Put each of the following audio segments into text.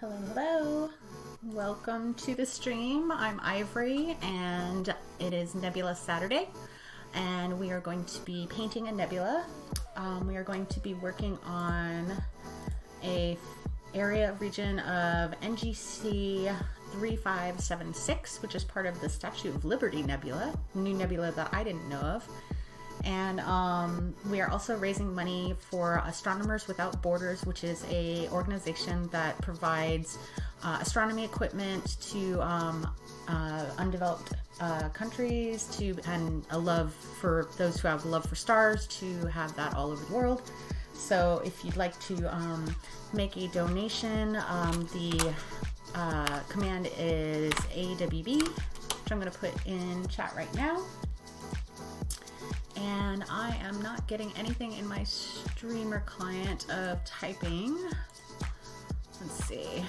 Hello, hello. Welcome to the stream. I'm Ivory and it is Nebula Saturday and we are going to be painting a nebula. We are going to be working on a area region of NGC 3576, which is part of the Statue of Liberty Nebula, new nebula that I didn't know of. And we are also raising money for Astronomers Without Borders, which is a organization that provides astronomy equipment to undeveloped countries, and a love for those who have a love for stars, to have that all over the world. So if you'd like to make a donation, the command is AWB, which I'm going to put in chat right now. And I am not getting anything in my streamer client of typing. Let's see.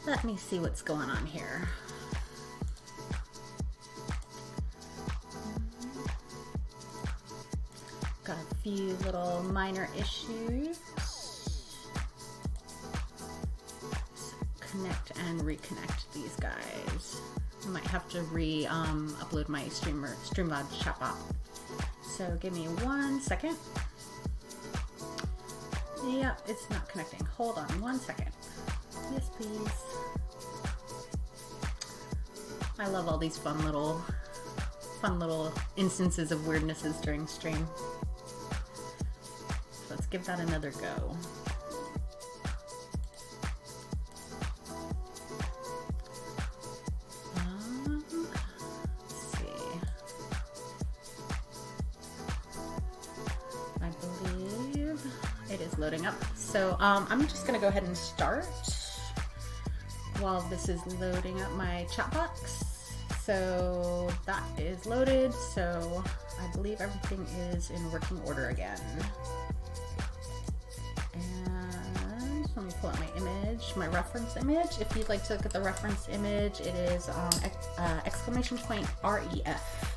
Let me see what's going on here. Got a few little minor issues. Let's connect and reconnect these guys. I might have to upload my Streamlabs chatbot. So give me 1 second. Yep, it's not connecting. Hold on 1 second. Yes, please. I love all these fun little instances of weirdnesses during stream. So let's give that another go. Loading up. So I'm just gonna go ahead and start while this is loading up my chat box. So that is loaded. So I believe everything is in working order again. And let me pull out my image, my reference image. If you'd like to look at the reference image, it is exclamation point REF.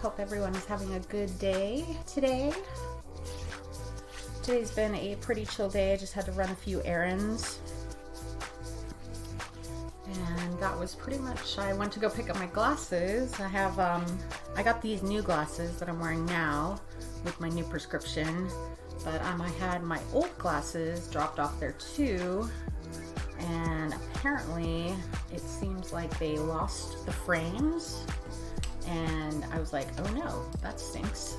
Hope everyone is having a good day today. Today's been a pretty chill day. I just had to run a few errands. And that was pretty much, I went to go pick up my glasses. I got these new glasses that I'm wearing now with my new prescription, but I had my old glasses dropped off there too. And apparently it seems like they lost the frames. And I was like, oh no, that stinks.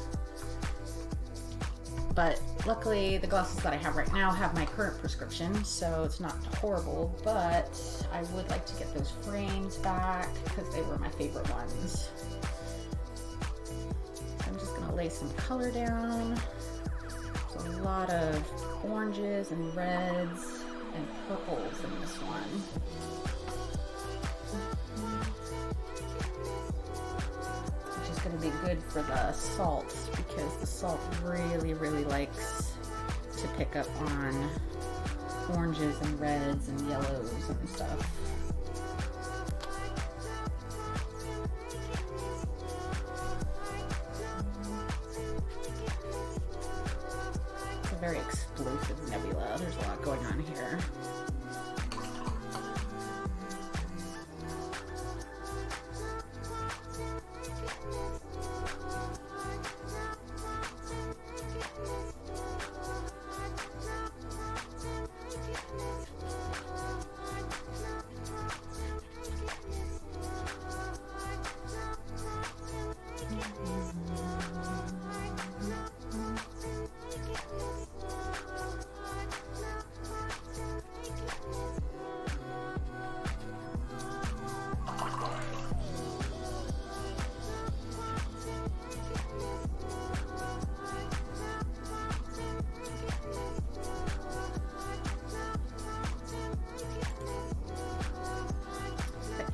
But luckily the glasses that I have right now have my current prescription, so it's not horrible, but I would like to get those frames back because they were my favorite ones. So I'm just gonna lay some color down. There's a lot of oranges and reds and purples in this one. going to be good for the salt, because the salt really likes to pick up on oranges and reds and yellows and stuff. It's a very explosive nebula. There's a lot going on here.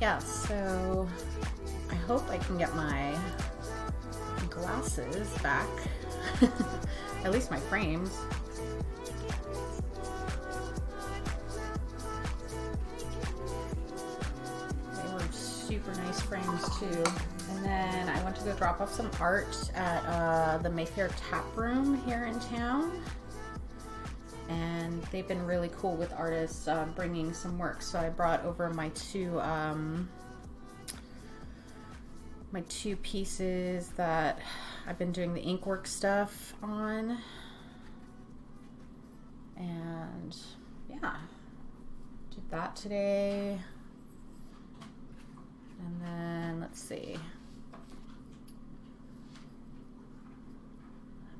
Yeah, so I hope I can get my glasses back, at least my frames. They were super nice frames too. And then I went to go drop off some art at the Mayfair Tap Room here in town. And they've been really cool with artists bringing some work. So I brought over my two pieces that I've been doing the ink work stuff on. And yeah, did that today. And then let's see.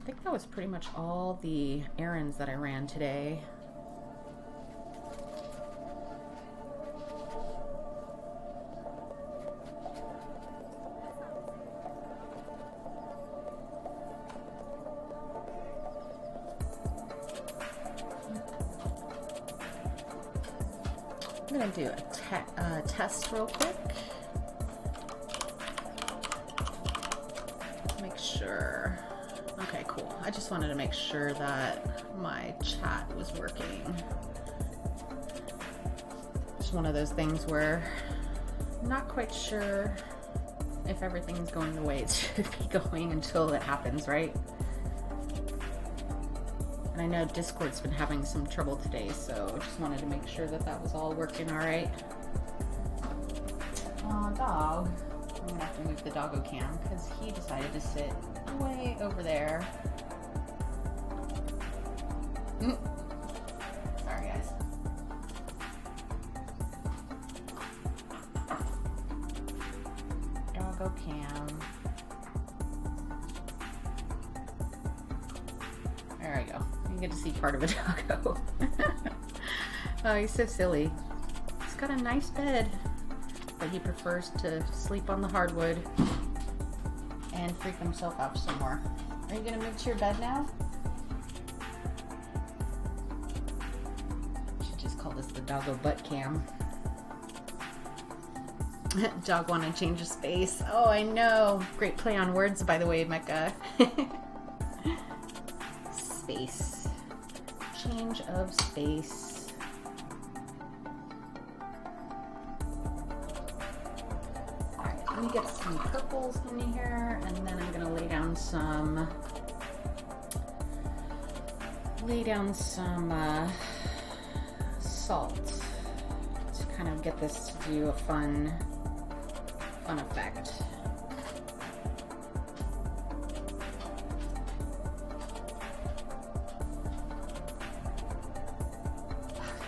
I think that was pretty much all the errands that I ran today. I'm gonna do a test real quick. Make sure. Okay, cool. I just wanted to make sure that my chat was working. It's one of those things where I'm not quite sure if everything's going the way it should be going until it happens, right? And I know Discord's been having some trouble today, so just wanted to make sure that that was all working all right. Dog. I'm gonna have to move the doggo cam because he decided to sit way over there. Sorry, guys. Doggo cam. There we go. You get to see part of a doggo. Oh, he's so silly. He's got a nice bed, but he prefers to sleep on the hardwood and freak himself out some more. Are you gonna move to your bed now? Should just call this the doggo butt cam. Dog want to change of space. Oh, I know. Great play on words, by the way, Mecca. Space. Change of space. Let me get some purples in here, and then I'm gonna lay down some salt to kind of get this to do a fun effect.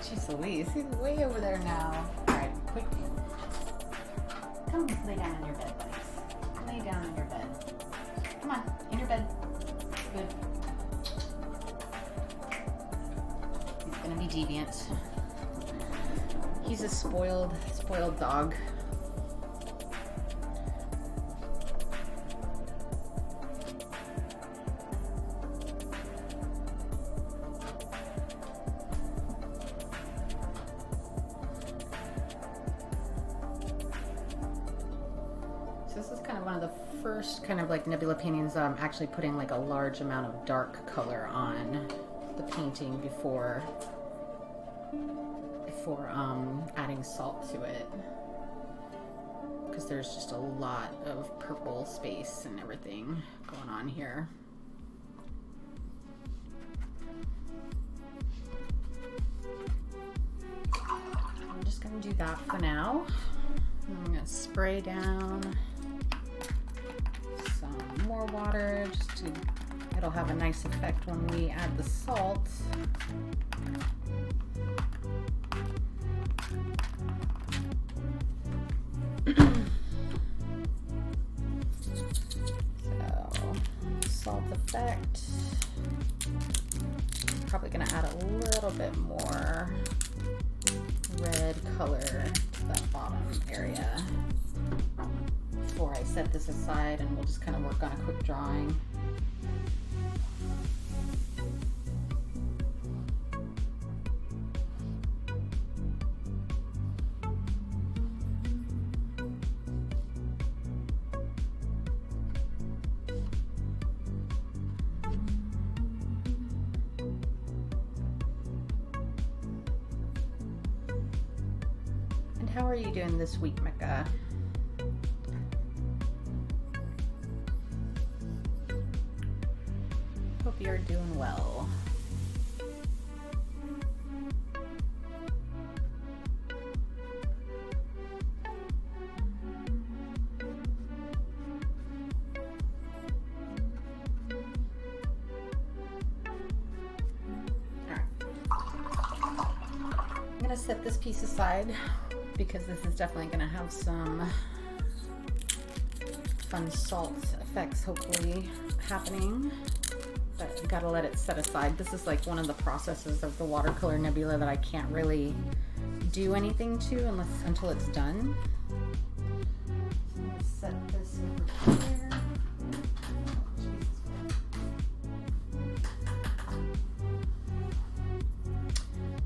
Jeez Louise, he's way over there now. All right, quick. Come lay down in your bed, buddies. Lay down in your bed. Come on, in your bed. Good. He's gonna be deviant. He's a spoiled dog. This is kind of one of the first kind of like nebula paintings, I'm actually putting like a large amount of dark color on the painting before adding salt to it, because there's just a lot of purple space and everything going on here. I'm just going to do that for now. I'm going to spray down some more water just to, it'll have a nice effect when we add the salt. So, salt effect. I'm probably going to add a little bit more red color to that bottom area before I set this aside, and we'll just kind of work on a quick drawing. How are you doing this week, Mecca? Hope you're doing well. All right. I'm gonna set this piece aside, because this is definitely going to have some fun salt effects hopefully happening, but I've got to let it set aside. This is like one of the processes of the watercolor nebula that I can't really do anything to until it's done. So I'm going to set this over here.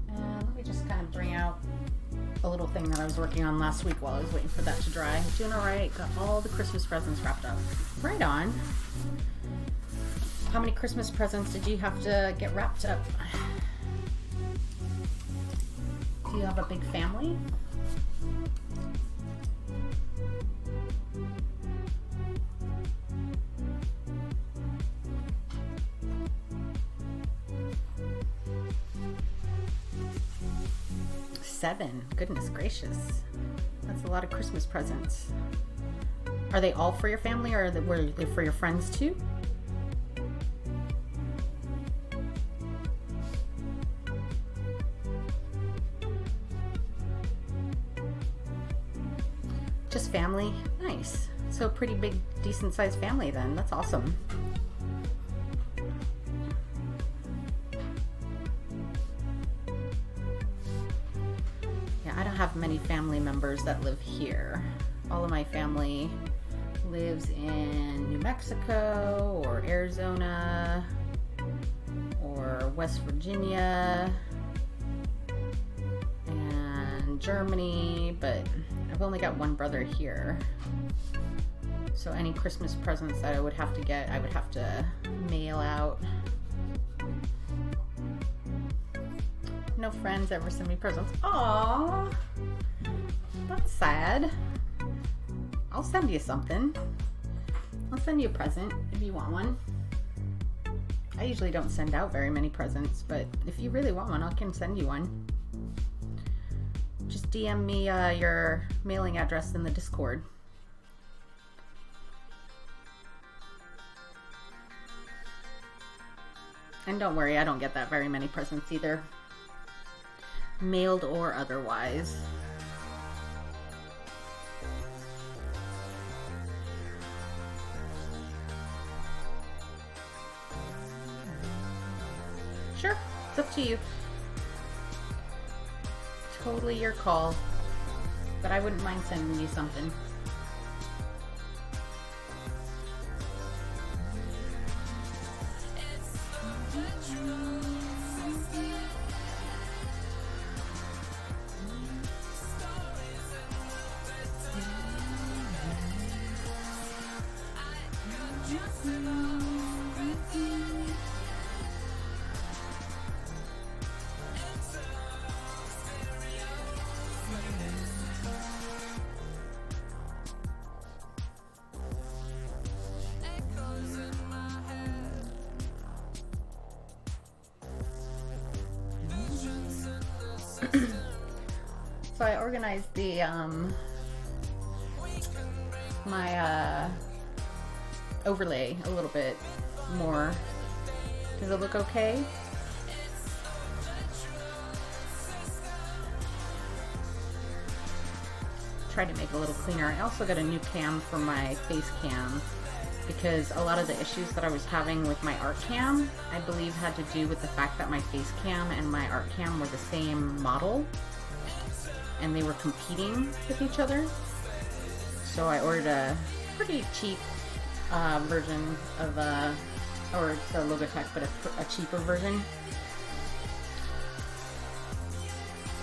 And let me just kind of bring out a little thing that I was working on last week while I was waiting for that to dry. Doing all right. Got all the Christmas presents wrapped up. Right on. How many Christmas presents did you have to get wrapped up? Do you have a big family? Seven. Goodness gracious. That's a lot of Christmas presents. Are they all for your family, or were they for your friends too? Just family? Nice. So a pretty big, decent sized family then. That's awesome. I don't have many family members that live here. All of my family lives in New Mexico or Arizona or West Virginia and Germany, but I've only got one brother here. So any Christmas presents that I would have to get, I would have to mail out. No friends ever send me presents. Aww, that's sad. I'll send you something. I'll send you a present if you want one. I usually don't send out very many presents, but if you really want one, I can send you one. Just DM me your mailing address in the Discord. And don't worry, I don't get that very many presents either. Mailed or otherwise. Sure, it's up to you. Totally your call. But I wouldn't mind sending you something. So I organized the my overlay a little bit more. Does it look okay? Tried to make it a little cleaner. I also got a new cam for my face cam because a lot of the issues that I was having with my art cam, I believe had to do with the fact that my face cam and my art cam were the same model and they were competing with each other. So I ordered a pretty cheap version of or it's a Logitech, but a cheaper version.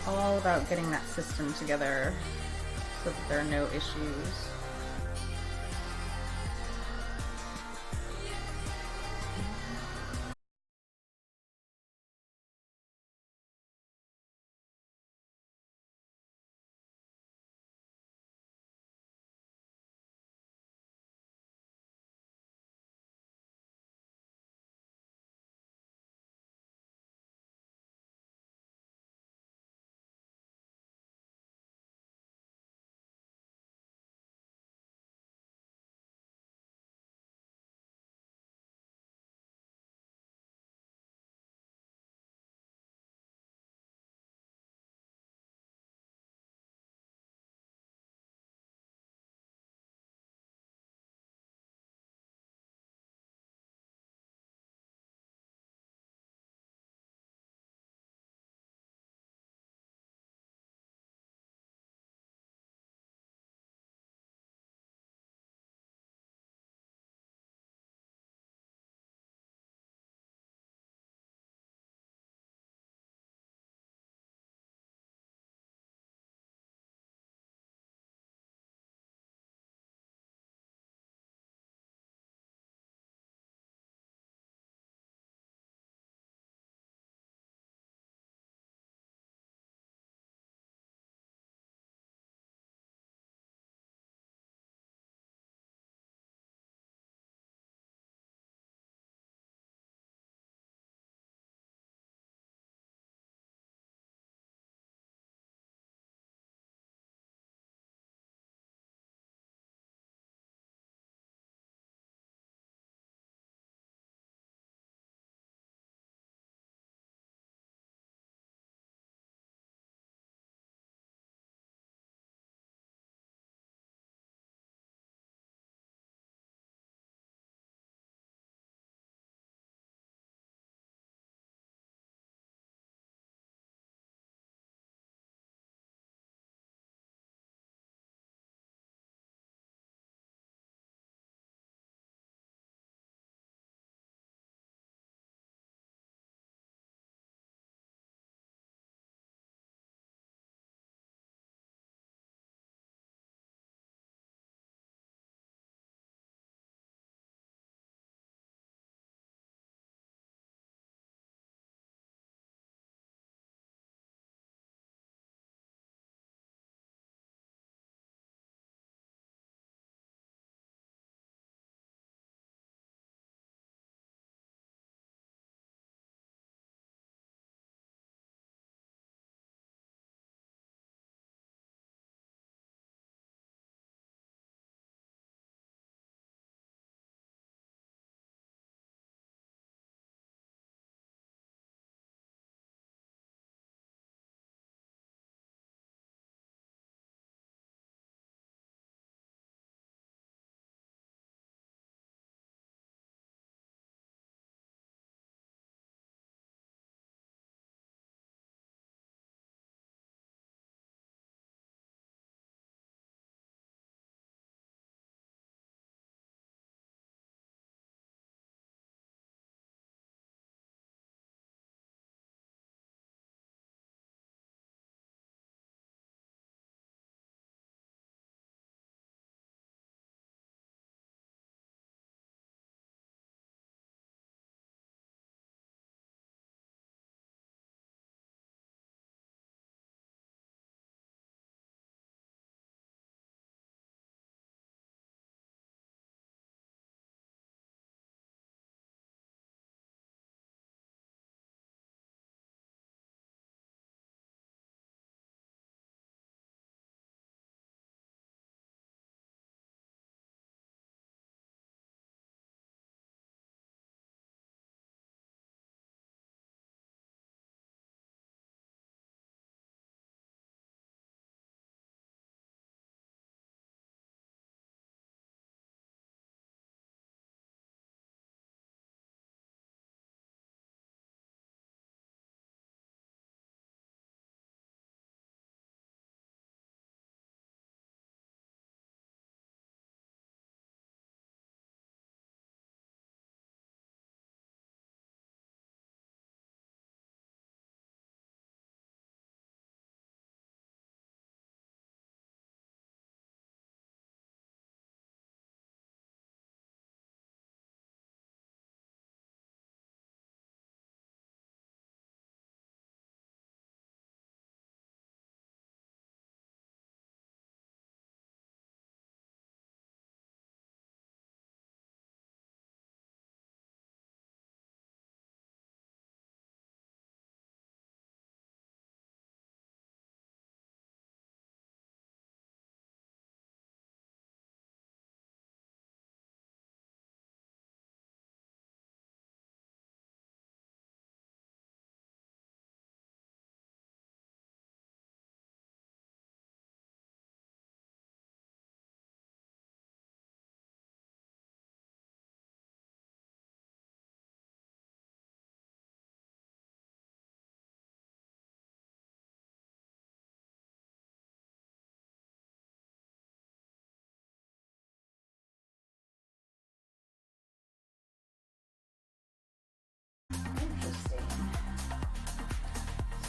All about getting that system together so that there are no issues.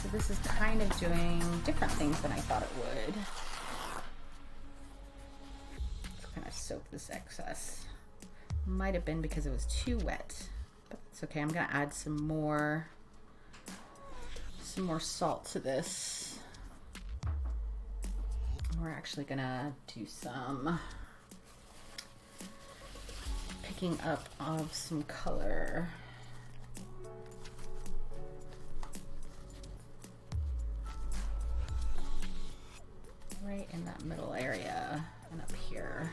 So this is kind of doing different things than I thought it would. Let's kind of soak this excess. Might have been because it was too wet, but it's okay. I'm gonna add some more salt to this. We're actually gonna do some picking up of some color. Right in that middle area and up here.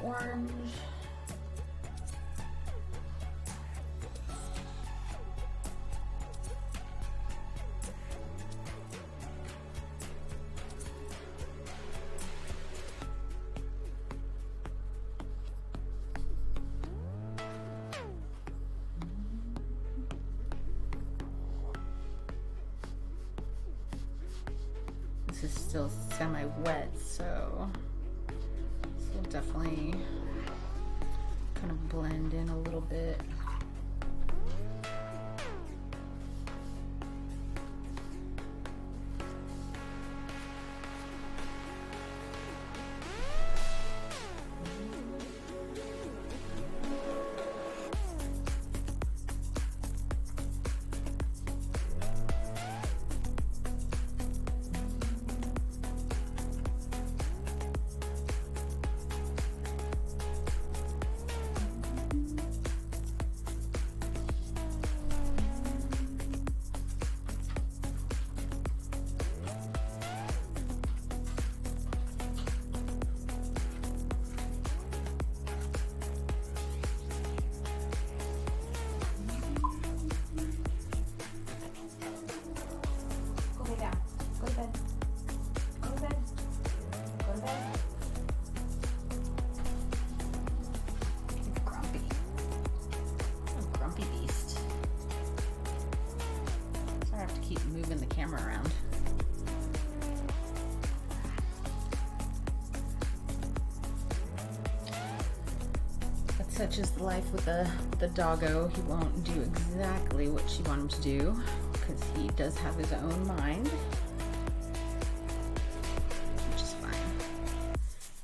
Orange. This is still semi-wet, so definitely kind of blend in a little bit. Such is life with the doggo. He won't do exactly what you want him to do because he does have his own mind, which is fine.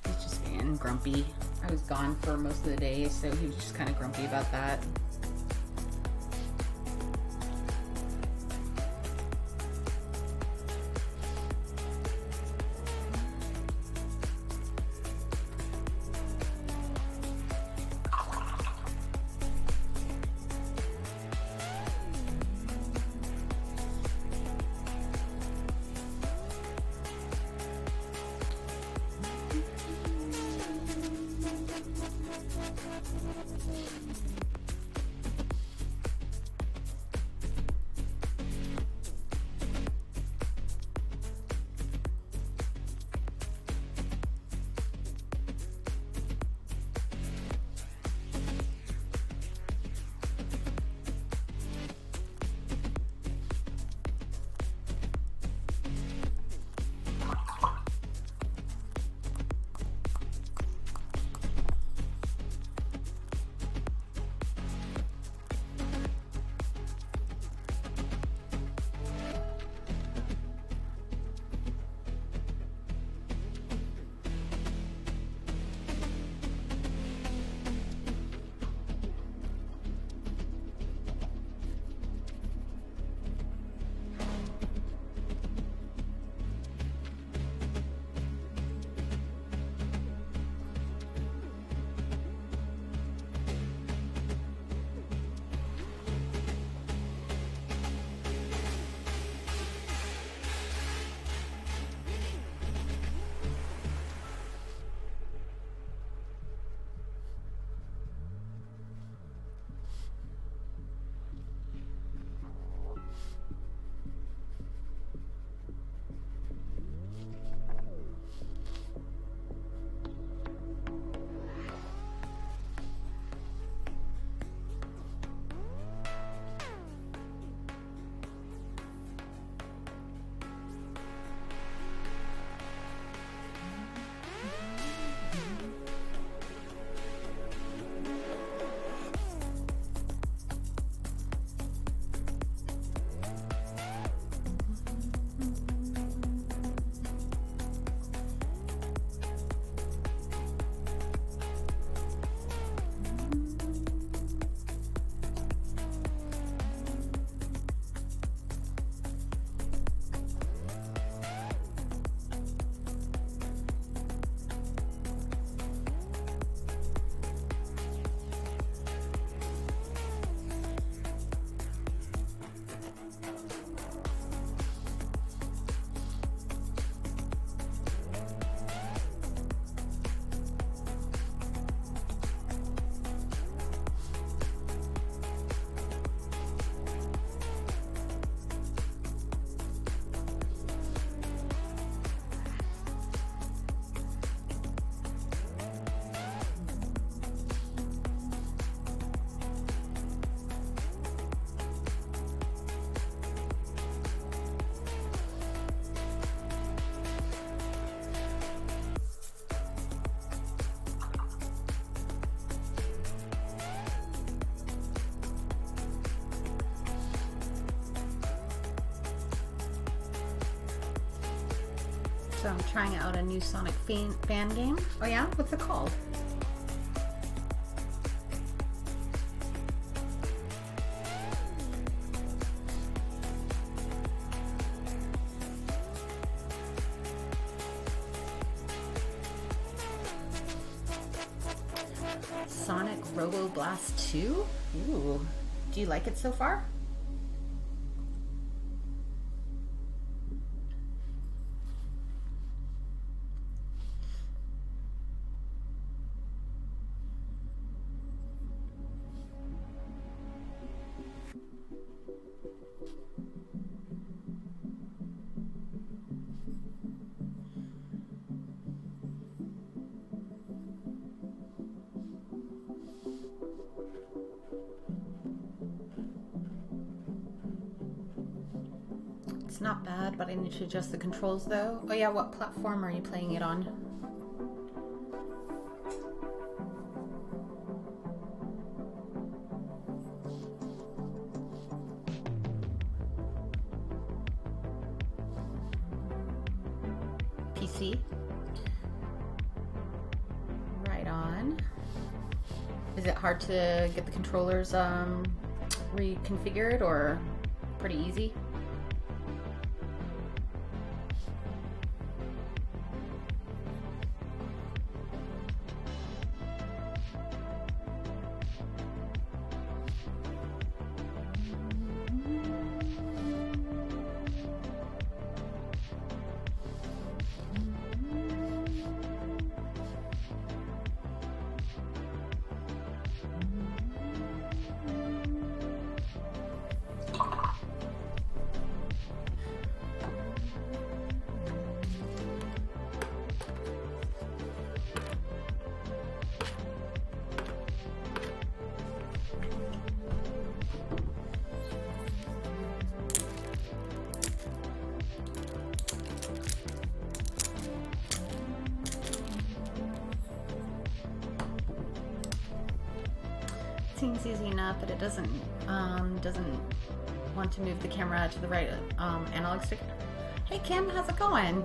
He's just being grumpy. I was gone for most of the day, so he was just kind of grumpy about that. So I'm trying out a new Sonic fan game. Oh yeah? What's it called? Sonic Robo Blast 2? Ooh. Do you like it so far? It's not bad, but I need to adjust the controls though. Oh yeah, what platform are you playing it on? PC? Right on. Is it hard to get the controllers reconfigured or pretty easy? Seems easy enough, but it doesn't want to move the camera to the right analog stick. Hey Kim, how's it going?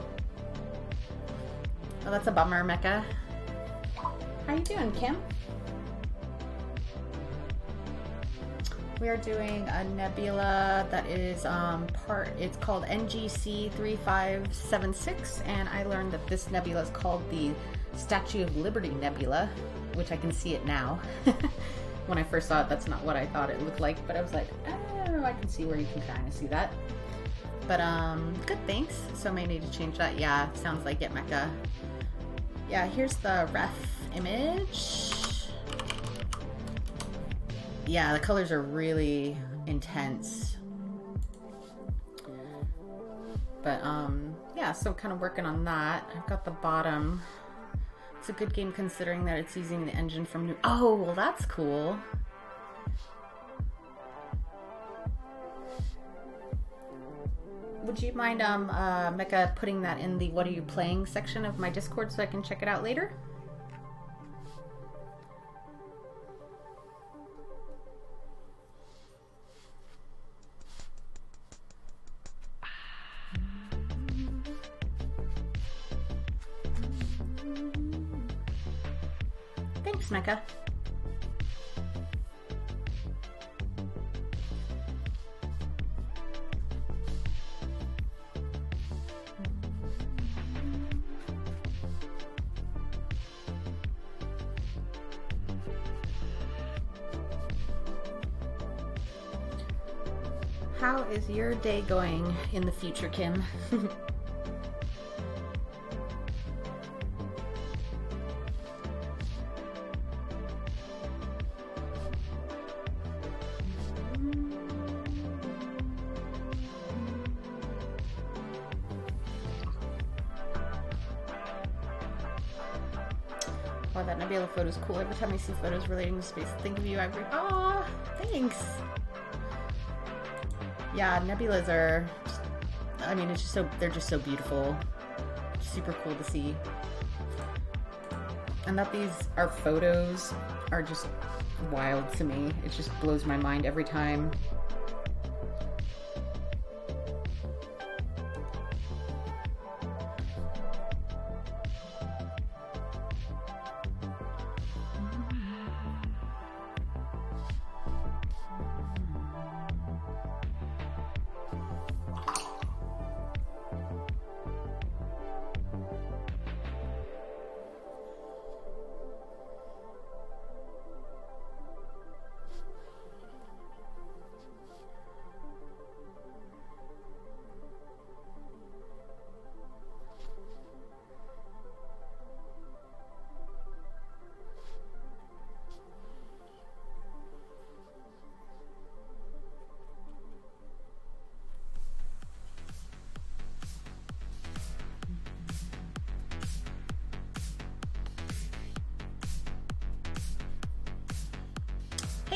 Oh, that's a bummer, Mecca. How you doing, Kim? We are doing a nebula that is it's called NGC 3576, and I learned that this nebula is called the Statue of Liberty Nebula, which I can see it now. When I first saw it, that's not what I thought it looked like, but I was like, oh, I can see where you can kind of see that. But good, thanks. So I may need to change that. Yeah, sounds like it, Mecca. Yeah, here's the ref image. Yeah, the colors are really intense. But yeah, so kind of working on that. I've got the bottom. It's a good game considering that it's using the engine from new. Oh, well, that's cool. Would you mind, Mecca, putting that in the "What are you playing" section of my Discord so I can check it out later? Thanks, Mecca. How is your day going in the future, Kim? Wow, that nebula photo is cool. Every time I see photos relating to space, I think of you. Aw, thanks. Yeah, nebulas are just, I mean, it's just so, they're just so beautiful. Super cool to see. And that these are photos are just wild to me. It just blows my mind every time.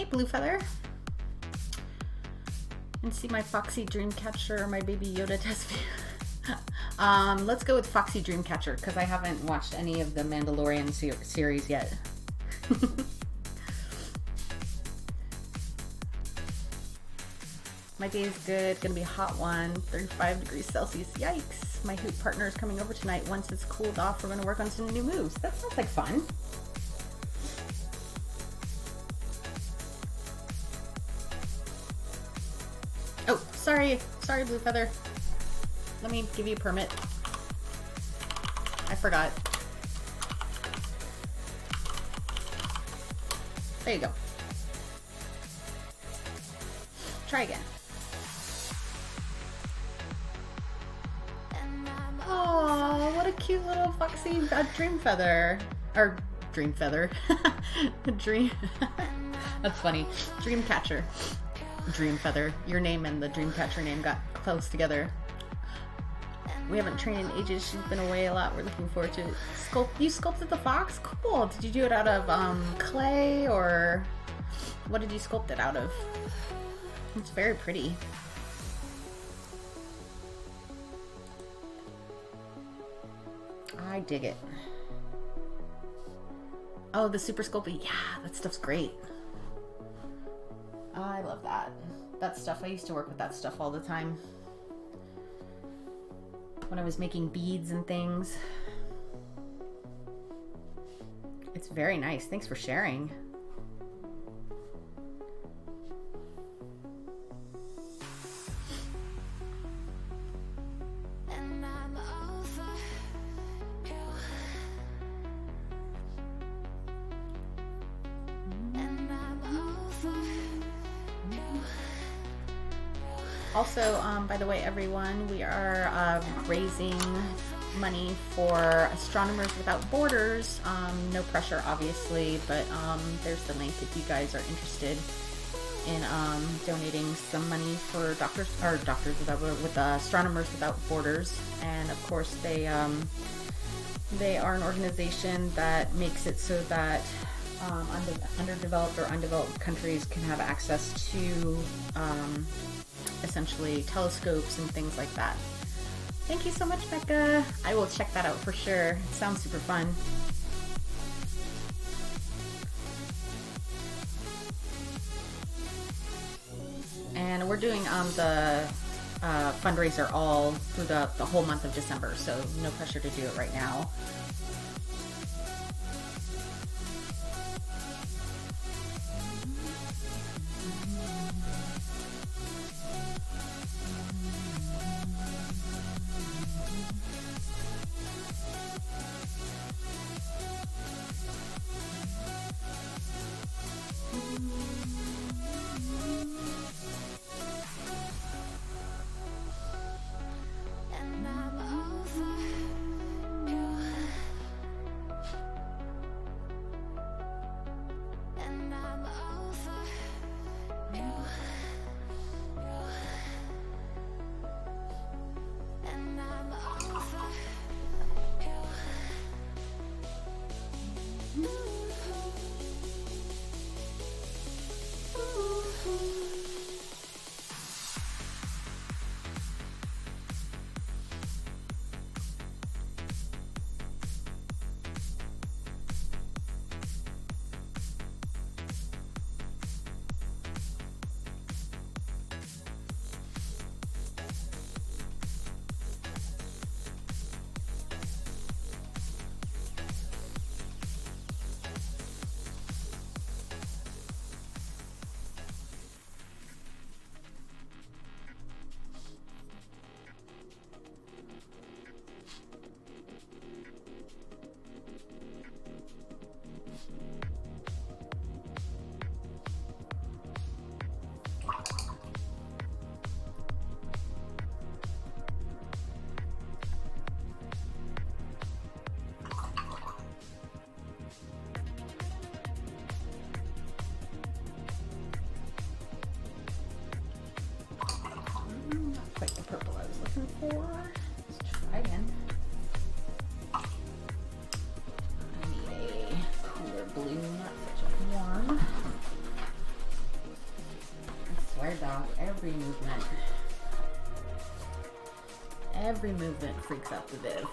Hey, Blue Feather. And see my Foxy Dreamcatcher or my Baby Yoda test video. Let's go with Foxy Dreamcatcher because I haven't watched any of the Mandalorian series yet. My day is good. Gonna be a hot one. 35 degrees Celsius. Yikes. My hoop partner is coming over tonight. Once it's cooled off, we're gonna work on some new moves. That sounds like fun. Oh, sorry, Blue Feather. Let me give you a permit. I forgot. There you go. Try again. Oh, what a cute little foxy dream feather. Or dream feather. Dream. That's funny. Dream catcher. Dream feather. Your name and the dream catcher name got close together. We haven't trained in ages. She's been away a lot. We're looking forward to it. You sculpted the fox? Cool. Did you do it out of clay or what did you sculpt it out of? It's very pretty. I dig it. Oh, the super sculpting. Yeah, that stuff's great. I love that. That stuff, I used to work with that stuff all the time. When I was making beads and things. It's very nice. Thanks for sharing. Also, by the way, everyone, we are raising money for Astronomers Without Borders. No pressure, obviously, but there's the link if you guys are interested in donating some money for Astronomers Without Borders. And of course, they are an organization that makes it so that underdeveloped or undeveloped countries can have access to essentially telescopes and things like that. Thank you so much, Becca. I will check that out for sure. It sounds super fun. And we're doing the fundraiser all through the whole month of December, so no pressure to do it right now. Every movement freaks out the Viv.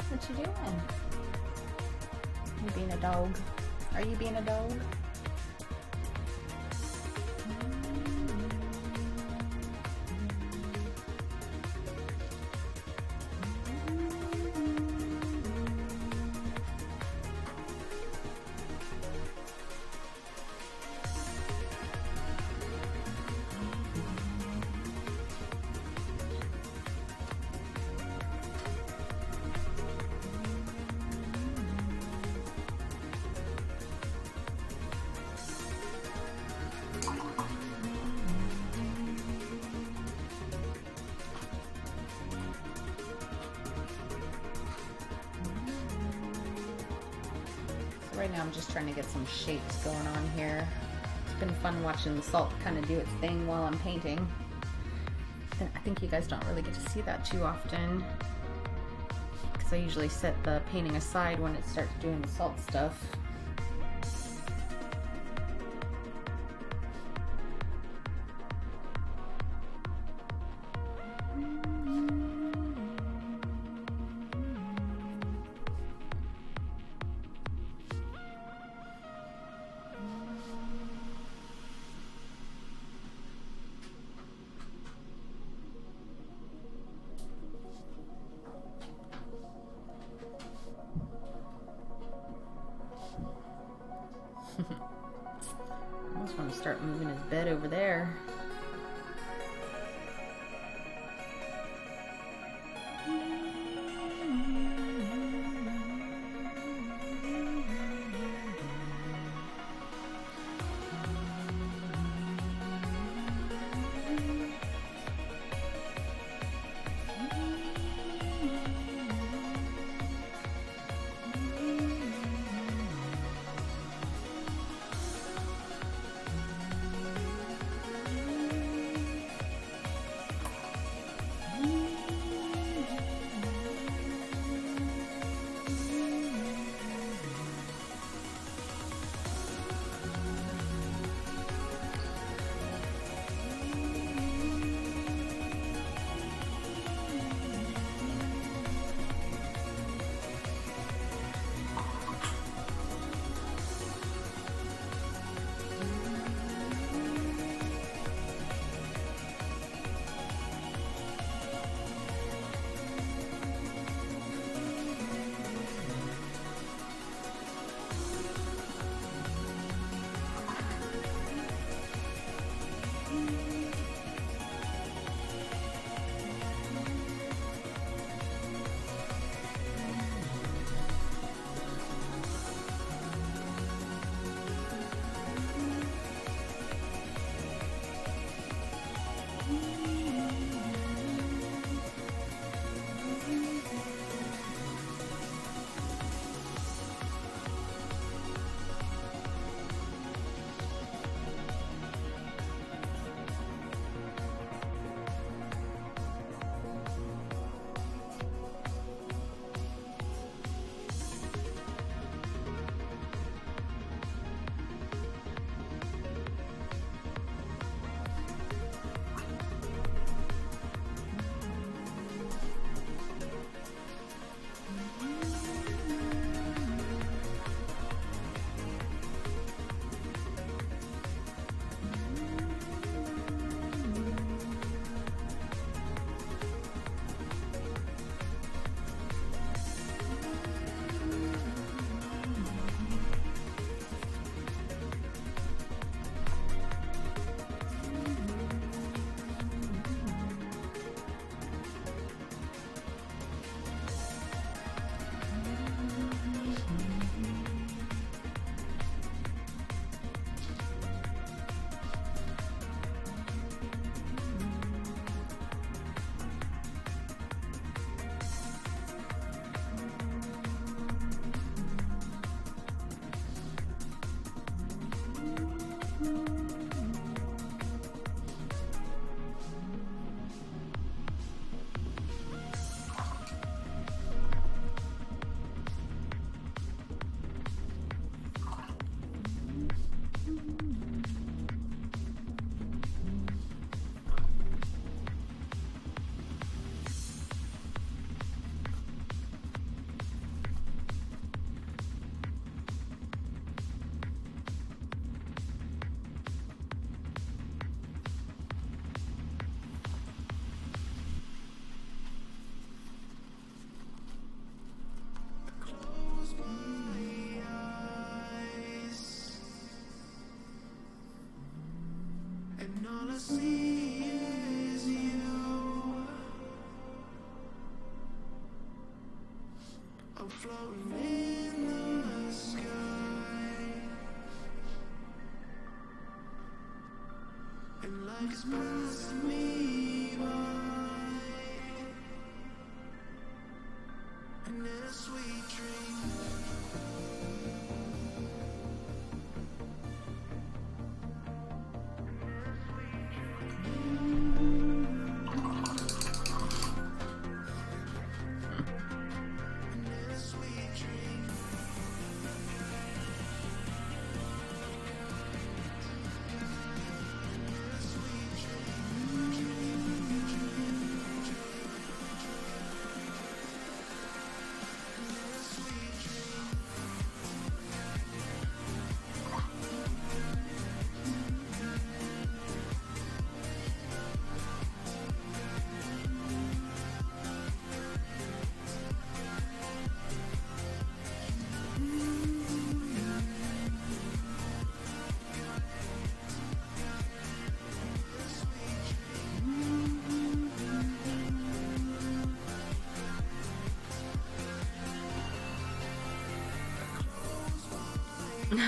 What you doing? You being a dog? Are you being a dog? Right now I'm just trying to get some shapes going on here. It's been fun watching the salt kind of do its thing while I'm painting. I think you guys don't really get to see that too often because I usually set the painting aside when it starts doing the salt stuff. I almost want to start moving his bed over there.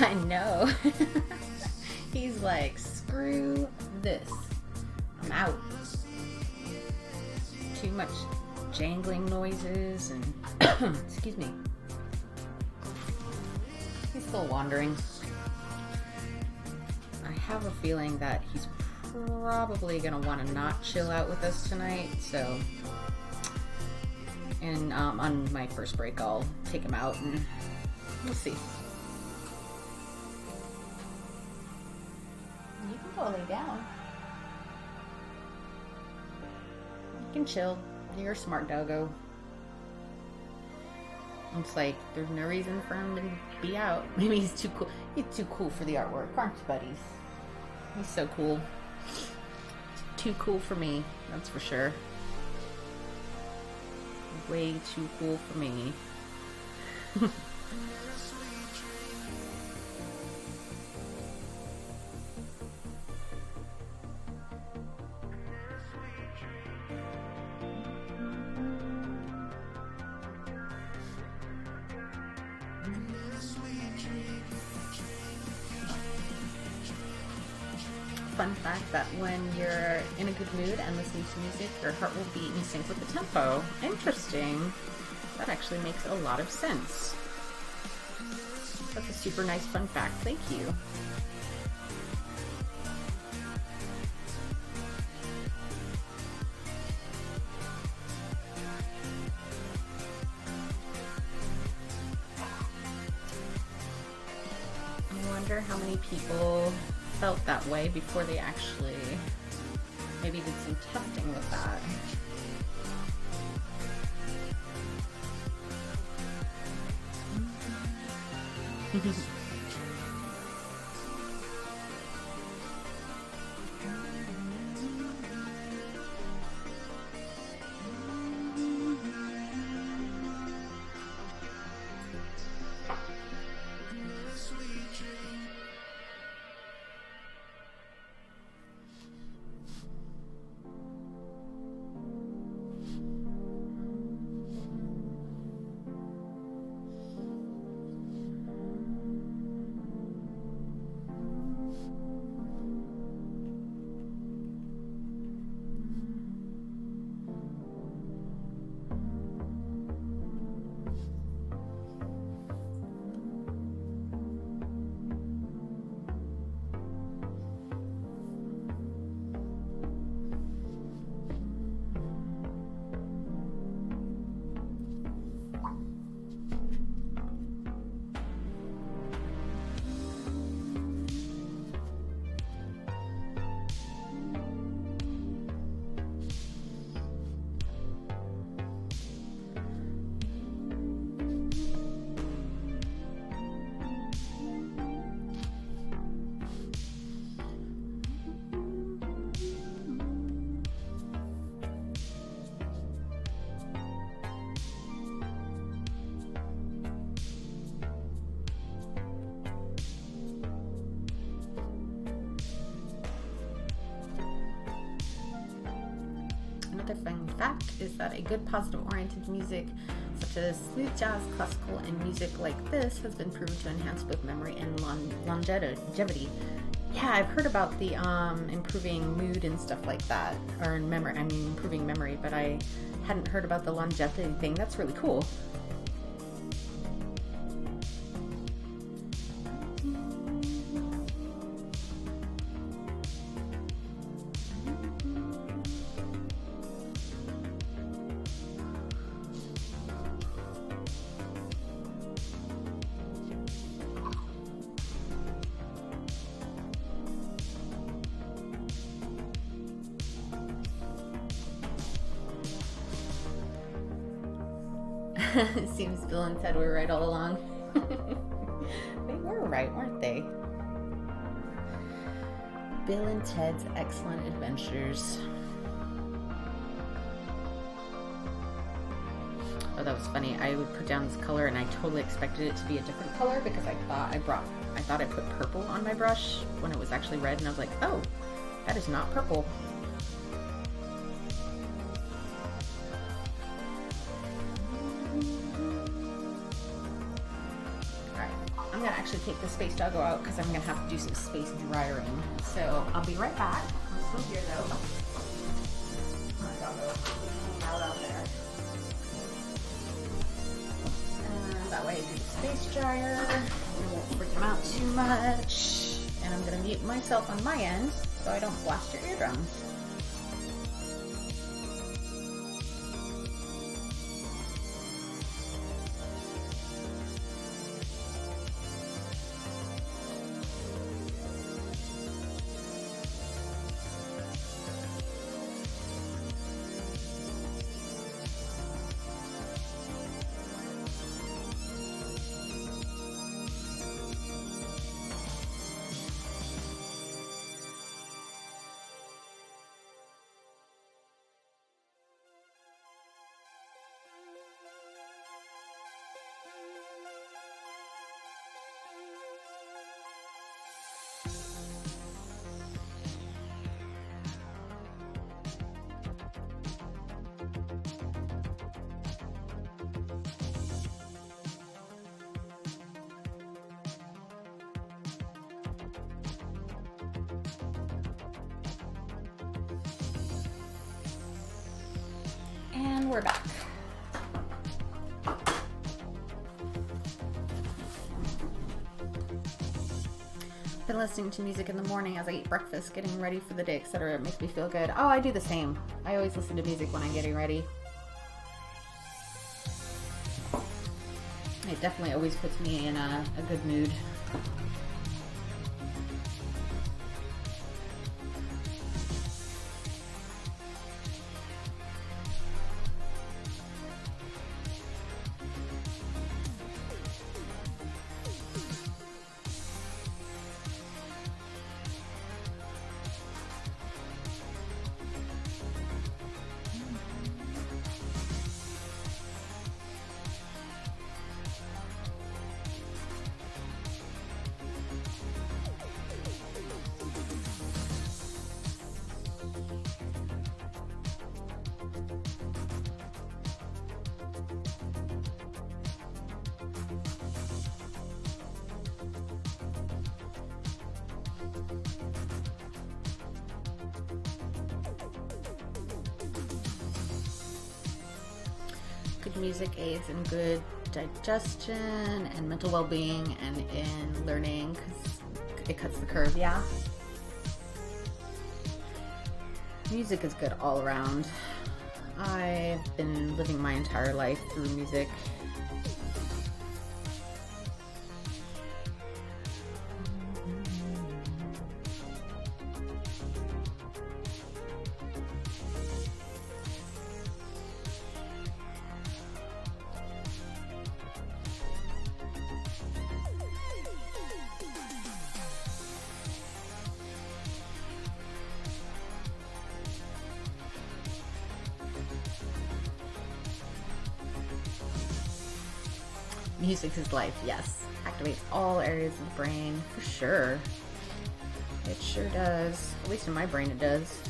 I know. He's like, screw this. I'm out. Too much jangling noises and excuse me. He's still wandering. I have a feeling that he's probably gonna want to not chill out with us tonight, so and on my first break I'll take him out and we'll see. You can go lay down. You can chill. You're a smart doggo. It's like there's no reason for him to be out. Maybe he's too cool. He's too cool for the artwork, aren't you, buddies? He's so cool. Too cool for me, that's for sure. Way too cool for me. Fun fact that when you're in a good mood and listening to music, your heart will beat in sync with the tempo. Interesting. That actually makes a lot of sense. That's a super nice fun fact. Thank you. I wonder how many people felt that way before they actually maybe did some testing with that. gratifying fact is that a good positive-oriented music, such as smooth jazz, classical, and music like this, has been proven to enhance both memory and longevity. Yeah, I've heard about the improving mood and stuff like that, or memory. I mean, improving memory, but I hadn't heard about the longevity thing. That's really cool. It seems Bill and Ted were right all along. They were right, weren't they? Bill and Ted's Excellent Adventures. Oh, that was funny. I would put down this color and I totally expected it to be a different color because I thought I put purple on my brush when it was actually red, and I was like, oh, that is not purple. I'm going to actually take the space doggo out because I'm going to have to do some space drying. So I'll be right back. I'm still here though. Out there. And that way I do the space dryer. I won't freak them out too much. And I'm going to mute myself on my end so I don't blast your eardrums. And we're back. Been listening to music in the morning as I eat breakfast, getting ready for the day, etc. It makes me feel good. Oh, I do the same. I always listen to music when I'm getting ready. It definitely always puts me in a good mood. Good music aids in good digestion and mental well-being and in learning because it cuts the curve, yeah. Music is good all around. I've been living my entire life through music. Music is life, yes. Activates all areas of the brain, for sure. It sure does. At least in my brain it does.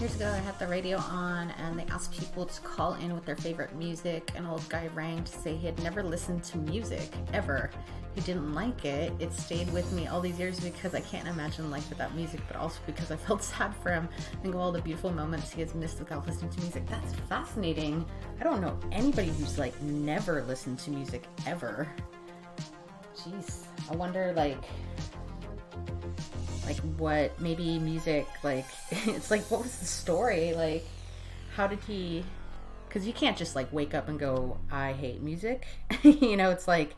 Years ago, I had the radio on and they asked people to call in with their favorite music. An old guy rang to say he had never listened to music, ever. He didn't like it. It stayed with me all these years because I can't imagine life without music, but also because I felt sad for him and all the beautiful moments he has missed without listening to music. That's fascinating. I don't know anybody who's like never listened to music, ever. Jeez. I wonder like what maybe music, like it's like what was the story, like how did he, because you can't just like wake up and go I hate music. You know, it's like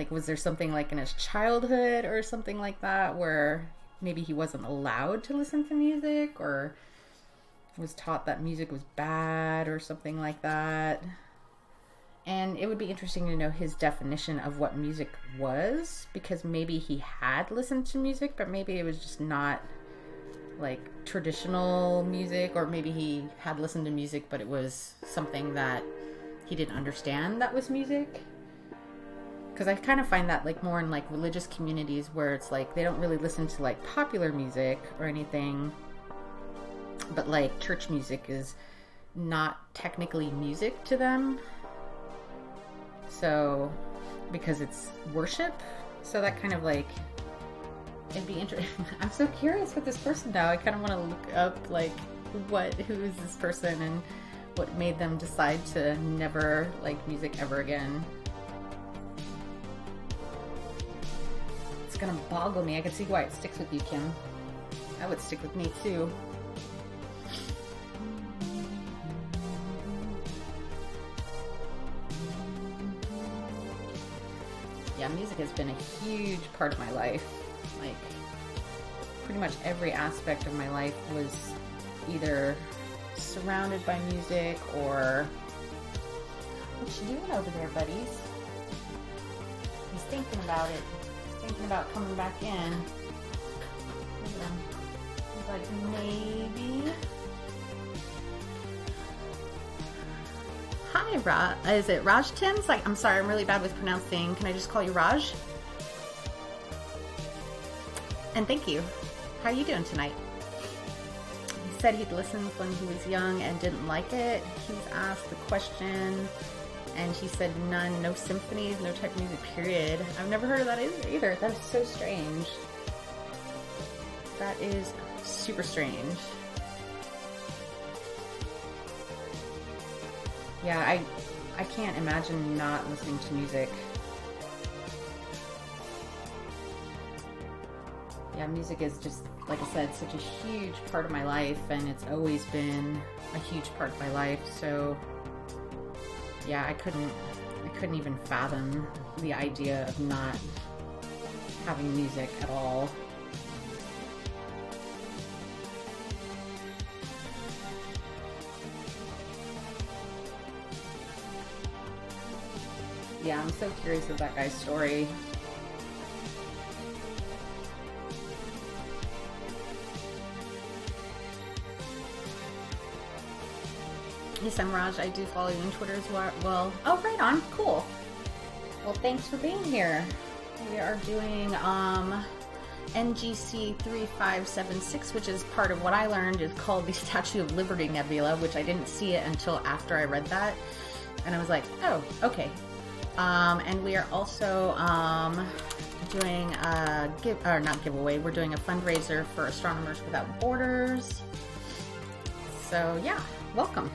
was there something like in his childhood or something like that where maybe he wasn't allowed to listen to music or was taught that music was bad or something like that. And it would be interesting to know his definition of what music was, because maybe he had listened to music, but maybe it was just not like traditional music, or maybe he had listened to music, but it was something that he didn't understand that was music. Because I kind of find that like more in like religious communities where it's like they don't really listen to like popular music or anything, but like church music is not technically music to them. So, because it's worship, so that kind of like, it'd be interesting. I'm so curious with this person now. I kind of want to look up like who is this person and what made them decide to never like music ever again. It's gonna boggle me. I can see why it sticks with you, Kim. That would stick with me too. Yeah, music has been a huge part of my life. Like, pretty much every aspect of my life was either surrounded by music or... What you doing over there, buddies? He's thinking about it. He's thinking about coming back in. He's like, maybe... Hi, Raj. Is it Raj Tim's? Like, I'm sorry, I'm really bad with pronouncing. Can I just call you Raj? And thank you. How are you doing tonight? He said he'd listened when he was young and didn't like it. He's asked the question, and he said none, no symphonies, no type of music, period. I've never heard of that either. That is so strange. That is super strange. Yeah, I can't imagine not listening to music. Yeah, music is just, like I said, such a huge part of my life, and it's always been a huge part of my life. So, yeah, I couldn't even fathom the idea of not having music at all. Yeah, I'm so curious of that guy's story. Yes, I'm Raj. I do follow you on Twitter as well. Oh, right on. Cool. Well, thanks for being here. We are doing NGC 3576, which is part of what I learned is called the Statue of Liberty Nebula, which I didn't see it until after I read that. And I was like, oh, okay. And we are also doing a not giveaway. We're doing a fundraiser for Astronomers Without Borders. So yeah, welcome.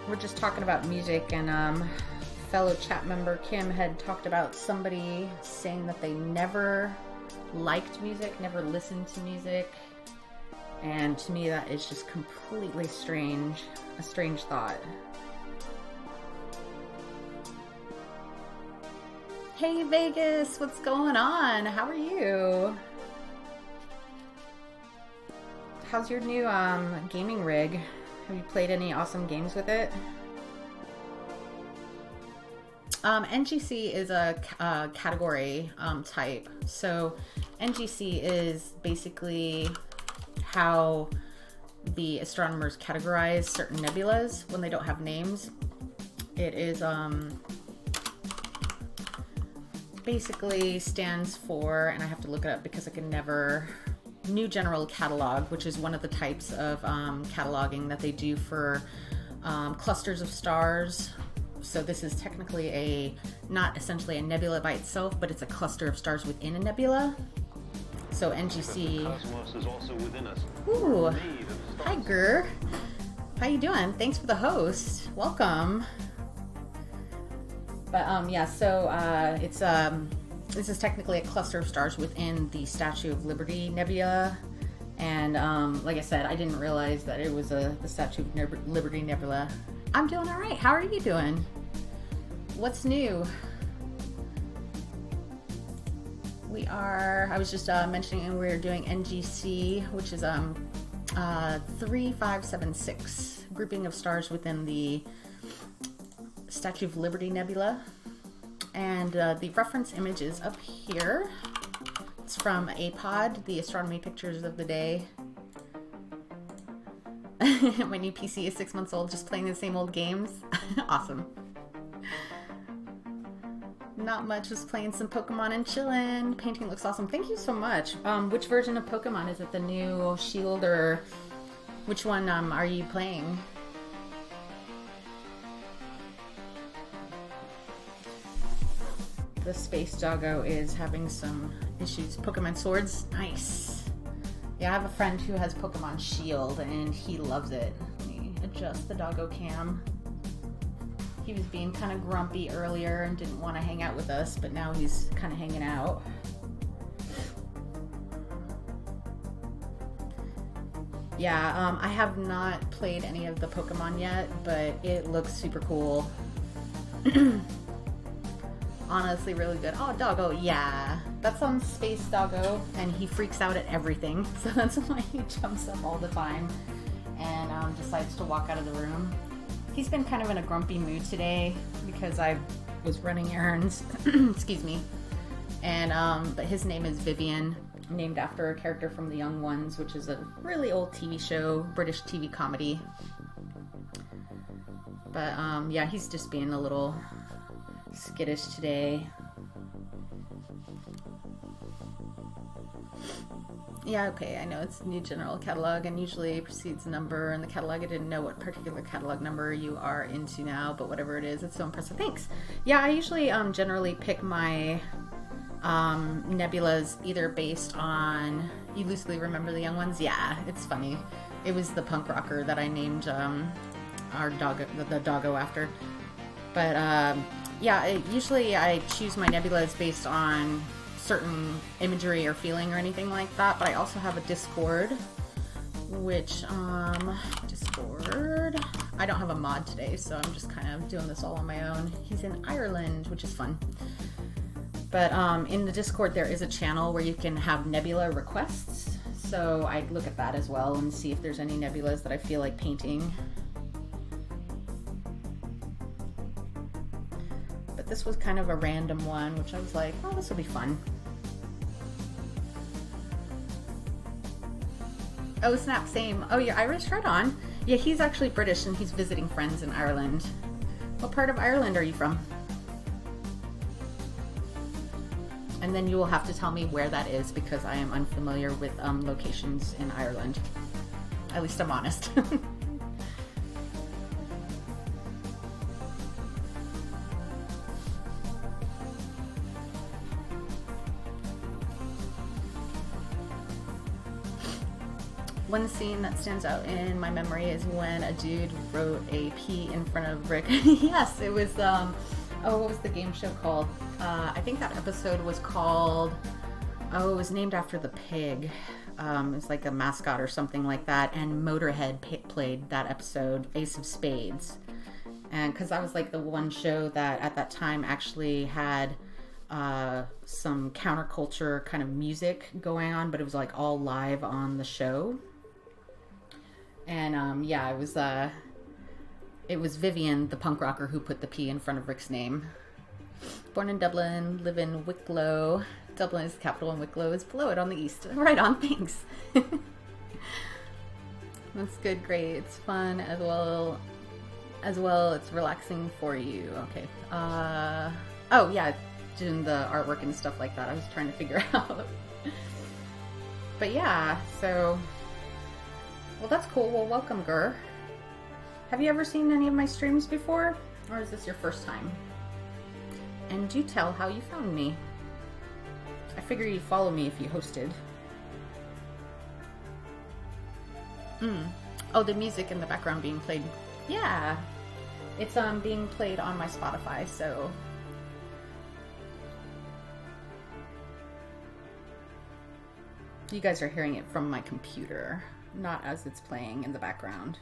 we're just talking about music, and fellow chat member Kim had talked about somebody saying that they never liked music, never listened to music, and to me that is just completely strange, a strange thought. Hey Vegas, what's going on? How are you? How's your new gaming rig? Have you played any awesome games with it? NGC is a category type. So NGC is basically how the astronomers categorize certain nebulas when they don't have names. It is basically stands for, and I have to look it up because I can never, New General Catalog, which is one of the types of cataloging that they do for clusters of stars. So this is technically not essentially a nebula by itself, but it's a cluster of stars within a nebula. So NGC. Cosmos is also within us. Ooh, hi Gur. How you doing? Thanks for the host. Welcome. But yeah, so it's this is technically a cluster of stars within the Statue of Liberty Nebula, and like I said, I didn't realize that it was the Statue of Liberty Nebula. I'm doing all right. How are you doing? What's new? I was just mentioning we're doing NGC, which is 3576, grouping of stars within the Statue of Liberty Nebula. And the reference image is up here. It's from APOD, the Astronomy Pictures of the Day. My new PC is 6 months old, just playing the same old games. Awesome. Not much, just playing some Pokemon and chilling. Painting looks awesome. Thank you so much. Which version of Pokemon? Is it the new Shield, or which one are you playing? The Space Doggo is having some issues. Pokemon Swords? Nice. Yeah, I have a friend who has Pokemon Shield and he loves it. Let me adjust the Doggo cam. He was being kind of grumpy earlier and didn't want to hang out with us, but now he's kind of hanging out. Yeah, I have not played any of the Pokemon yet, but it looks super cool. Honestly, really good. Oh, Doggo, yeah. That's on Space Doggo, and he freaks out at everything, so that's why he jumps up all the time and decides to walk out of the room. He's been kind of in a grumpy mood today because I was running errands. Excuse me. And but his name is Vivian, named after a character from The Young Ones, which is a really old TV show, British TV comedy. But yeah, he's just being a little skittish today. Yeah, okay, I know it's New General Catalog and usually precedes a number in the catalog. I didn't know what particular catalog number you are into now, but whatever it is, it's so impressive. Thanks. Yeah, I usually generally pick my nebulas either based on, you loosely remember The Young Ones? Yeah, it's funny. It was the punk rocker that I named our dog, the Doggo after. But yeah, usually I choose my nebulas based on certain imagery or feeling or anything like that, but I also have a Discord, which Discord, I don't have a mod today, so I'm just kind of doing this all on my own. He's in Ireland, which is fun. But in the Discord there is a channel where you can have nebula requests, so I'd look at that as well and see if there's any nebulas that I feel like painting. But this was kind of a random one, which I was like, oh, this will be fun. Oh, snap, same. Oh, you're Irish? Right on. Yeah, he's actually British and he's visiting friends in Ireland. What part of Ireland are you from? And then you will have to tell me where that is because I am unfamiliar with locations in Ireland. At least I'm honest. One scene that stands out in my memory is when a dude wrote a P in front of Rick. Yes, it was, oh, what was the game show called? I think that episode was called, oh, it was named after the pig. It's like a mascot or something like that. And Motorhead played that episode, Ace of Spades. And because that was like the one show that at that time actually had some counterculture kind of music going on, but it was like all live on the show. And yeah, it was Vivian, the punk rocker, who put the P in front of Rick's name. Born in Dublin, live in Wicklow. Dublin is the capital and Wicklow is below it on the east. Right on, thanks. That's good, great. It's fun as well. It's relaxing for you. Okay. Oh yeah, doing the artwork and stuff like that. I was trying to figure out. But yeah, so, well, that's cool. Well, welcome, Gur. Have you ever seen any of my streams before? Or is this your first time? And do tell how you found me. I figure you'd follow me if you hosted. Oh, the music in the background being played. Yeah. It's being played on my Spotify, so you guys are hearing it from my computer, not as it's playing in the background.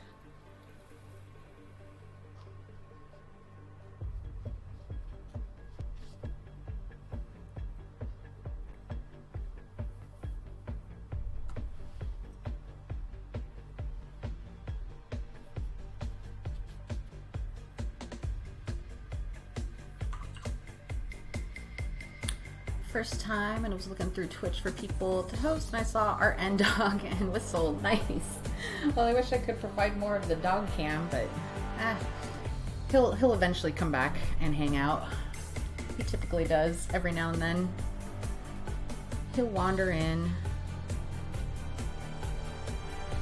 First time, and I was looking through Twitch for people to host, and I saw Art and Dog and Whistle. Nice. Well, I wish I could provide more of the dog cam, but he'll eventually come back and hang out. He typically does every now and then. He'll wander in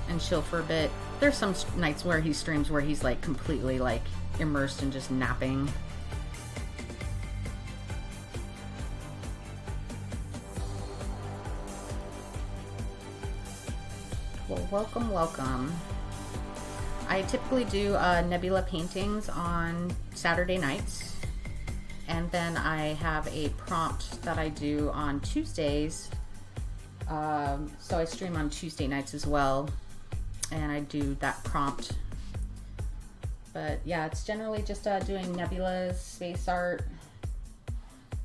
and chill for a bit. There's some nights where he streams where he's like completely like immersed and just napping. Well, welcome. I typically do nebula paintings on Saturday nights, and then I have a prompt that I do on Tuesdays. So I stream on Tuesday nights as well, and I do that prompt. But yeah, it's generally just doing nebulas, space art,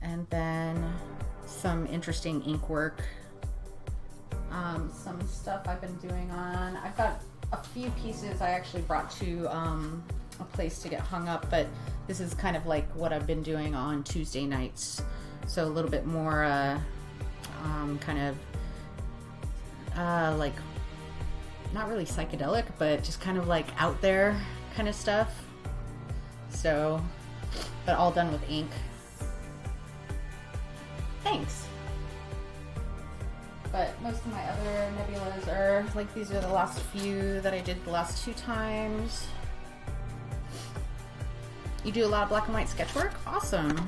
and then some interesting ink work. Some stuff I've been doing on. I've got a few pieces I actually brought to a place to get hung up, but this is kind of like what I've been doing on Tuesday nights. So a little bit more kind of like not really psychedelic, but just kind of like out there kind of stuff. So, but all done with ink. Thanks. But most of my other nebulas are, like, these are the last few that I did the last 2 times. You do a lot of black and white sketch work? Awesome.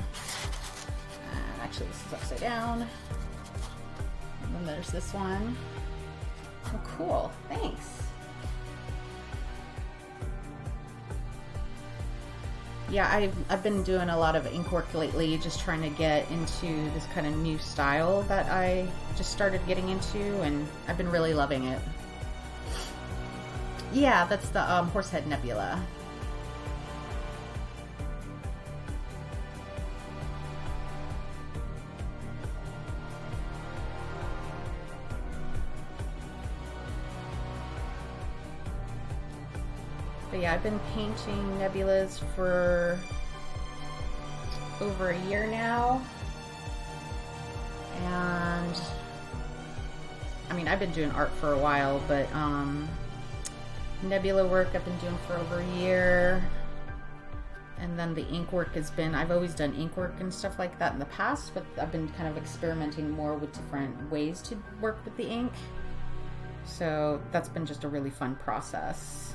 Actually, this is upside down. And then there's this one. Oh, cool. Thanks. Yeah, I've been doing a lot of ink work lately, just trying to get into this kind of new style that I just started getting into, and I've been really loving it. Yeah, that's the Horsehead Nebula. But yeah, I've been painting nebulas for over a year now. And I mean, I've been doing art for a while, but nebula work I've been doing for over a year. And then the ink work has been, I've always done ink work and stuff like that in the past, but I've been kind of experimenting more with different ways to work with the ink. So that's been just a really fun process.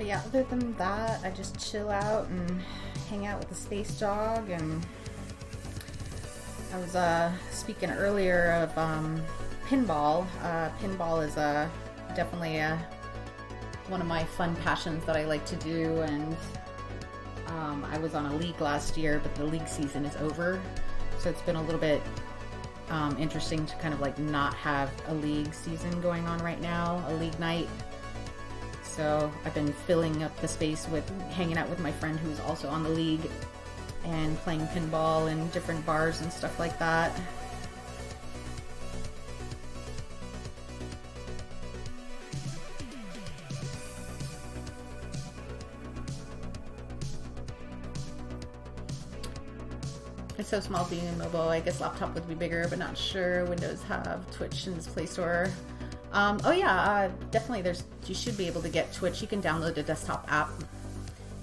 But yeah, other than that, I just chill out and hang out with the space dog. And I was speaking earlier of pinball. Pinball is definitely one of my fun passions that I like to do. And I was on a league last year, but the league season is over. So it's been a little bit interesting to kind of like not have a league season going on right now, a league night. So I've been filling up the space with hanging out with my friend who's also on the league and playing pinball in different bars and stuff like that. It's so small being mobile. I guess laptop would be bigger, but not sure. Windows have Twitch in its Play Store. Oh yeah, definitely you should be able to get Twitch. You can download a desktop app.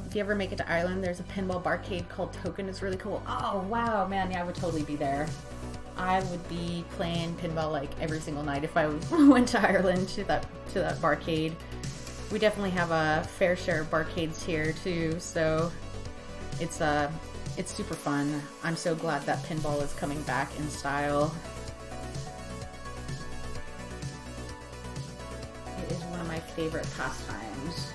If you ever make it to Ireland, there's a pinball barcade called Token. It's really cool. Oh wow, man, yeah, I would totally be there. I would be playing pinball like every single night if I went to Ireland to that barcade. We definitely have a fair share of barcades here too, so it's super fun. I'm so glad that pinball is coming back in style. It is one of my favorite pastimes.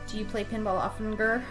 Do you play pinball often, Gur?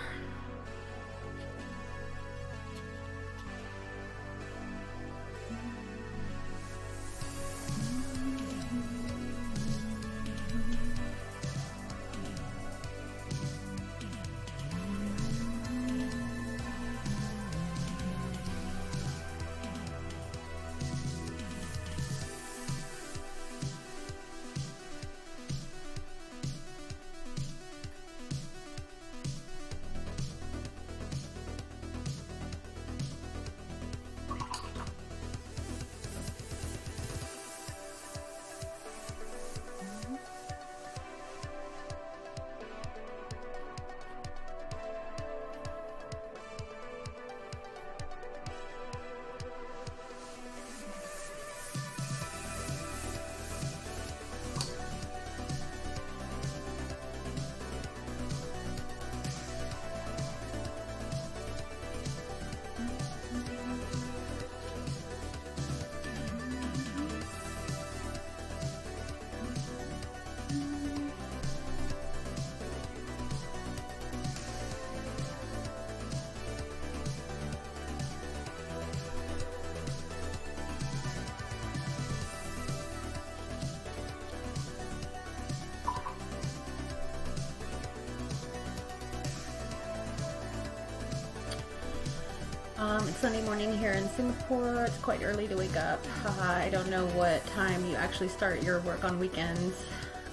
It's Sunday morning here in Singapore. It's quite early to wake up. I don't know what time you actually start your work on weekends.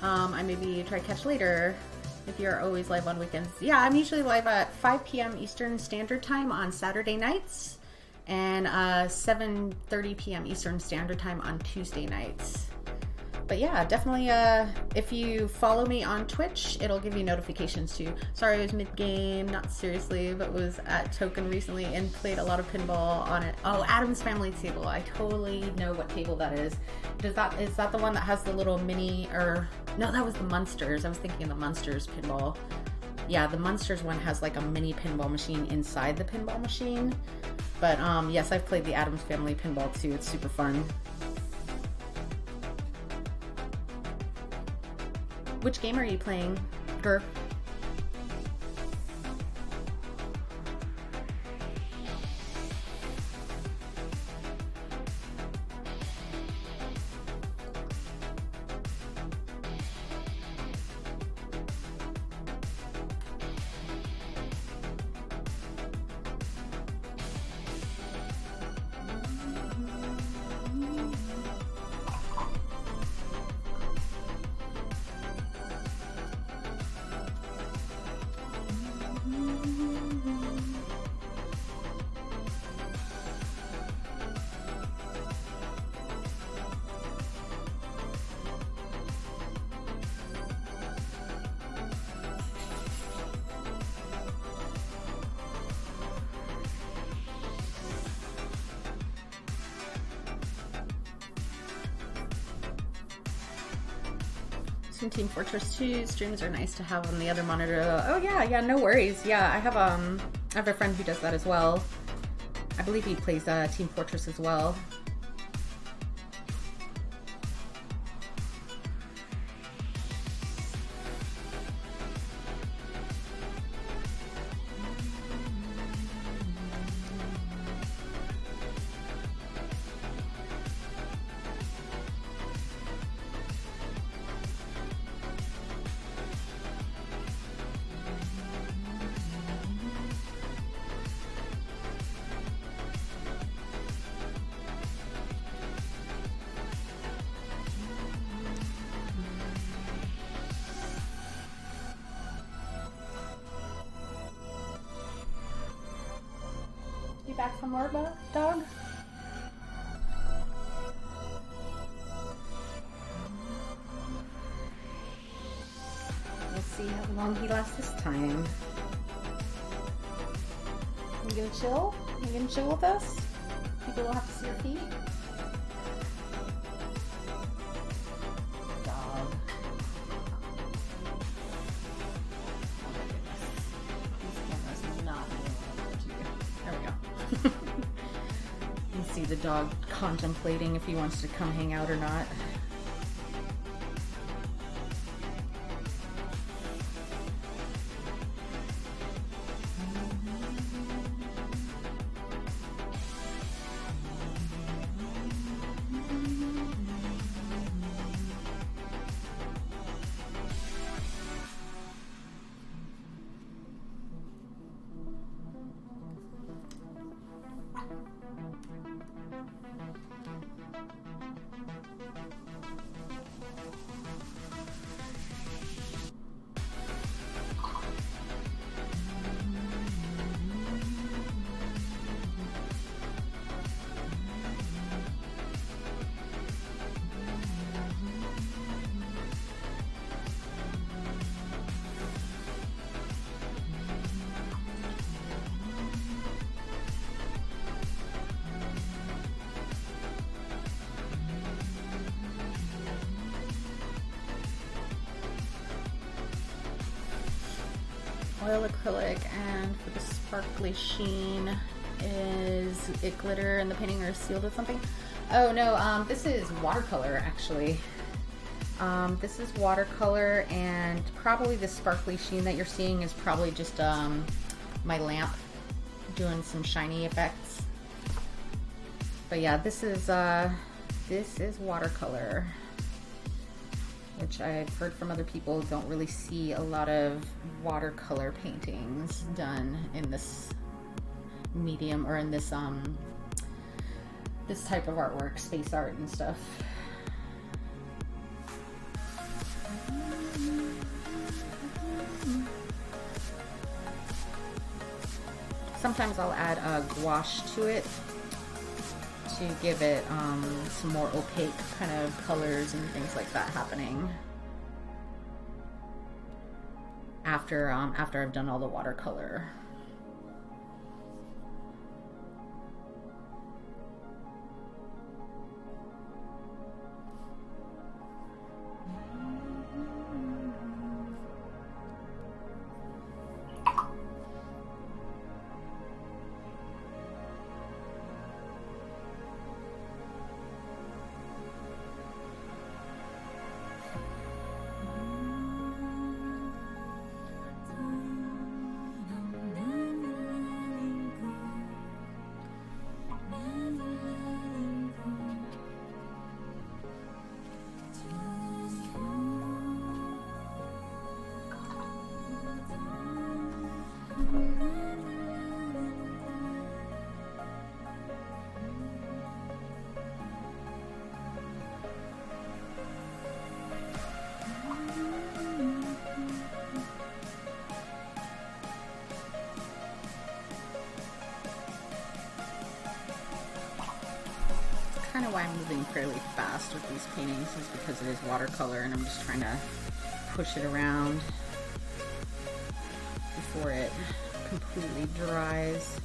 I maybe try catch later if you're always live on weekends. Yeah, I'm usually live at 5 p.m. Eastern Standard Time on Saturday nights and 7:30 p.m. Eastern Standard Time on Tuesday nights. But yeah, definitely if you follow me on Twitch, it'll give you notifications too. Sorry, I was mid-game, not seriously, but was at Token recently and played a lot of pinball on it. Oh, Adam's Family table. I totally know what table that is. Is that the one that has the little mini, or no, that was the Munsters. I was thinking of the Munsters pinball. Yeah, the Munsters one has like a mini pinball machine inside the pinball machine. But yes, I've played the Adam's Family pinball too. It's super fun. Which game are you playing, Gur? Some Team Fortress 2 streams are nice to have on the other monitor. Oh yeah, no worries. Yeah, I have a friend who does that as well. I believe he plays Team Fortress as well. You back from work, dog? We'll see how long he lasts this time. You gonna chill? You gonna chill with us? People don't have to see your feet? Dog. These cameras do not know what to do. There we go. You can see the dog contemplating if he wants to come hang out or not. Oil acrylic, and for the sparkly sheen, is it glitter and the painting are sealed with something? Oh no, this is watercolor actually. This is watercolor, and probably the sparkly sheen that you're seeing is probably just my lamp doing some shiny effects. But yeah, this is watercolor, which I've heard from other people don't really see a lot of watercolor paintings done in this medium, or in this this type of artwork, space art and stuff. Sometimes I'll add a gouache to it to give it some more opaque kind of colors and things like that happening after I've done all the watercolor. Kind of why I'm moving fairly fast with these paintings is because it is watercolor and I'm just trying to push it around before it completely dries.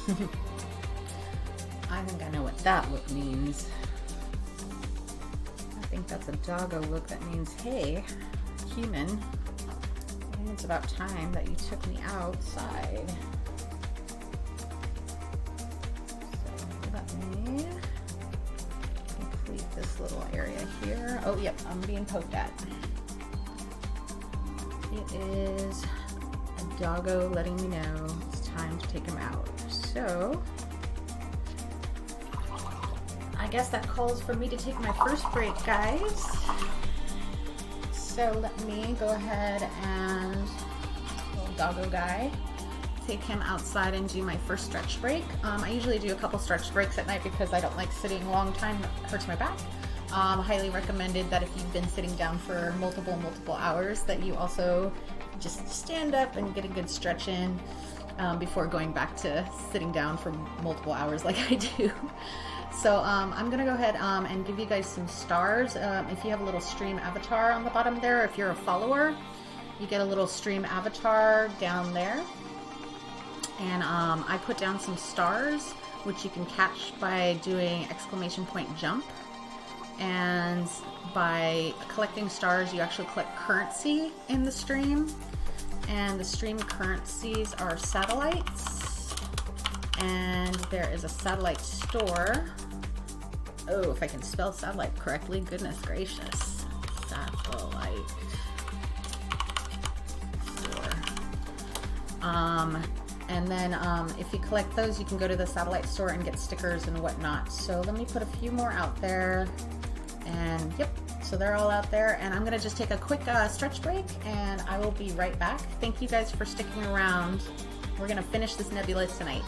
I think I know what that look means. I think that's a doggo look that means, hey, human, I think it's about time that you took me outside. So let me complete this little area here. Oh, yep, I'm being poked at. It is a doggo letting me know it's time to take him out. So I guess that calls for me to take my first break, guys. So let me go ahead and, little doggo guy, take him outside and do my first stretch break. I usually do a couple stretch breaks at night because I don't like sitting a long time, it hurts my back. Highly recommended that if you've been sitting down for multiple hours, that you also just stand up and get a good stretch in before going back to sitting down for multiple hours like I do. So I'm gonna go ahead and give you guys some stars. If you have a little stream avatar on the bottom there, if you're a follower, you get a little stream avatar down there. And I put down some stars, which you can catch by doing ! jump. And by collecting stars, you actually collect currency in the stream. And the stream currencies are satellites. And there is a satellite store. Oh, if I can spell satellite correctly, goodness gracious. Satellite store. And then if you collect those, you can go to the satellite store and get stickers and whatnot. So let me put a few more out there. And yep, so they're all out there. And I'm gonna just take a quick stretch break and I will be right back. Thank you guys for sticking around. We're gonna finish this nebula tonight.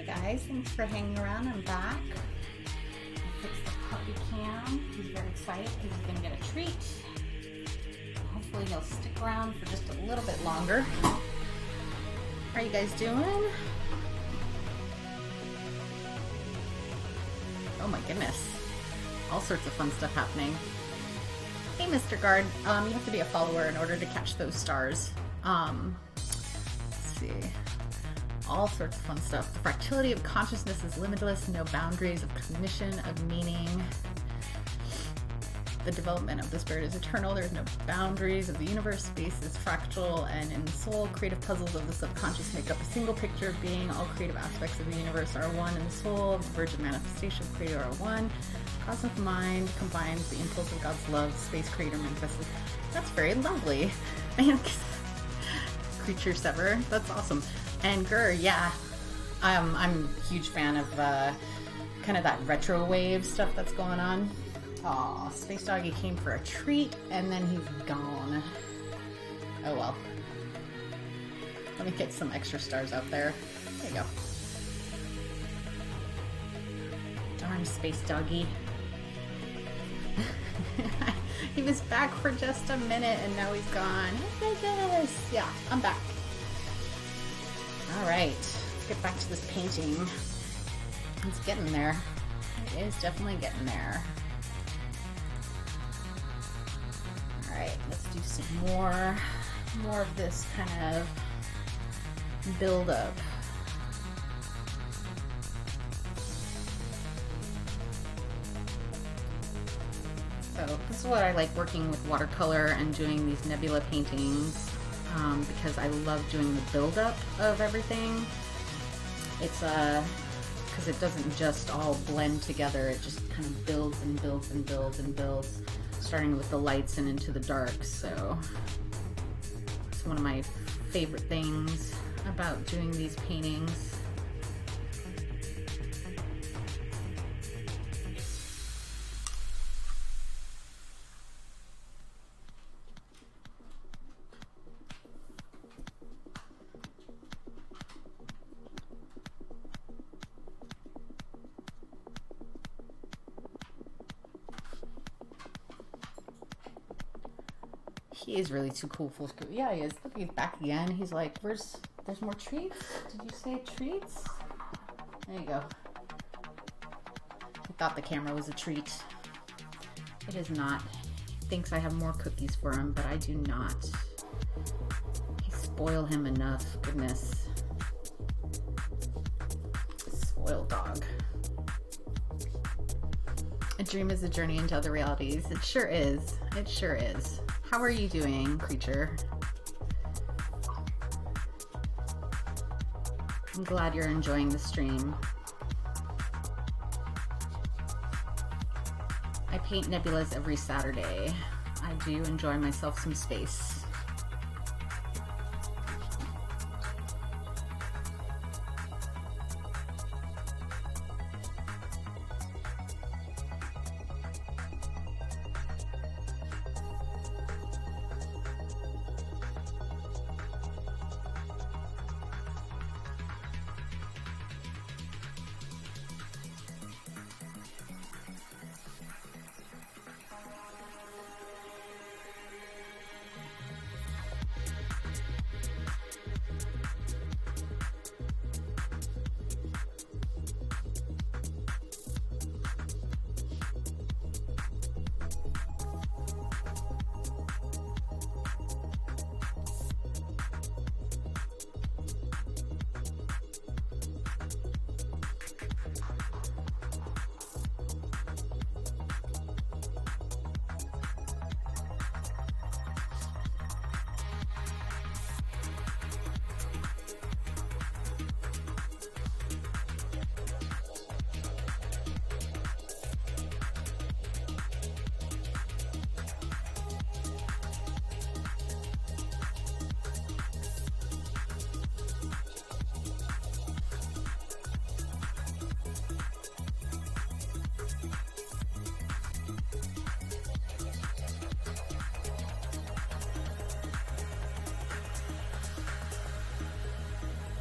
Guys, thanks for hanging around. I'm back. I fixed the puppy cam. He's very excited because he's going to get a treat. Hopefully he'll stick around for just a little bit longer. How are you guys doing? Oh my goodness. All sorts of fun stuff happening. Hey, Mr. Guard. You have to be a follower in order to catch those stars. Let's see. All sorts of fun stuff. The fractality of consciousness is limitless, no boundaries of cognition, of meaning. The development of the spirit is eternal. There's no boundaries of the universe. Space is fractal, and in the soul, creative puzzles of the subconscious make up a single picture of being. All creative aspects of the universe are one in the soul. The virgin manifestation of creator are one. Cosmic mind combines the impulse of God's love. Space creator manifested. That's very lovely. Creature sever. That's awesome. And Gur, yeah, I'm a huge fan of kind of that retro wave stuff that's going on. Aw, Space Doggy came for a treat and then he's gone. Oh well. Let me get some extra stars out there. There you go. Darn Darn space doggy. He was back for just a minute and now he's gone. Yeah, I'm back. All right, let's get back to this painting. It's getting there. It is definitely getting there. All right, let's do some more of this kind of build up. So this is what I like working with watercolor and doing these nebula paintings, because I love doing the build-up of everything. It's because it doesn't just all blend together, it just kind of builds and builds and builds and builds, starting with the lights and into the darks. So it's one of my favorite things about doing these paintings. He is really too cool for school. Yeah, he is. Look, he's back again. He's like, there's more treats? Did you say treats? There you go. He thought the camera was a treat. It is not. He thinks I have more cookies for him, but I do not. I spoil him enough. Goodness. Spoiled dog. A dream is a journey into other realities. It sure is. It sure is. How are you doing, creature? I'm glad you're enjoying the stream. I paint nebulas every Saturday. I do enjoy myself some space.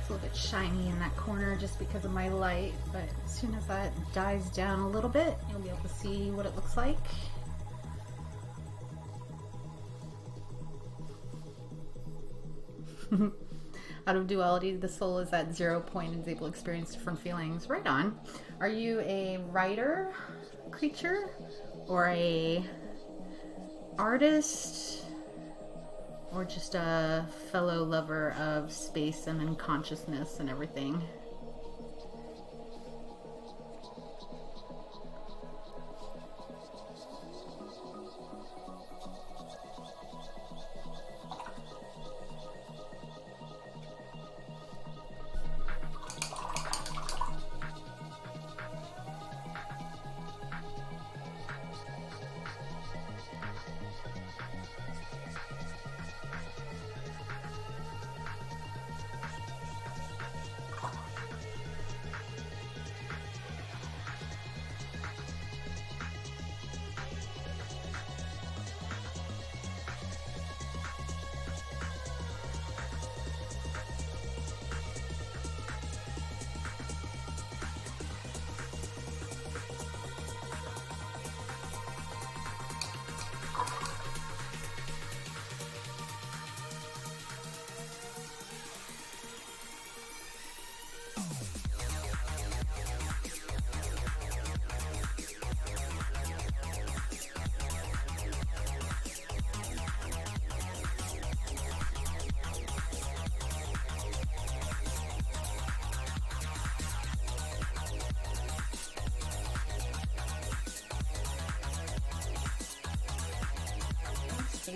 A little bit shiny in that corner just because of my light, but as soon as that dies down a little bit, you'll be able to see what it looks like. Out of duality, the soul is at 0 point and is able to experience different feelings. Right on. Are you a writer, creature, or a artist, or just a fellow lover of space and unconsciousness and everything?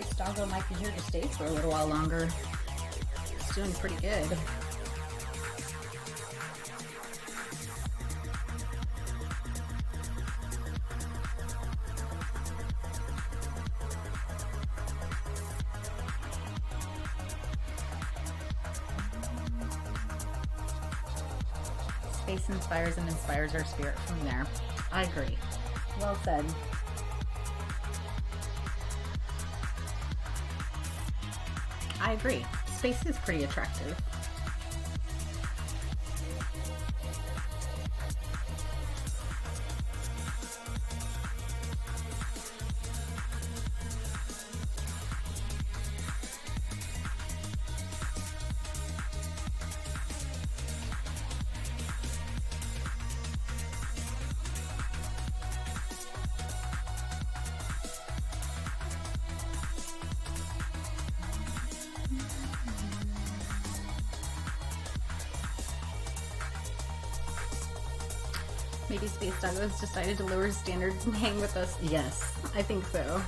space. Doggo might be here to stay for a little while longer. It's doing pretty good. Space inspires and inspires our spirit from there. I agree. Well said. I agree. Space is pretty attractive. Maybe Space Doggo has decided to lower his standards and hang with us. Yes, I think so.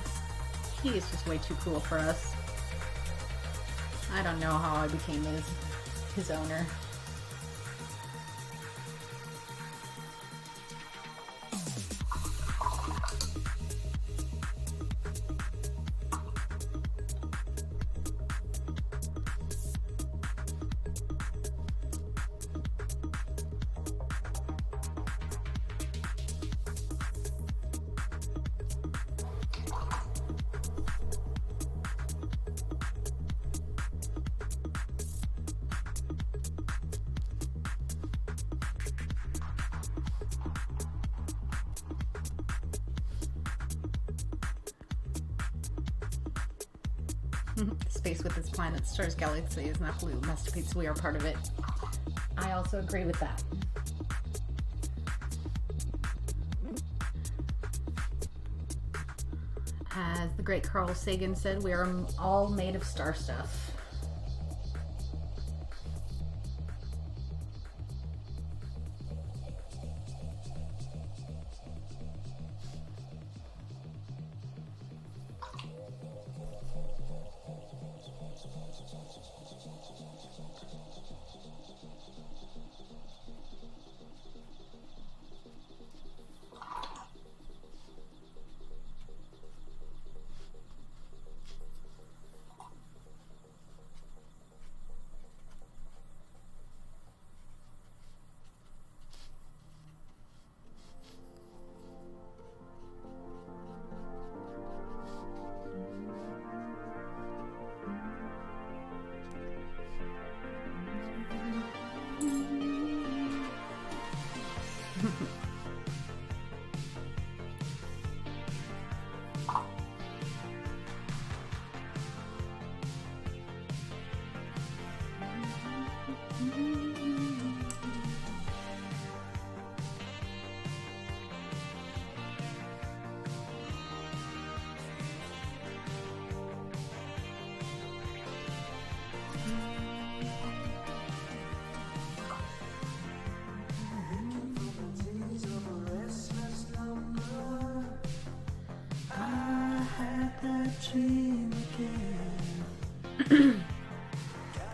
He is just way too cool for us. I don't know how I became his owner. Space with its planets, stars, galaxies, is not blue masterpiece. We are part of it. I also agree with that. As the great Carl Sagan said, we are all made of star stuff.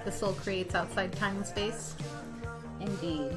The soul creates outside time and space. Indeed.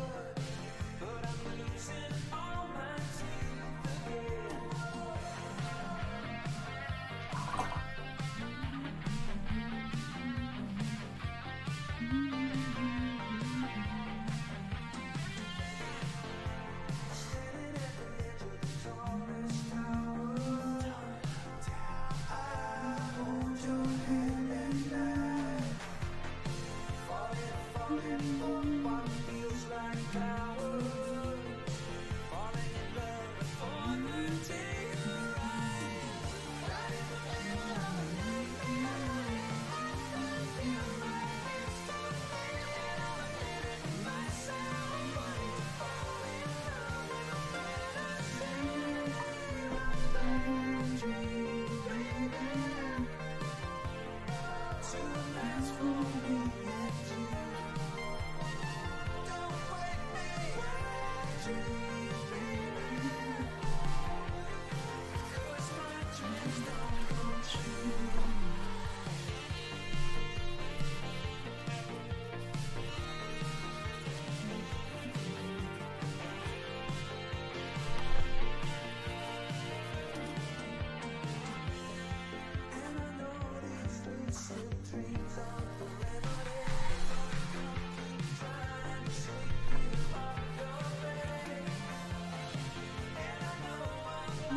A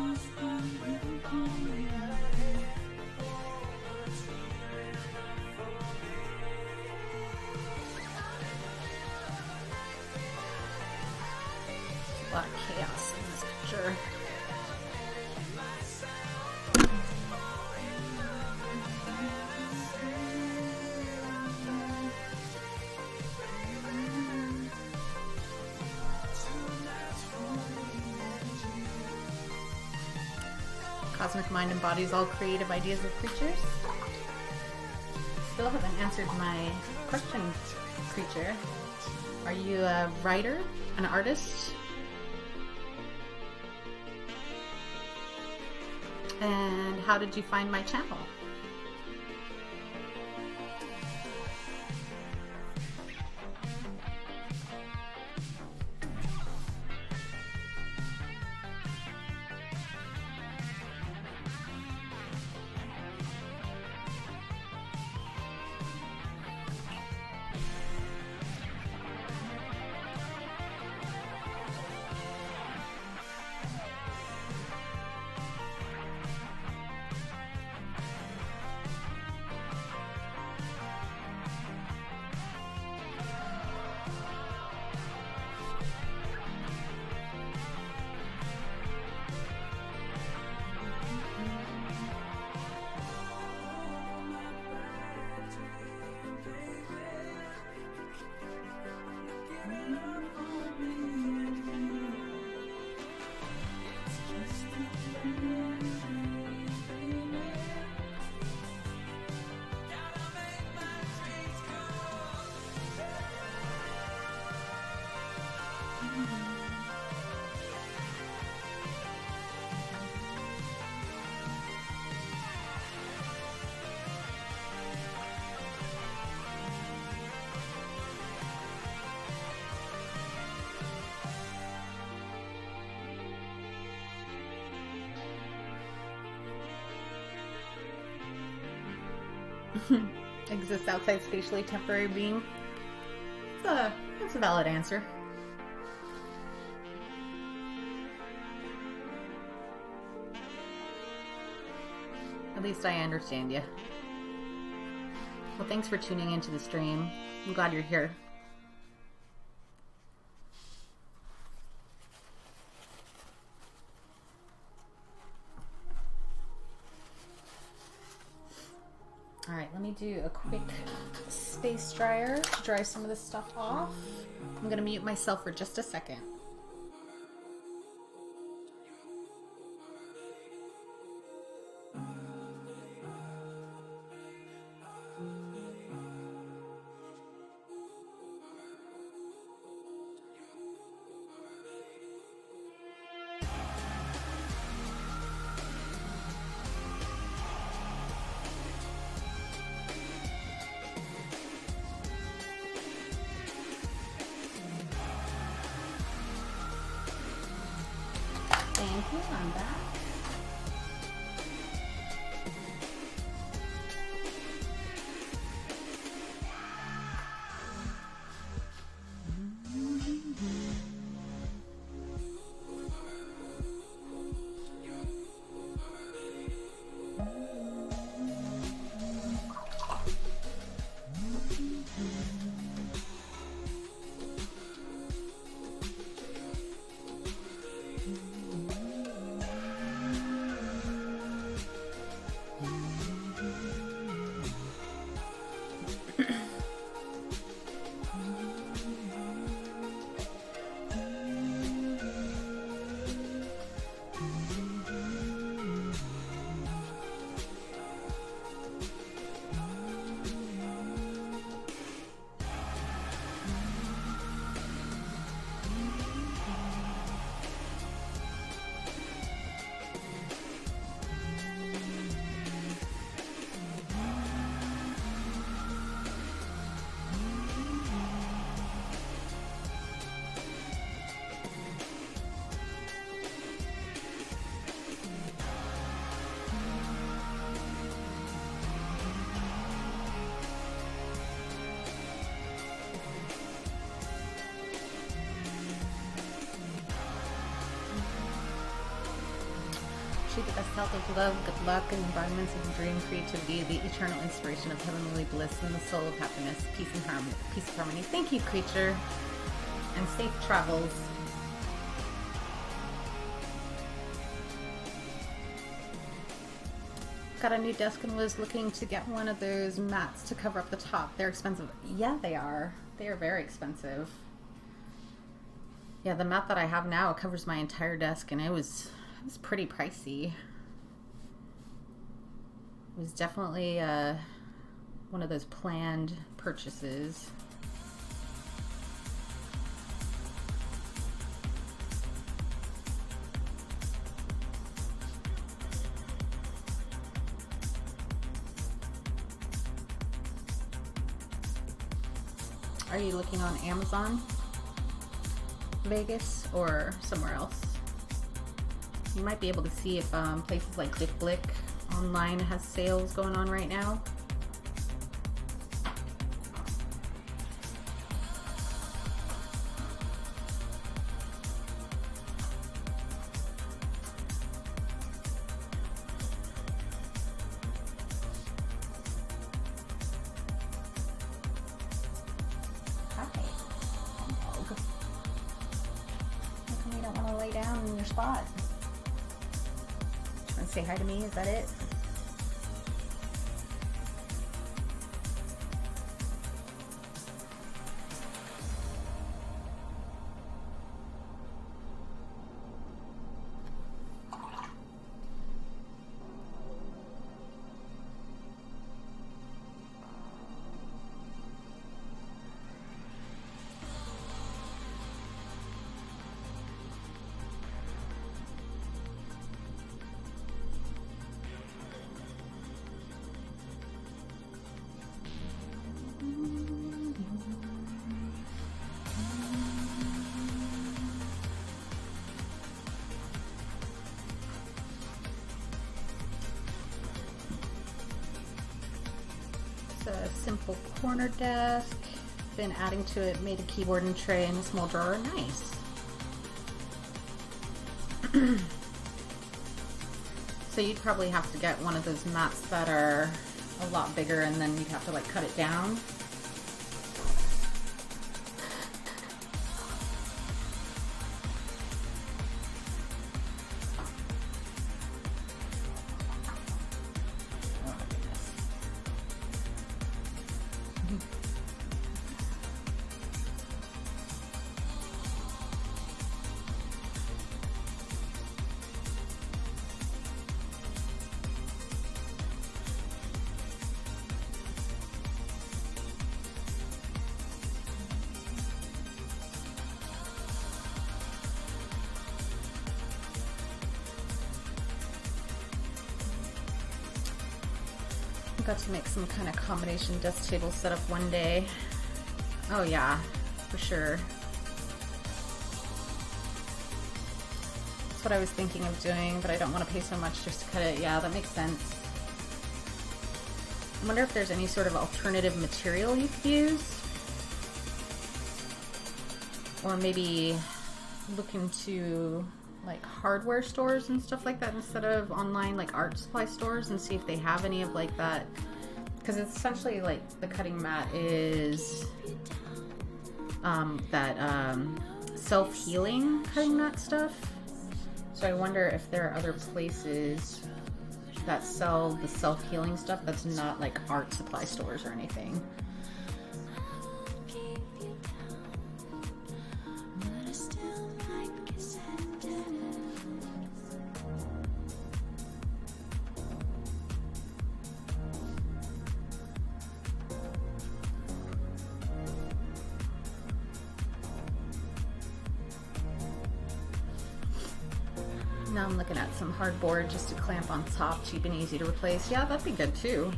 lot of chaos in this picture. Cosmic mind embodies all creative ideas of creatures. Still haven't answered my question, creature. Are you a writer, an artist? And how did you find my channel? Exists outside spatially temporary being. That's a valid answer. At least I understand you. Well, thanks for tuning into the stream. I'm glad you're here. All right, let me do a quick space dryer to dry some of this stuff off. I'm gonna mute myself for just a second. Thank you, I'm back. wish you the best health of love, good luck, and embodiments of dream creativity, the eternal inspiration of heavenly bliss, and the soul of happiness, peace and harmony. Peace and harmony. Thank you, creature, and safe travels. Got a new desk and was looking to get one of those mats to cover up the top. They're expensive. Yeah, they are. They are very expensive. Yeah, the mat that I have now covers my entire desk, and it was pretty pricey. It was definitely one of those planned purchases. Are you looking on Amazon Vegas or somewhere else? You might be able to see if places like Dick Blick online has sales going on right now. Spot. Want to say hi to me? Is that it? A simple corner desk, been adding to it, made a keyboard and tray and a small drawer. Nice. So you'd probably have to get one of those mats that are a lot bigger, and then you'd have to like cut it down. Got to make some kind of combination desk table setup one day. Oh yeah, for sure. That's what I was thinking of doing, but I don't want to pay so much just to cut it. Yeah, that makes sense. I wonder if there's any sort of alternative material you could use. Or maybe look into like hardware stores and stuff like that instead of online like art supply stores, and see if they have any of like that, because it's essentially like the cutting mat is that self-healing cutting mat stuff. So I wonder if there are other places that sell the self-healing stuff that's not like art supply stores or anything. Now I'm looking at some hardboard just to clamp on top, cheap and easy to replace. Yeah, that'd be good too.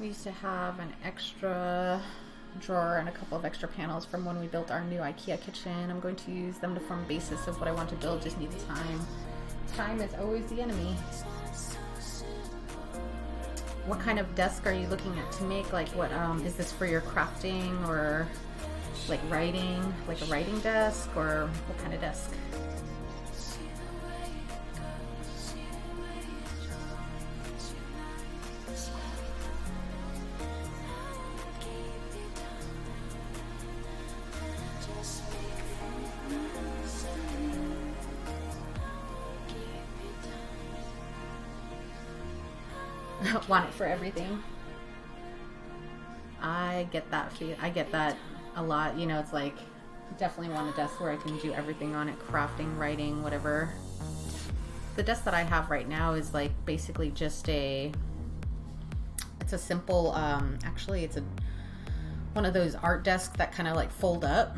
We used to have an extra drawer and a couple of extra panels from when we built our new IKEA kitchen. I'm going to use them to form a basis of what I want to build, just need the time. Time is always the enemy. What kind of desk are you looking at to make? Like what, is this for your crafting or like writing, like a writing desk, or what kind of desk? Want it for everything. I get that feel. I get that a lot. You know, it's like definitely want a desk where I can do everything on it, crafting, writing, whatever. The desk that I have right now is like basically just it's a simple, actually it's one of those art desks that kind of like fold up,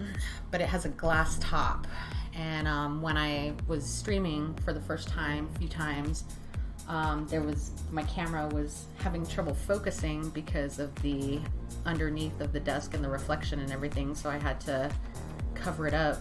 but it has a glass top. And when I was streaming for the first time, a few times, my camera was having trouble focusing because of the underneath of the desk and the reflection and everything, so I had to cover it up.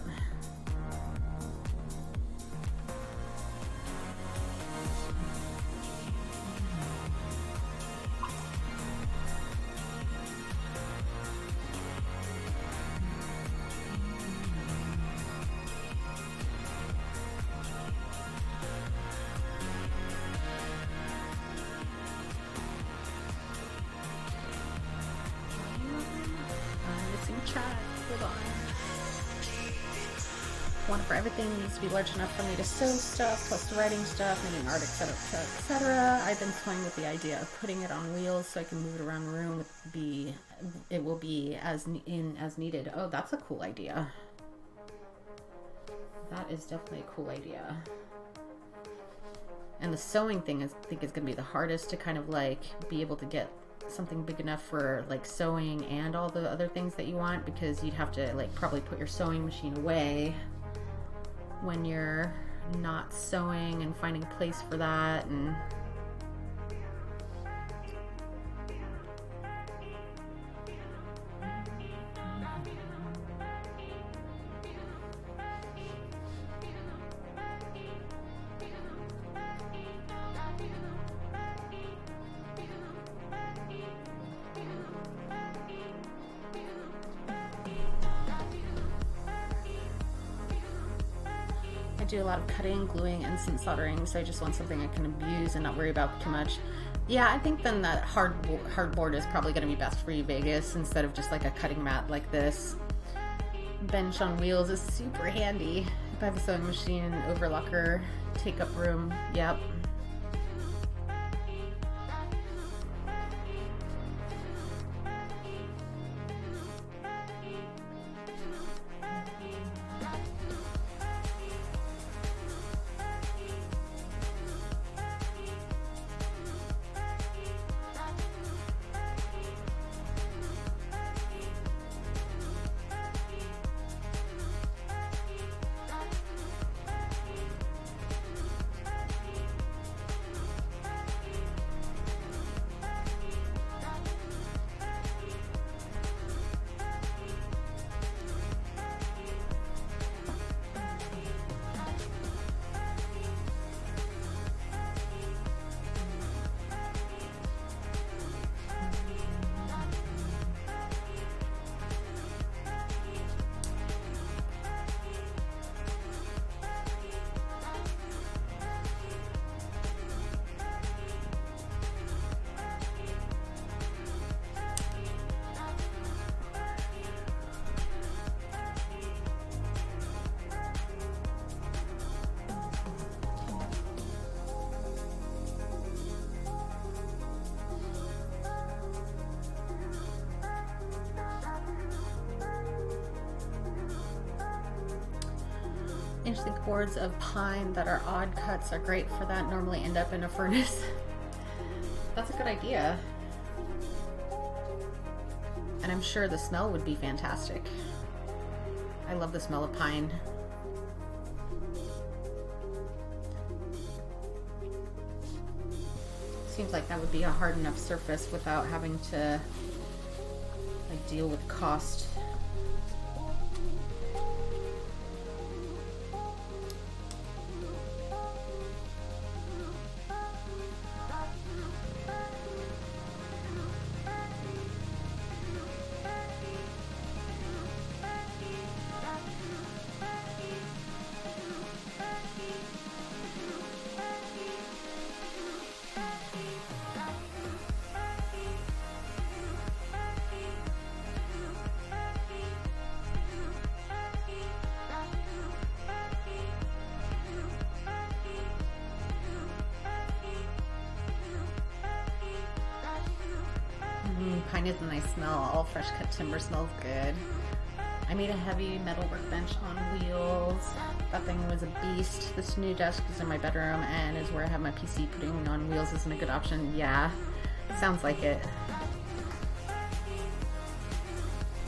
One for everything needs to be large enough for me to sew stuff, plus the writing stuff, making art, etc., etc. I've been toying with the idea of putting it on wheels so I can move it around the room. It will be as needed. Oh, that's a cool idea. That is definitely a cool idea. And the sewing thing I think is going to be the hardest to kind of like be able to get something big enough for like sewing and all the other things that you want, because you'd have to like probably put your sewing machine away when you're not sewing and finding a place for that. And I do a lot of cutting, gluing, and some soldering, so I just want something I can abuse and not worry about too much. Yeah, I think then that hardboard is probably going to be best for you, Vegas, instead of just like a cutting mat like this. Bench on wheels is super handy. If I have a sewing machine, overlocker, take up room, yep. Interesting boards of pine that are odd cuts are great for that, normally end up in a furnace. That's a good idea. And I'm sure the smell would be fantastic. I love the smell of pine. Seems like that would be a hard enough surface without having to like deal with cost. Pine is a nice smell. All fresh cut timber smells good. I made a heavy metal workbench on wheels. That thing was a beast. This new desk is in my bedroom and is where I have my PC. Putting on wheels isn't a good option. Yeah, sounds like it.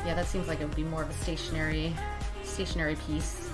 Yeah, that seems like it would be more of a stationary piece.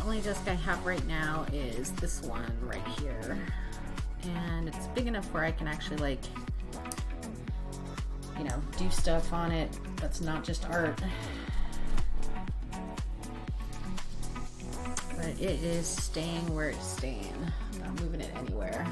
Only desk I have right now is this one right here, and it's big enough where I can actually, like, you know, do stuff on it that's not just art. But it is staying where it's staying. I'm not moving it anywhere.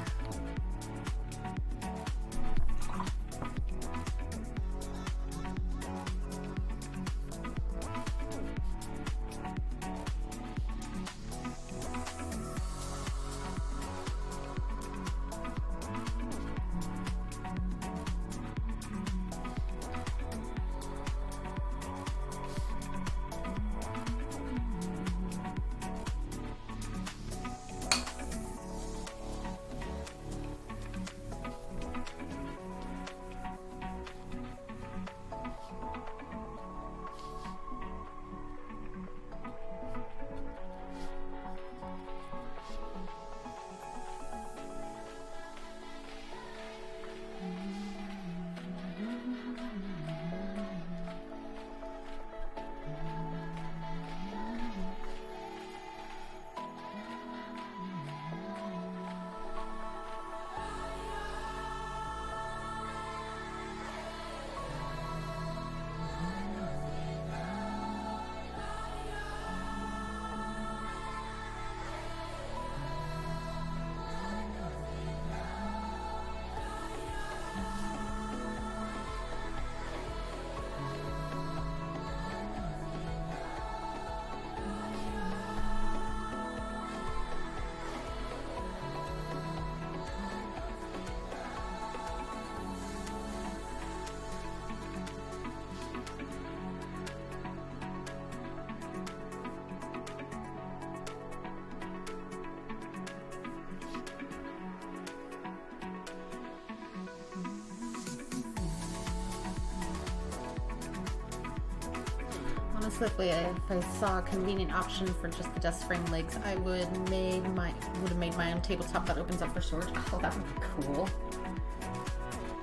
Honestly, if I saw a convenient option for just the desk frame legs, I would have made my own tabletop that opens up for storage. Oh, that would be cool.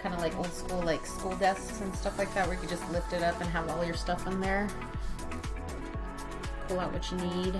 kind of like old school, like school desks and stuff like that, where you could just lift it up and have all your stuff in there. Pull out what you need.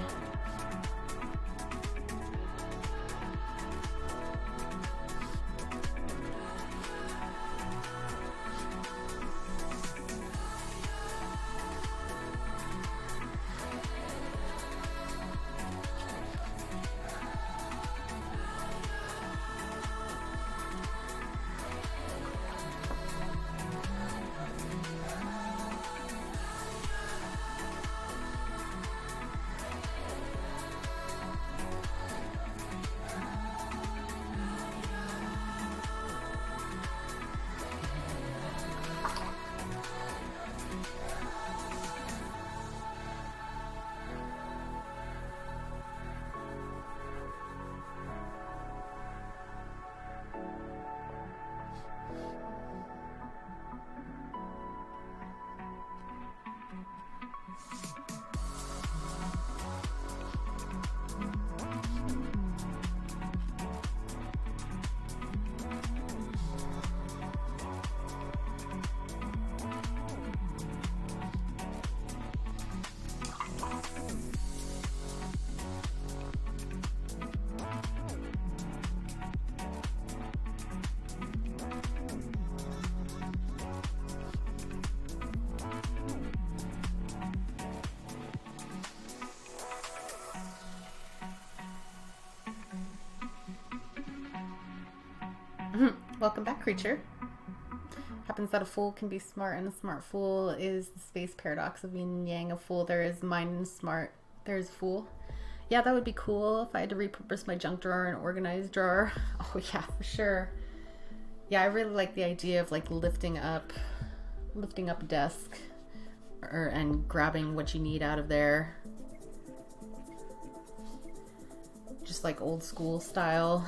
Welcome back, creature. Happens that a fool can be smart, and a smart fool is the space paradox of yin and yang. A fool, there is mind, and smart, there is fool. Yeah, that would be cool if I had to repurpose my junk drawer and organized drawer. Oh yeah, for sure. Yeah, I really like the idea of like lifting up a desk and grabbing what you need out of there. Just like old school style.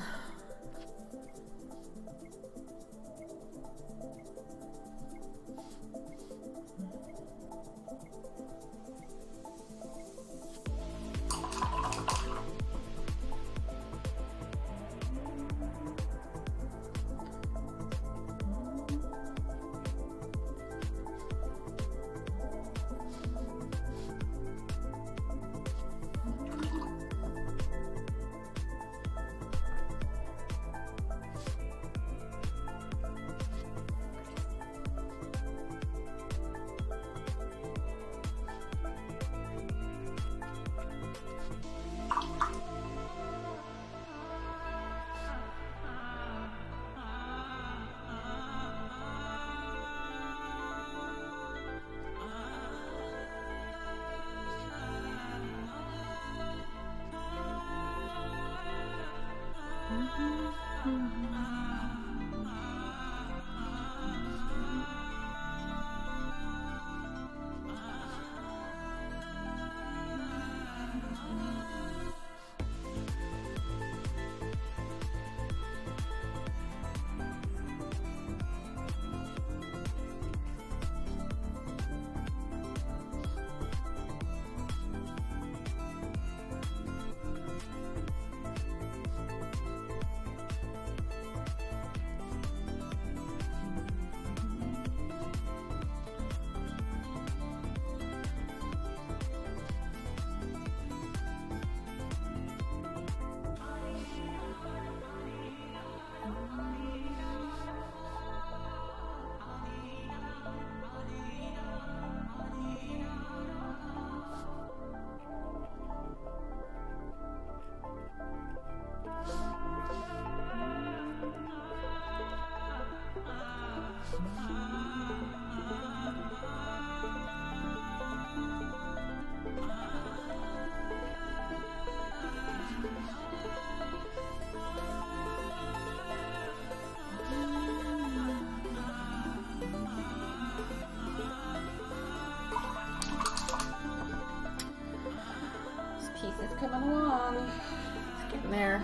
Coming along. It's getting there.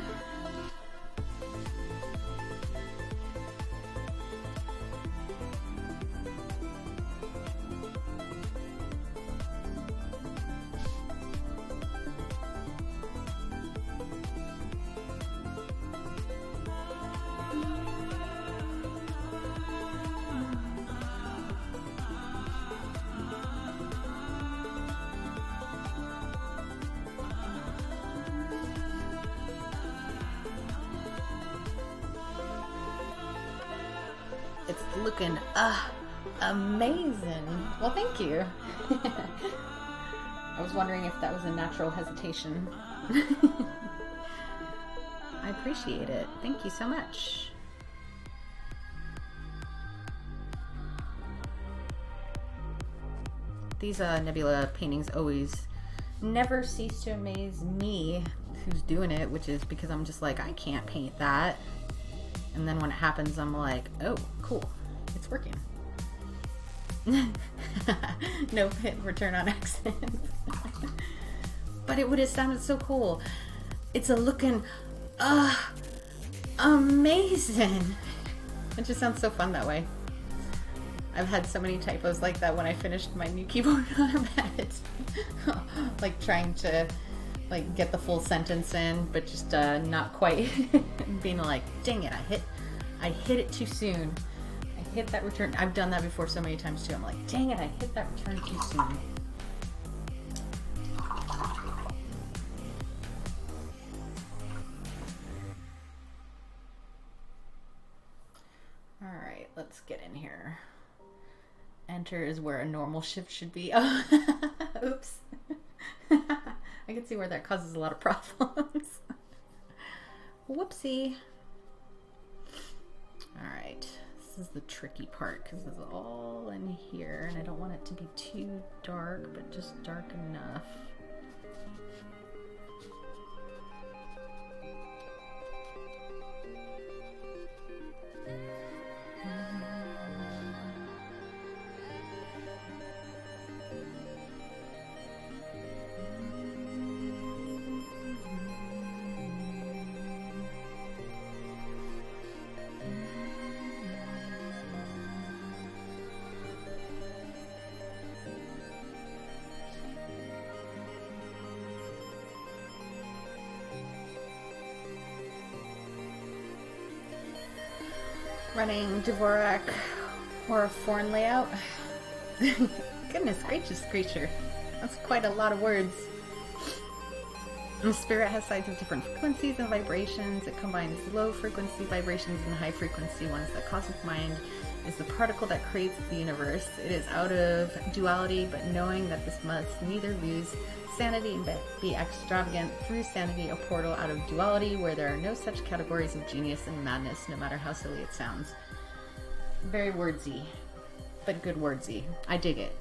It's looking amazing. Well, thank you. I was wondering if that was a natural hesitation. I appreciate it. Thank you so much. These nebula paintings always never cease to amaze me who's doing it, which is because I'm just like, I can't paint that. And then when it happens, I'm like, oh, cool, it's working. No hit return on accident. But it would have sounded so cool. It's a looking amazing. It just sounds so fun that way. I've had so many typos like that when I finished my new keyboard automat. Like trying to like get the full sentence in, but just not quite. Being like, dang it, I hit it too soon. I hit that return. I've done that before so many times too. I'm like, dang it, I hit that return too soon. All right, let's get in here. Enter is where a normal shift should be. Oh, oops. I can see where that causes a lot of problems. Whoopsie. All right, this is the tricky part because it's all in here and I don't want it to be too dark, but just dark enough. Running Dvorak or a foreign layout. Goodness gracious creature. That's quite a lot of words. The spirit has sides of different frequencies and vibrations. It combines low frequency vibrations and high frequency ones. The cosmic mind is the particle that creates the universe. It is out of duality, but knowing that this must neither lose sanity and be extravagant through sanity, a portal out of duality where there are no such categories of genius and madness, no matter how silly it sounds. Very wordsy, but good wordsy. I dig it.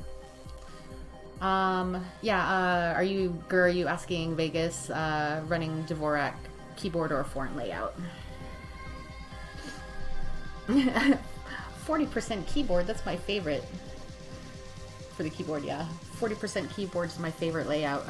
Yeah, are you asking Vegas, running Dvorak keyboard or a foreign layout? 40% keyboard, that's my favorite. For the keyboard, yeah. 40% keyboard is my favorite layout.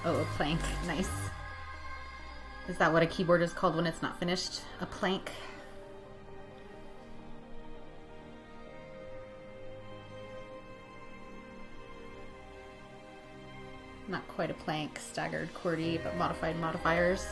Oh, a plank. Nice. Is that what a keyboard is called when it's not finished? A plank? Not quite a plank. Staggered QWERTY, but modified modifiers.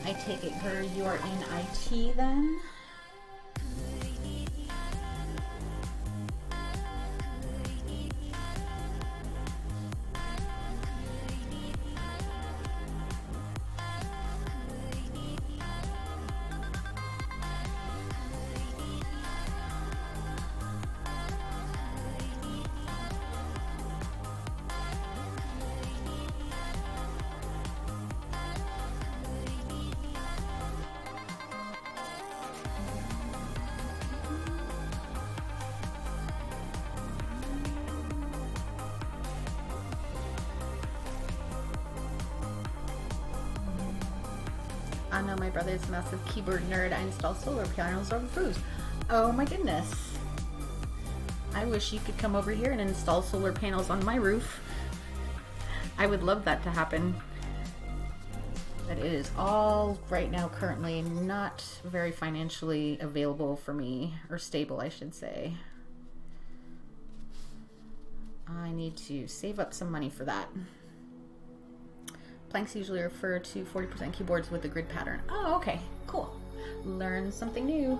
I take it you are in IT then? I know my brother's a massive keyboard nerd. I install solar panels on roofs. Oh my goodness. I wish you could come over here and install solar panels on my roof. I would love that to happen. But it is all right now currently not very financially available for me, or stable I should say. I need to save up some money for that. Planks usually refer to 40% keyboards with the grid pattern. Oh, okay, cool. Learn something new.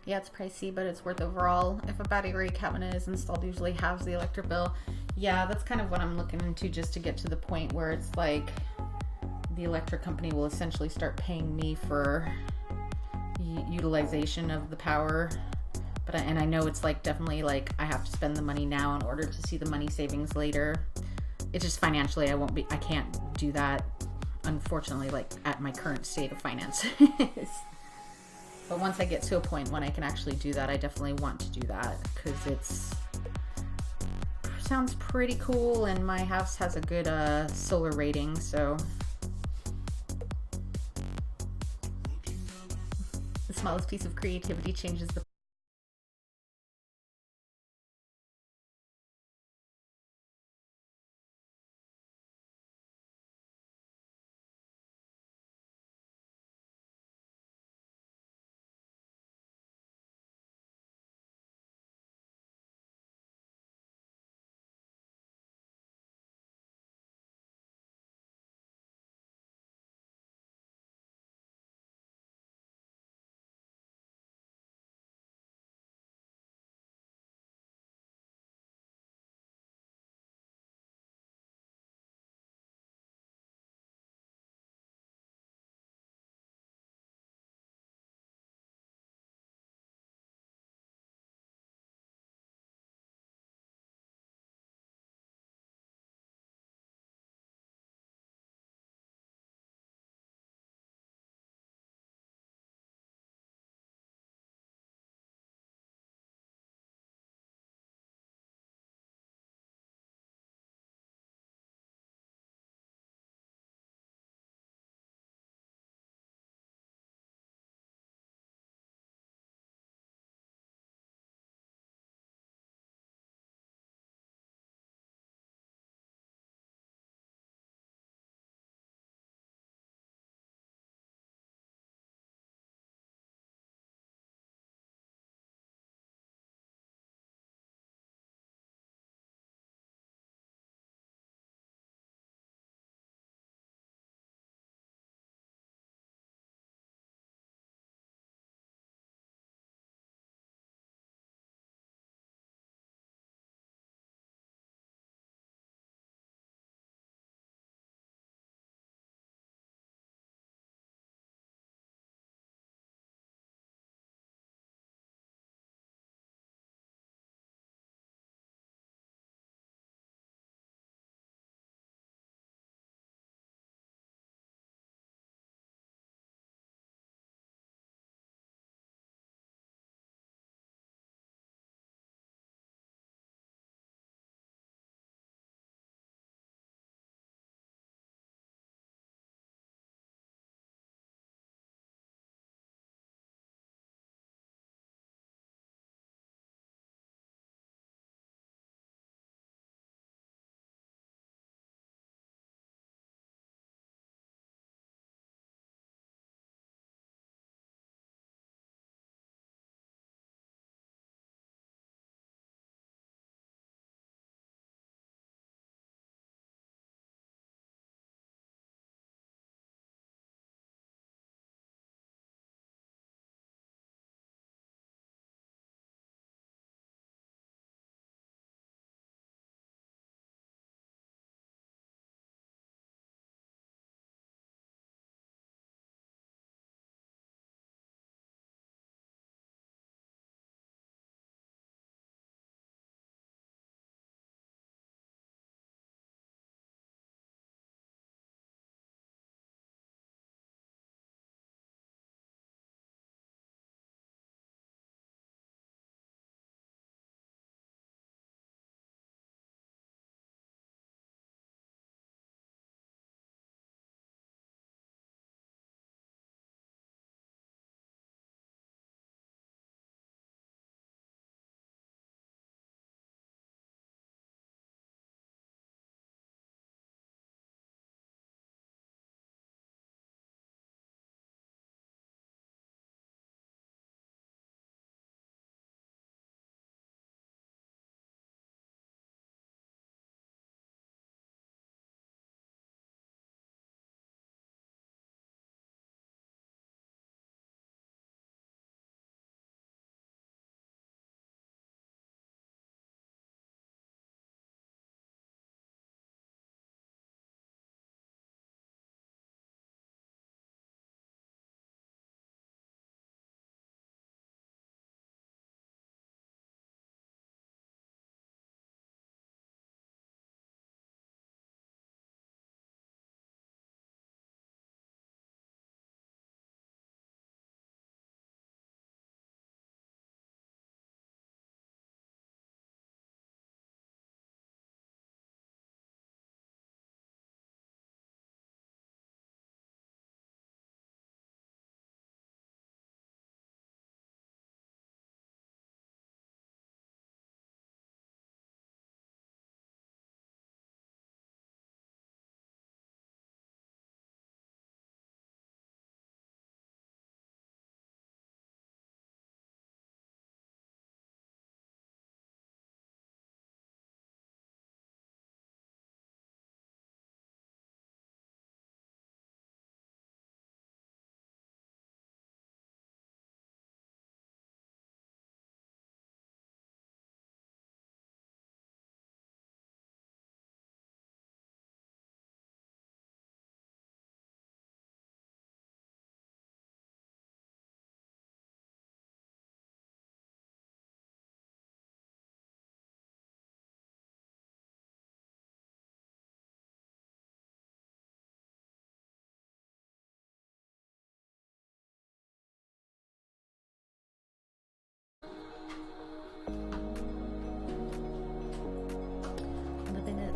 Yeah, it's pricey, but it's worth overall. If a battery cabinet is installed, usually halves the electric bill. Yeah, that's kind of what I'm looking into, just to get to the point where it's like the electric company will essentially start paying me for utilization of the power. But and I know it's like definitely like I have to spend the money now in order to see the money savings later. It's just financially I can't do that, unfortunately, like at my current state of finances. But once I get to a point when I can actually do that, I definitely want to do that, because sounds pretty cool, and my house has a good solar rating, so the smallest piece of creativity changes the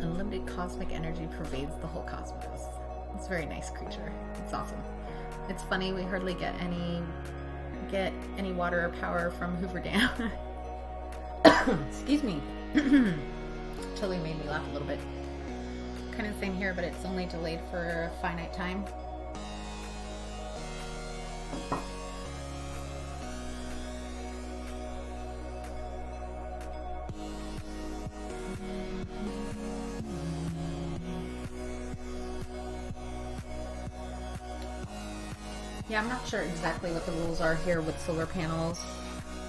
Unlimited cosmic energy pervades the whole cosmos. It's a very nice creature. It's awesome. It's funny, we hardly get any water or power from Hoover Dam. Excuse me. Totally made me laugh a little bit. Kind of the same here, but it's only delayed for a finite time. Yeah, I'm not sure exactly what the rules are here with solar panels,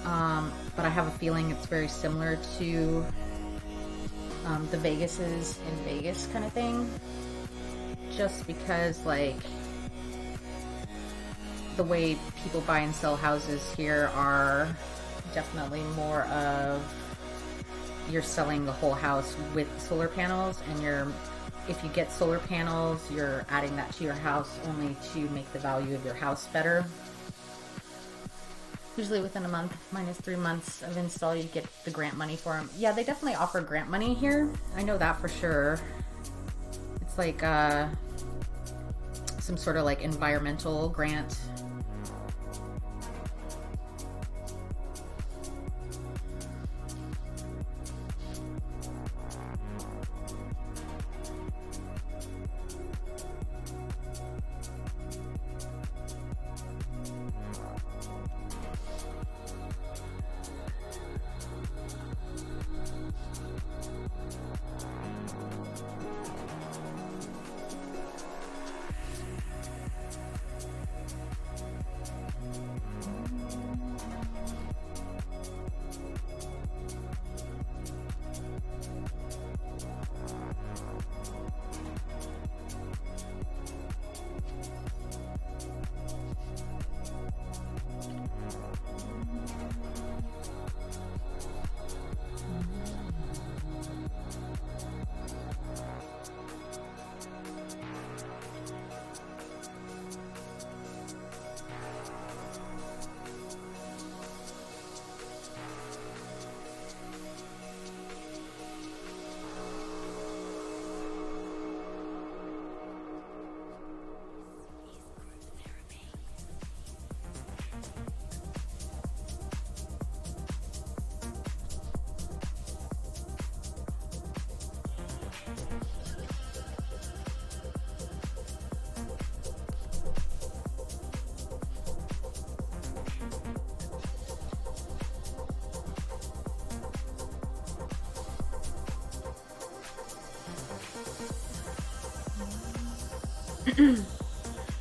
but I have a feeling it's very similar to the Vegases in Vegas kind of thing. Just because, like, the way people buy and sell houses here are definitely more of you're selling the whole house with solar panels, and if you get solar panels, you're adding that to your house only to make the value of your house better. Usually within a month, minus 3 months of install, you get the grant money for them. Yeah, they definitely offer grant money here. I know that for sure. It's like some sort of like environmental grant.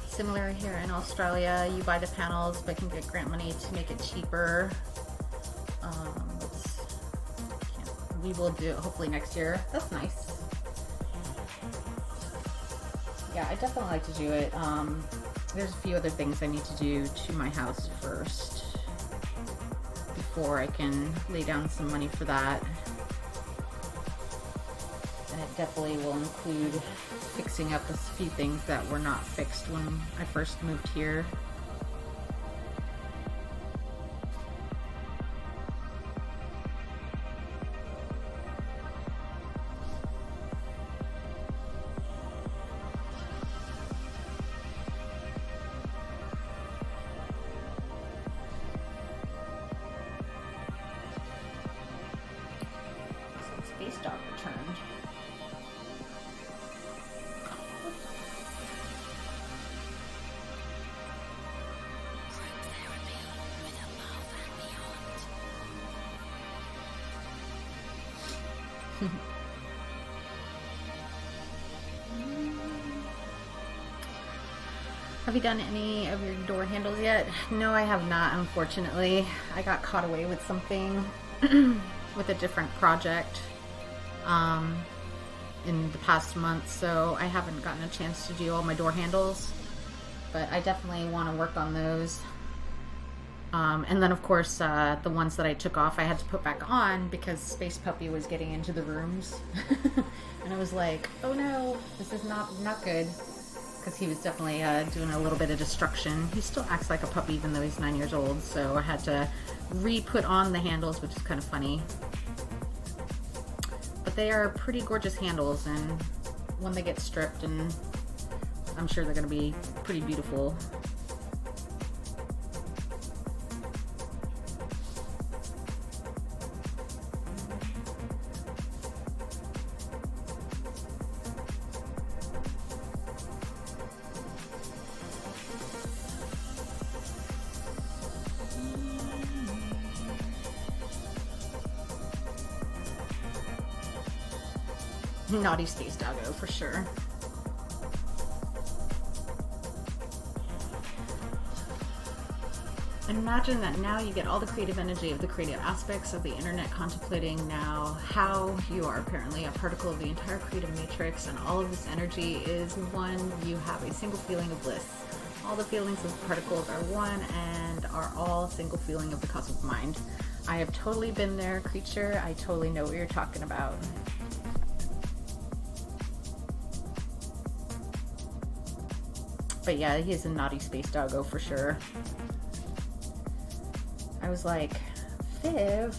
Similar here in Australia, you buy the panels but can get grant money to make it cheaper. We will do it hopefully next year. That's nice. Yeah, I definitely like to do it. There's a few other things I need to do to my house first before I can lay down some money for that. And it definitely will include fixing up a few things that were not fixed when I first moved here. Space Dog returned. Have you done any of your door handles yet? No, I have not, unfortunately. I got caught away with something with a different project in the past month, so I haven't gotten a chance to do all my door handles, but I definitely want to work on those. And then of course the ones that I took off I had to put back on because Space Puppy was getting into the rooms. And I was like, oh no, this is not good. because he was definitely doing a little bit of destruction. He still acts like a puppy even though he's 9 years old, so I had to re-put on the handles, which is kind of funny. But they are pretty gorgeous handles, and when they get stripped, and I'm sure they're going to be pretty beautiful. Naughty Space Doggo for sure. Imagine that now you get all the creative energy of the creative aspects of the internet, contemplating now how you are apparently a particle of the entire creative matrix, and all of this energy is one. You have a single feeling of bliss. All the feelings of particles are one and are all a single feeling of the cosmic mind. I have totally been there, creature. I totally know what you're talking about. But yeah, he's a naughty space doggo for sure. I was like, Viv,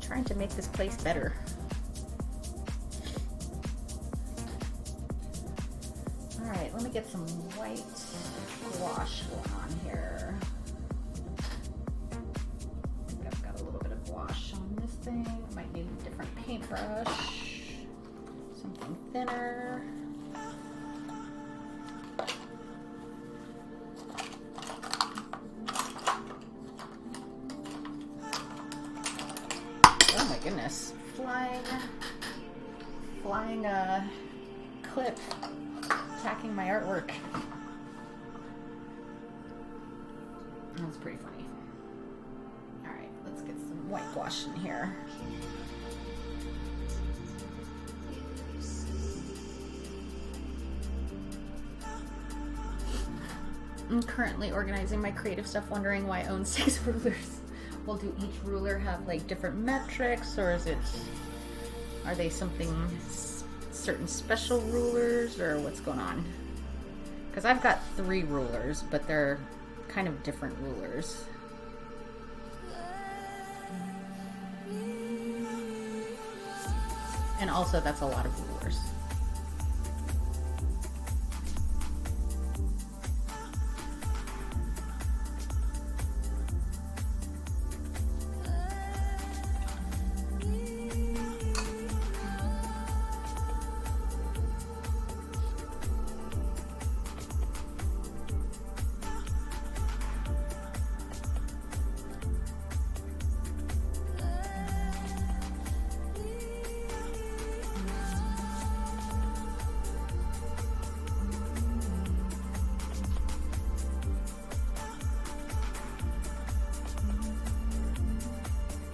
trying to make this place better. Alright, let me get some white gouache going on here. I think I've got a little bit of gouache on this thing. I might need a different paintbrush. Something thinner. Goodness, flying clip attacking my artwork. That's pretty funny. All right, let's get some white gouache in here. I'm currently organizing my creative stuff, wondering why I own 6 rulers. Well, do each ruler have like different metrics, or are they something certain special rulers, or what's going on? Because I've got 3 rulers, but they're kind of different rulers. And also, that's a lot of rulers.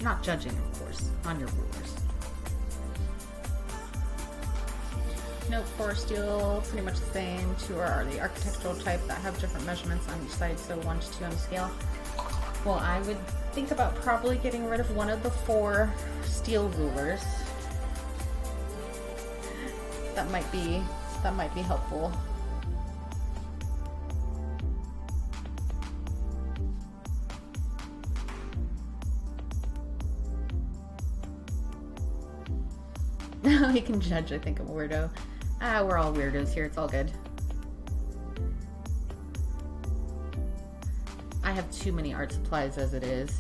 Not judging, of course, on your rulers. Note for steel, pretty much the same. 2 are the architectural type that have different measurements on each side, so 1 to 2 on the scale. Well, I would think about probably getting rid of one of the 4 steel rulers. That might be helpful. He can judge, I think, I'm a weirdo. We're all weirdos here, it's all good. I have too many art supplies as it is.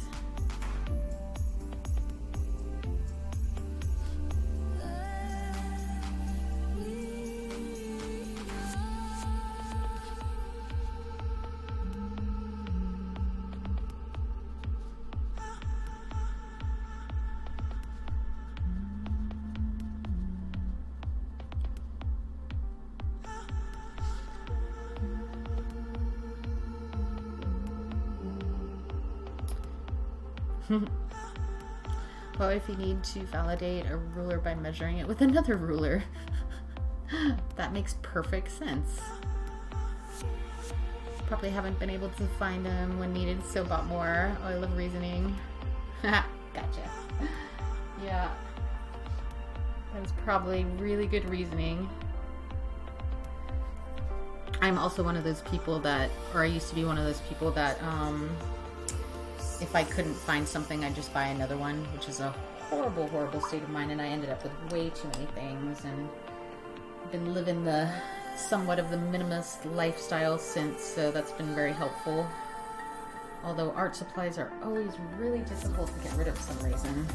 Well, if you need to validate a ruler by measuring it with another ruler, that makes perfect sense. Probably haven't been able to find them when needed, so bought more. Oh, I love reasoning. Gotcha. Yeah. That was probably really good reasoning. I'm also one of those people that, or I used to be one of those people that, if I couldn't find something, I'd just buy another one, which is a horrible, horrible state of mind, and I ended up with way too many things, and been living the somewhat of the minimalist lifestyle since, so that's been very helpful. Although art supplies are always really difficult to get rid of for some reason.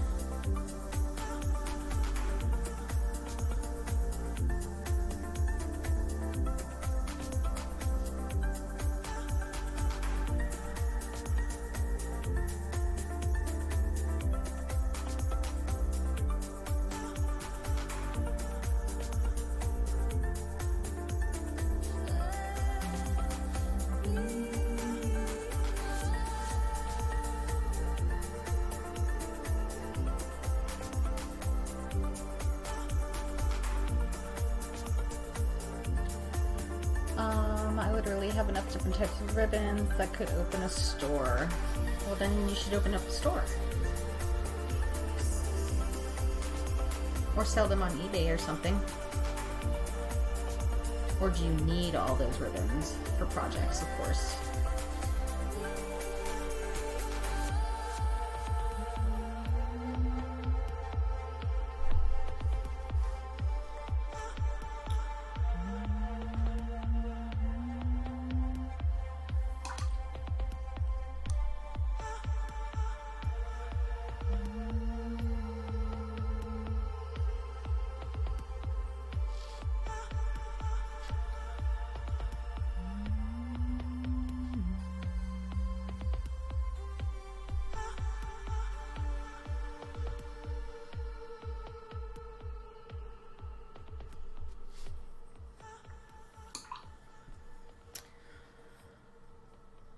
I literally have enough different types of ribbons that could open a store. Well, then you should open up a store. Or sell them on eBay or something. Or do you need all those ribbons for projects, of course?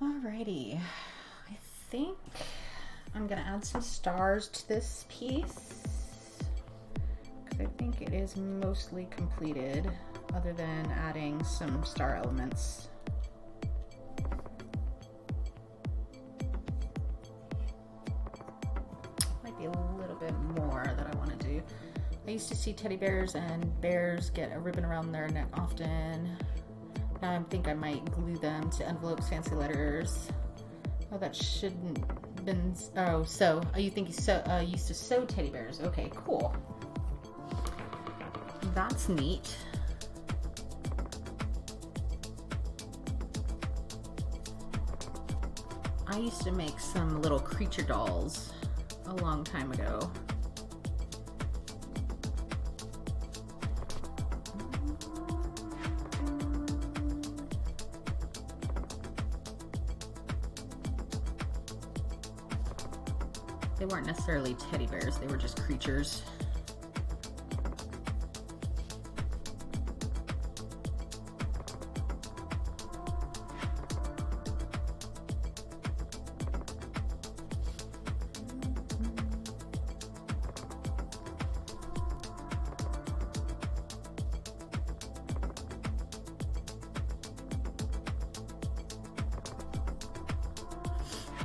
Alrighty, I think I'm gonna add some stars to this piece because I think it is mostly completed, other than adding some star elements. Might be a little bit more that I want to do. I used to see teddy bears and bears get a ribbon around their neck often. Now I think I might glue them to envelopes, fancy letters. Oh, that shouldn't been. Oh, so you think you used to sew teddy bears? Okay, cool. That's neat. I used to make some little creature dolls a long time ago. They weren't necessarily teddy bears, they were just creatures.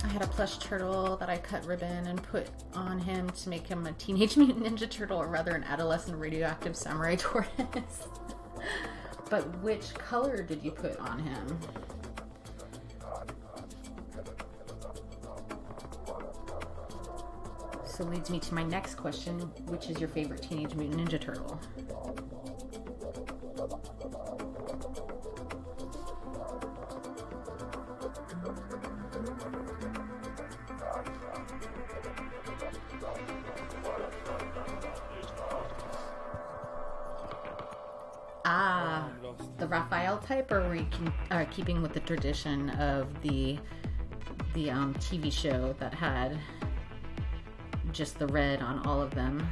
I had a plush turtle that I cut ribbon and put on him to make him a Teenage Mutant Ninja Turtle, or rather an adolescent radioactive samurai tortoise. But which color did you put on him? So leads me to my next question, which is your favorite Teenage Mutant Ninja Turtle? Ah, the Raphael type, or were you keeping with the tradition of the TV show that had just the red on all of them?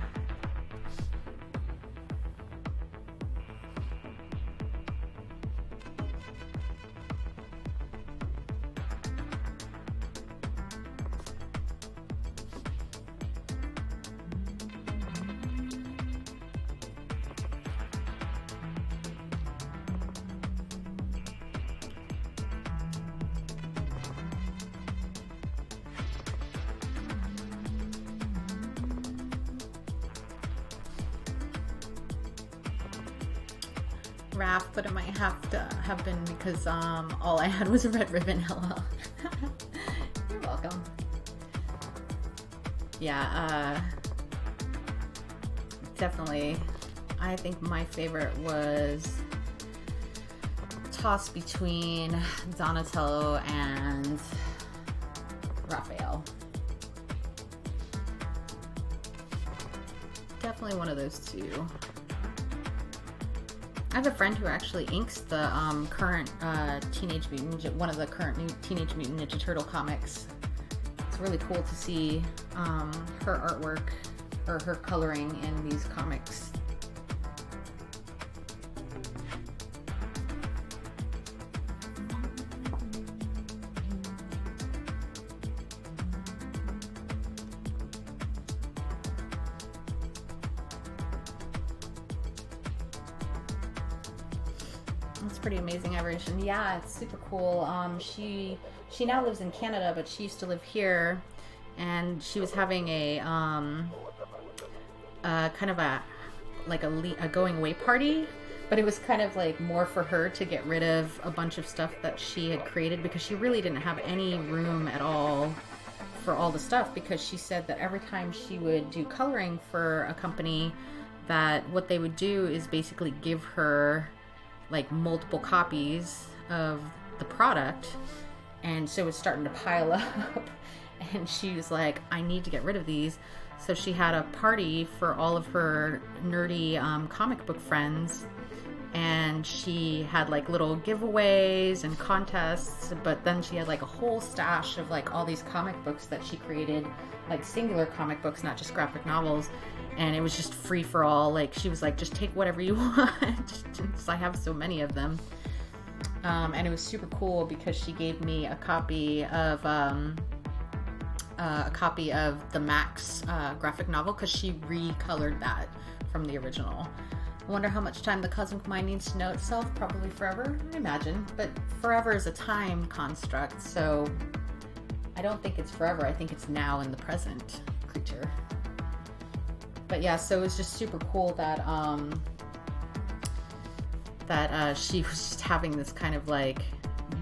Raph, but it might have to have been because all I had was a red ribbon. Hello. You're welcome. Yeah, definitely. I think my favorite was toss between Donatello and Raphael. Definitely one of those two. I have a friend who actually inks the current one of the current new Teenage Mutant Ninja Turtle comics. It's really cool to see her artwork or her coloring in these comics. It's pretty amazing, Aberration. Yeah, it's super cool. She now lives in Canada, but she used to live here, and she was having a kind of a going away party, but it was kind of like more for her to get rid of a bunch of stuff that she had created, because she really didn't have any room at all for all the stuff, because she said that every time she would do coloring for a company, that what they would do is basically give her like multiple copies of the product, and so it was starting to pile up. And she was like, I need to get rid of these. So she had a party for all of her nerdy comic book friends, and she had like little giveaways and contests, but then she had like a whole stash of like all these comic books that she created, like singular comic books, not just graphic novels. And it was just free for all. Like, she was like, just take whatever you want. I have so many of them. And it was super cool because she gave me a copy of the Max graphic novel, because she recolored that from the original. I wonder how much time the cosmic mind needs to know itself. Probably forever, I imagine. But forever is a time construct, so I don't think it's forever. I think it's now in the present creature. But yeah, so it was just super cool that she was just having this kind of like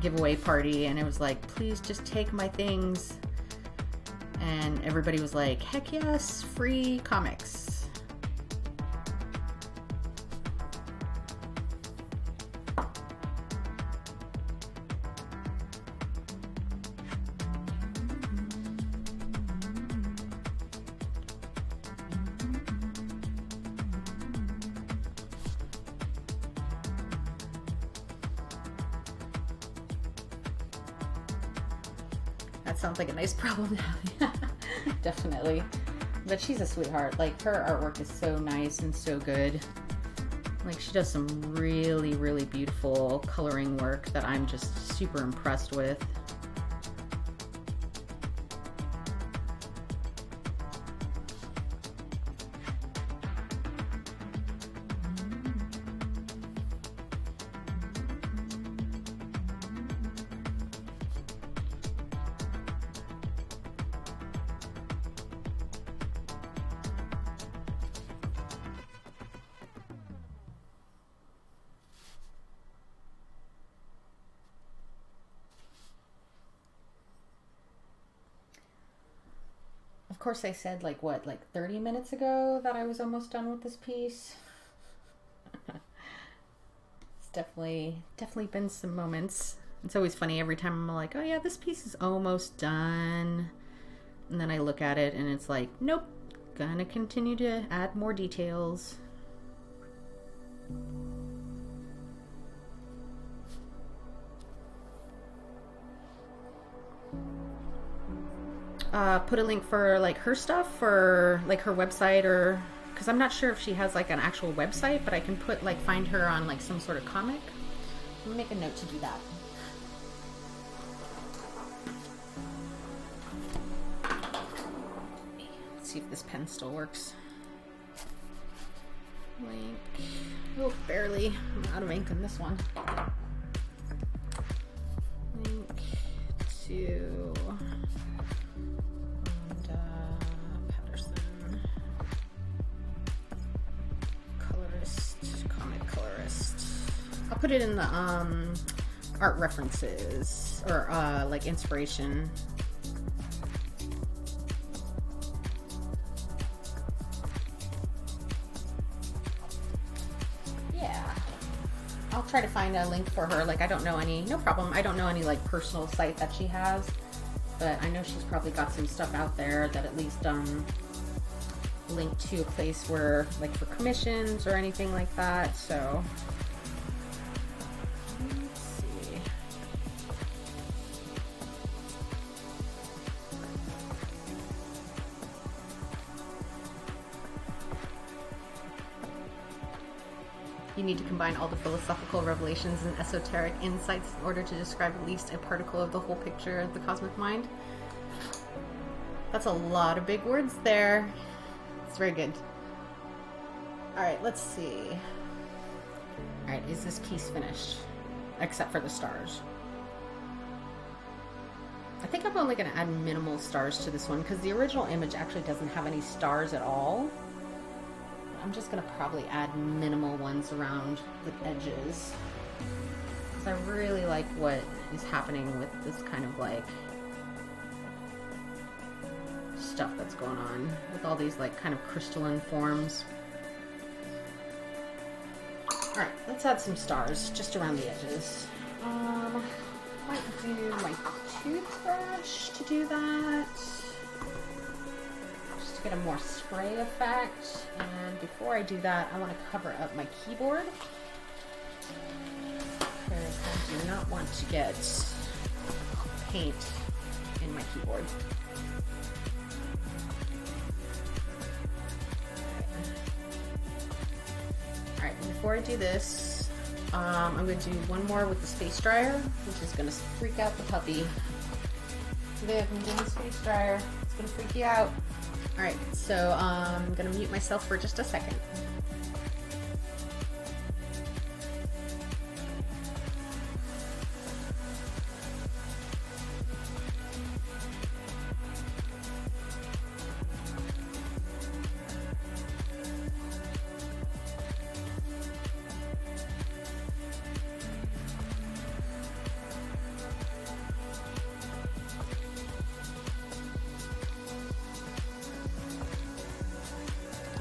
giveaway party, and it was like, please just take my things, and everybody was like, heck yes, free comics. That sounds like a nice problem to have. Definitely. But she's a sweetheart. Like, her artwork is so nice and so good. Like, she does some really, really beautiful coloring work that I'm just super impressed with. Of course, I said like 30 minutes ago that I was almost done with this piece. It's definitely been some moments. It's always funny every time I'm like, oh yeah, this piece is almost done. And then I look at it and it's like, nope, gonna continue to add more details. Put a link for like her stuff, or like her website, or because I'm not sure if she has like an actual website, but I can put like find her on like some sort of comic. Let me make a note to do that. Let's see if this pen still works. Link. Oh, barely. I'm out of ink on this one. Link to comic colorist. put it in the art references or like inspiration. Yeah, I'll try to find a link for her. Like, I don't know any, no problem. I don't know any like personal site that she has, but I know she's probably got some stuff out there that at least link to a place where, like, for commissions or anything like that. So let's see. You need to combine all the philosophical revelations and esoteric insights in order to describe at least a particle of the whole picture of the cosmic mind. That's a lot of big words there. It's very good. Alright, let's see. Alright, is this piece finished? Except for the stars. I think I'm only going to add minimal stars to this one because the original image actually doesn't have any stars at all. I'm just going to probably add minimal ones around the edges. Because I really like what is happening with this kind of like stuff that's going on with all these like kind of crystalline forms. Alright, let's add some stars just around the edges. Might do my toothbrush to do that. Just to get a more spray effect. And before I do that, I want to cover up my keyboard. Because I do not want to get paint in my keyboard. Alright, before I do this, I'm going to do one more with the space dryer, which is going to freak out the puppy. Today I've been doing the space dryer. It's going to freak you out. Alright, so I'm going to mute myself for just a second.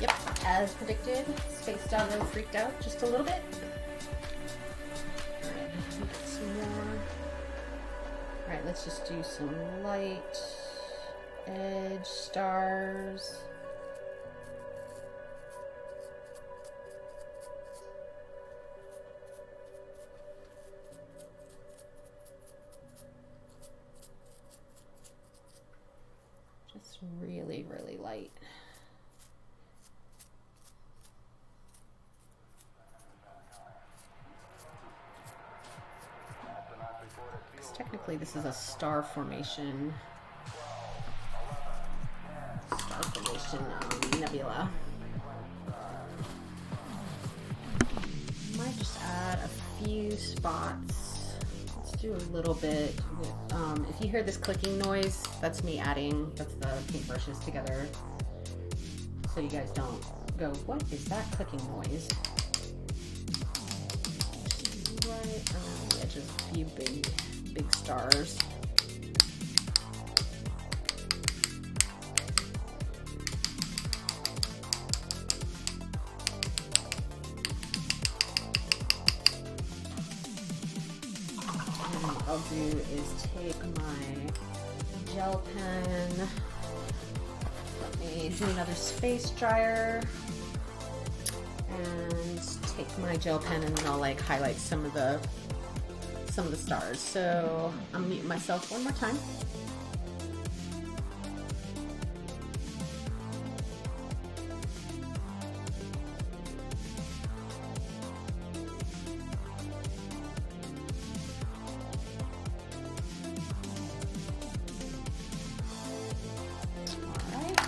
Yep, as predicted, Space Doggo freaked out just a little bit. Alright, get some more. Alright, let's just do some light edge stars. Just really, really light. Technically, this is a star formation. Nebula. Might just add a few spots. Let's do a little bit. If you hear this clicking noise, that's me adding. That's the paintbrushes together. So you guys don't go, what is that clicking noise? Just right around the edges, a few big stars. And what I'll do is take my gel pen. Let me do another space dryer. And take my gel pen and then I'll like highlight some of the stars. So I'm muting myself one more time. Alright.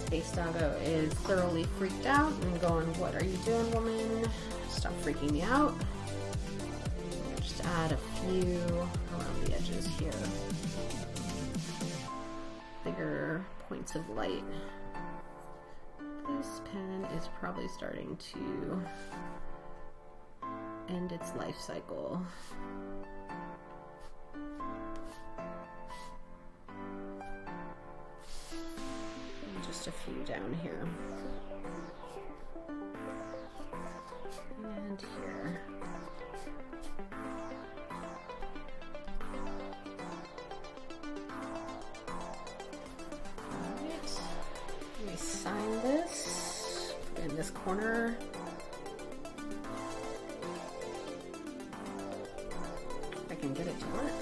Space Doggo is thoroughly freaked out and going, what are you doing, woman? Stop freaking me out. Add a few around the edges here. Bigger points of light. This pen is probably starting to end its life cycle. And just a few down here. And here. Alright. Let me sign this. Put it in this corner. If I can get it to work.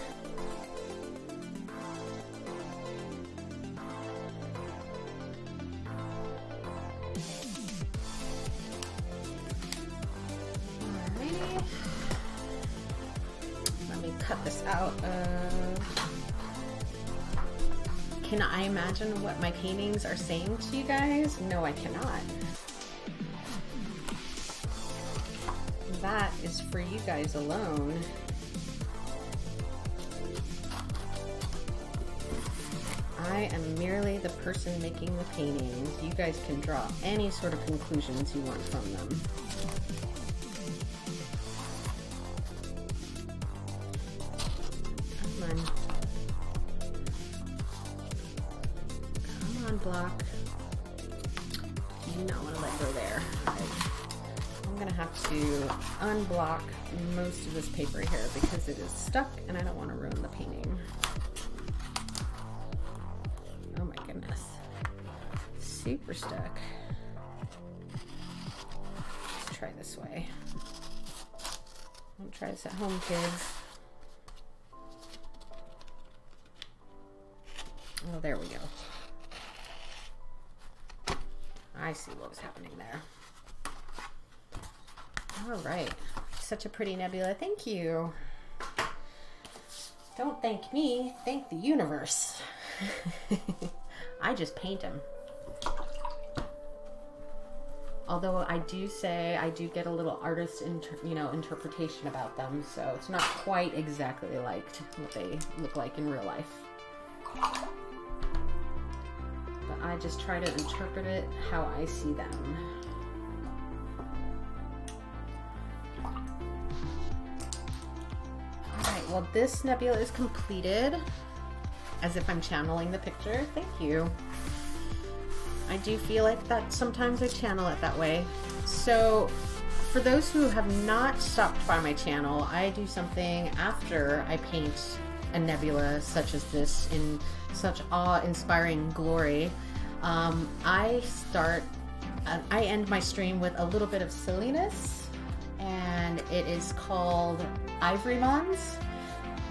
Let me cut this out of... Can I imagine what my paintings are saying to you guys? No, I cannot. That is for you guys alone. I am merely the person making the paintings. You guys can draw any sort of conclusions you want from them. Block. Do not want to let go there. Right. I'm gonna have to unblock most of this paper here because it is stuck and I don't want to ruin the painting. Oh my goodness. Super stuck. Let's try this way. Don't try this at home, kids. Oh, there we go. I see what was happening there. All right. Such a pretty nebula. Thank you. Don't thank me. Thank the universe. I just paint them. Although I do say I do get a little artist interpretation about them, so it's not quite exactly like what they look like in real life. I just try to interpret it how I see them. Alright, well this nebula is completed. As if I'm channeling the picture. Thank you. I do feel like that sometimes I channel it that way. So for those who have not stopped by my channel, I do something after I paint a nebula such as this in such awe-inspiring glory. I end my stream with a little bit of silliness, and it is called Ivory Mons,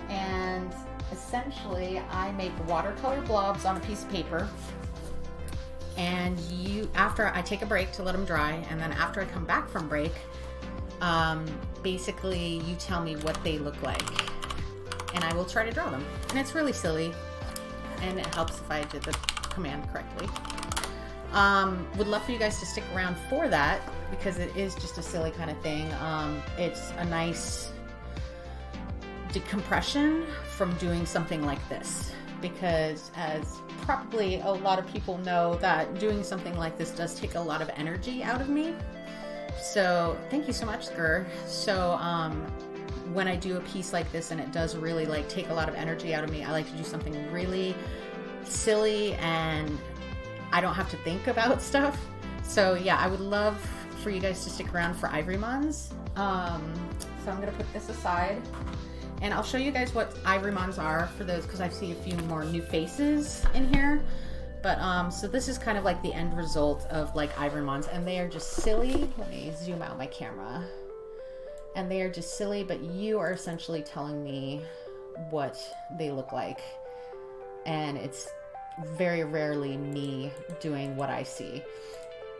and essentially I make watercolor blobs on a piece of paper, and after I take a break to let them dry, and then after I come back from break, basically you tell me what they look like, and I will try to draw them, and it's really silly, and it helps if I did the command correctly. Would love for you guys to stick around for that because it is just a silly kind of thing. It's a nice decompression from doing something like this, because as probably a lot of people know, that doing something like this does take a lot of energy out of me. So thank you so much, Gur. So when I do a piece like this and it does really like take a lot of energy out of me, I like to do something really silly and I don't have to think about stuff. So yeah, I would love for you guys to stick around for Ivory Mons. So I'm gonna put this aside and I'll show you guys what Ivory Mons are for those, because I see a few more new faces in here. But so this is kind of like the end result of like Ivory Mons, and they are just silly. Let me zoom out my camera. And they are just silly, but you are essentially telling me what they look like. And it's very rarely me doing what I see.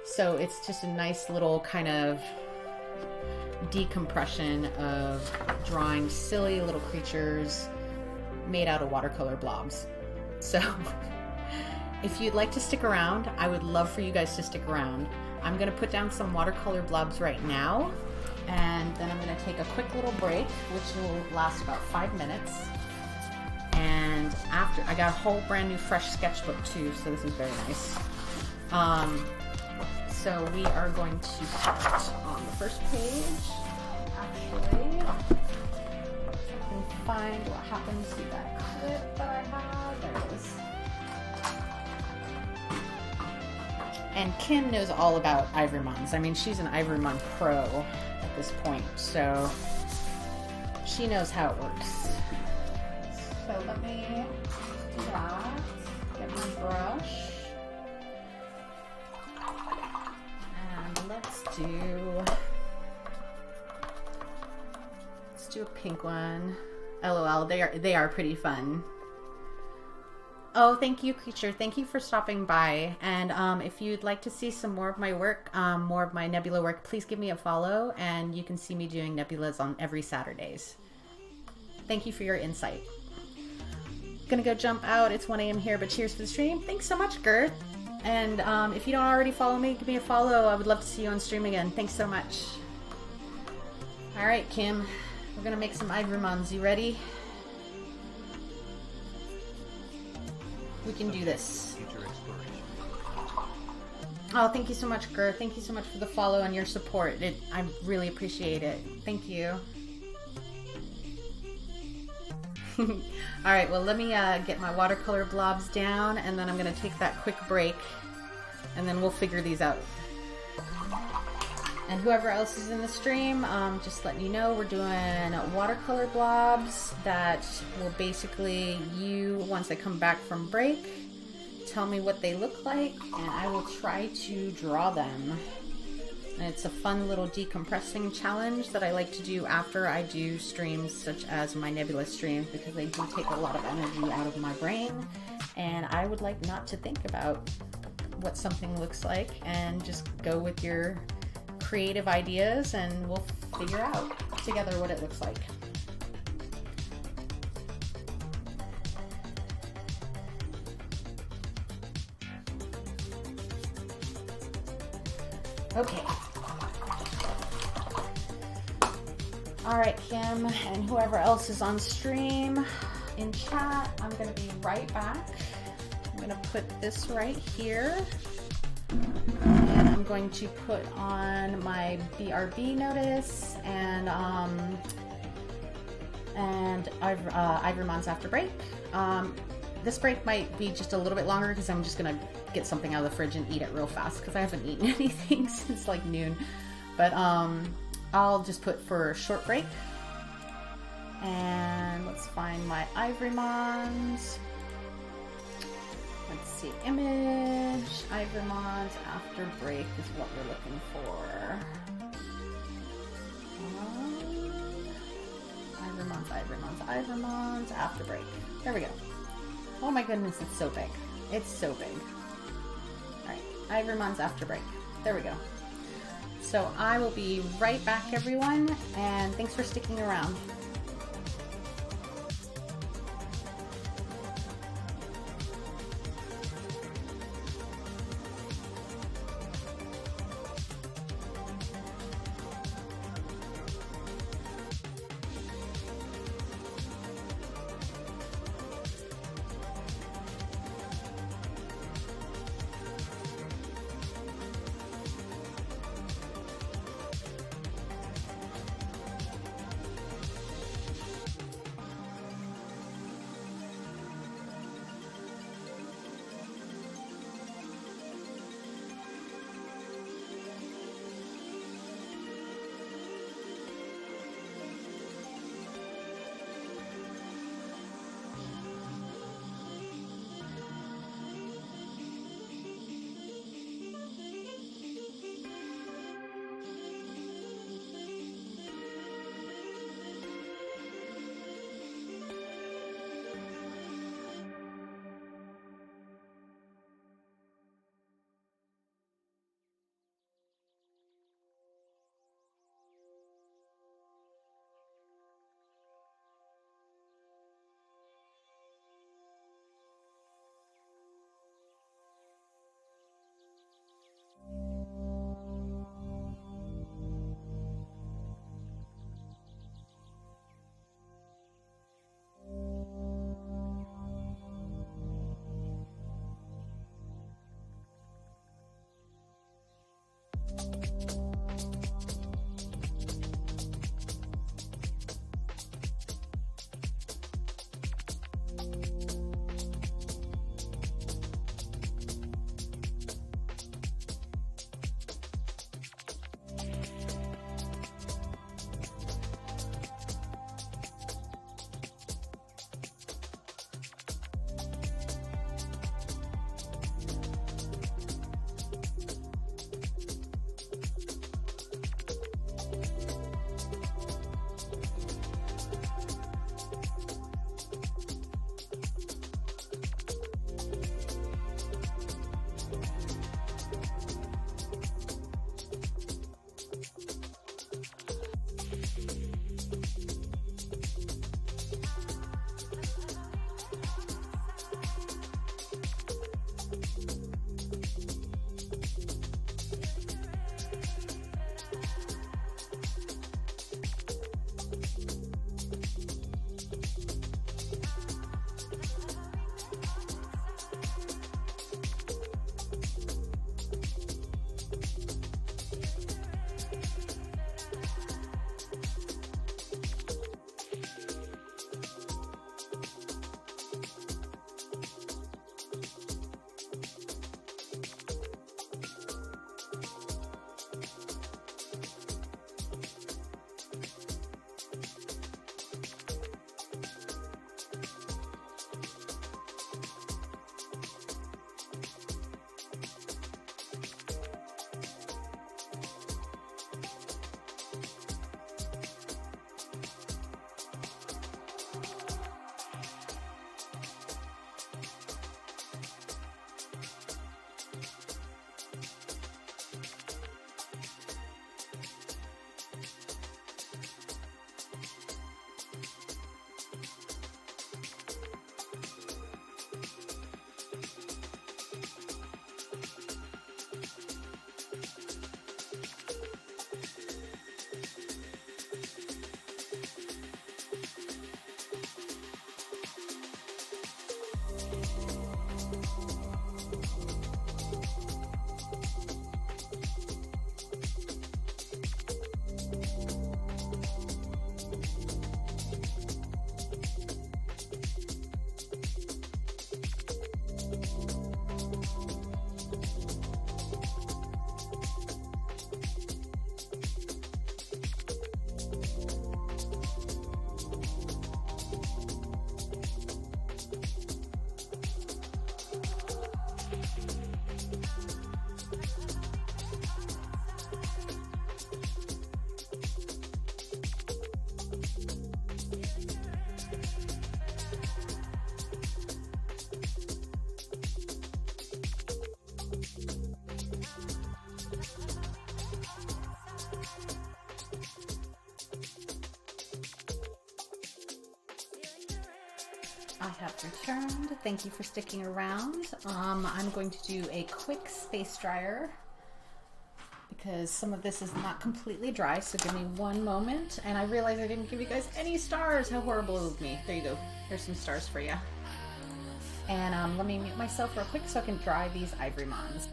So it's just a nice little kind of decompression of drawing silly little creatures made out of watercolor blobs. So if you'd like to stick around, I would love for you guys to stick around. I'm going to put down some watercolor blobs right now, and then I'm going to take a quick little break, which will last about 5 minutes. And after, I got a whole brand new fresh sketchbook too, so this is very nice. So we are going to start on the first page. actually. I can find what happened to that clip that I had. There it is. And Kim knows all about Ivormons. I mean, she's an Ivormon pro at this point, so she knows how it works. So let me do that. Get my brush. And let's do a pink one. LOL, they are pretty fun. Oh, thank you, Creature. Thank you for stopping by. And if you'd like to see some more of my work, more of my nebula work, please give me a follow, and you can see me doing nebulas on every Saturdays. Thank you for your insight. Gonna go jump out. It's 1 a.m. here, but cheers for the stream. Thanks so much, Girth. And if you don't already follow me, give me a follow. I would love to see you on stream again. Thanks so much. All right, Kim. We're gonna make some Ivormons. You ready? We can do this. Oh, thank you so much, Gur. Thank you so much for the follow and your support. I really appreciate it. Thank you. All right, well, let me get my watercolor blobs down, and then I'm going to take that quick break, and then we'll figure these out. And whoever else is in the stream, just letting you know, we're doing watercolor blobs that will basically, once I come back from break, tell me what they look like, and I will try to draw them. And it's a fun little decompressing challenge that I like to do after I do streams such as my nebula streams, because they do take a lot of energy out of my brain, and I would like not to think about what something looks like and just go with your creative ideas, and we'll figure out together what it looks like. Okay. All right, Kim, and whoever else is on stream in chat, I'm going to be right back. I'm going to put this right here. And I'm going to put on my BRB notice and Ivormons after break. This break might be just a little bit longer because I'm just gonna get something out of the fridge and eat it real fast because I haven't eaten anything since like noon. But I'll just put for a short break. And let's find my Ivormons. Let's see, image, Ivormons after break is what we're looking for. Ivormons after break. There we go. Oh my goodness, it's so big. It's so big. Alright, Ivormons after break. There we go. So I will be right back, everyone, and thanks for sticking around. I have returned. Thank you for sticking around. I'm going to do a quick space dryer because some of this is not completely dry, so give me one moment. And I realize I didn't give you guys any stars. How horrible of me. There you go. There's some stars for you. And let me mute myself real quick so I can dry these ivory mons.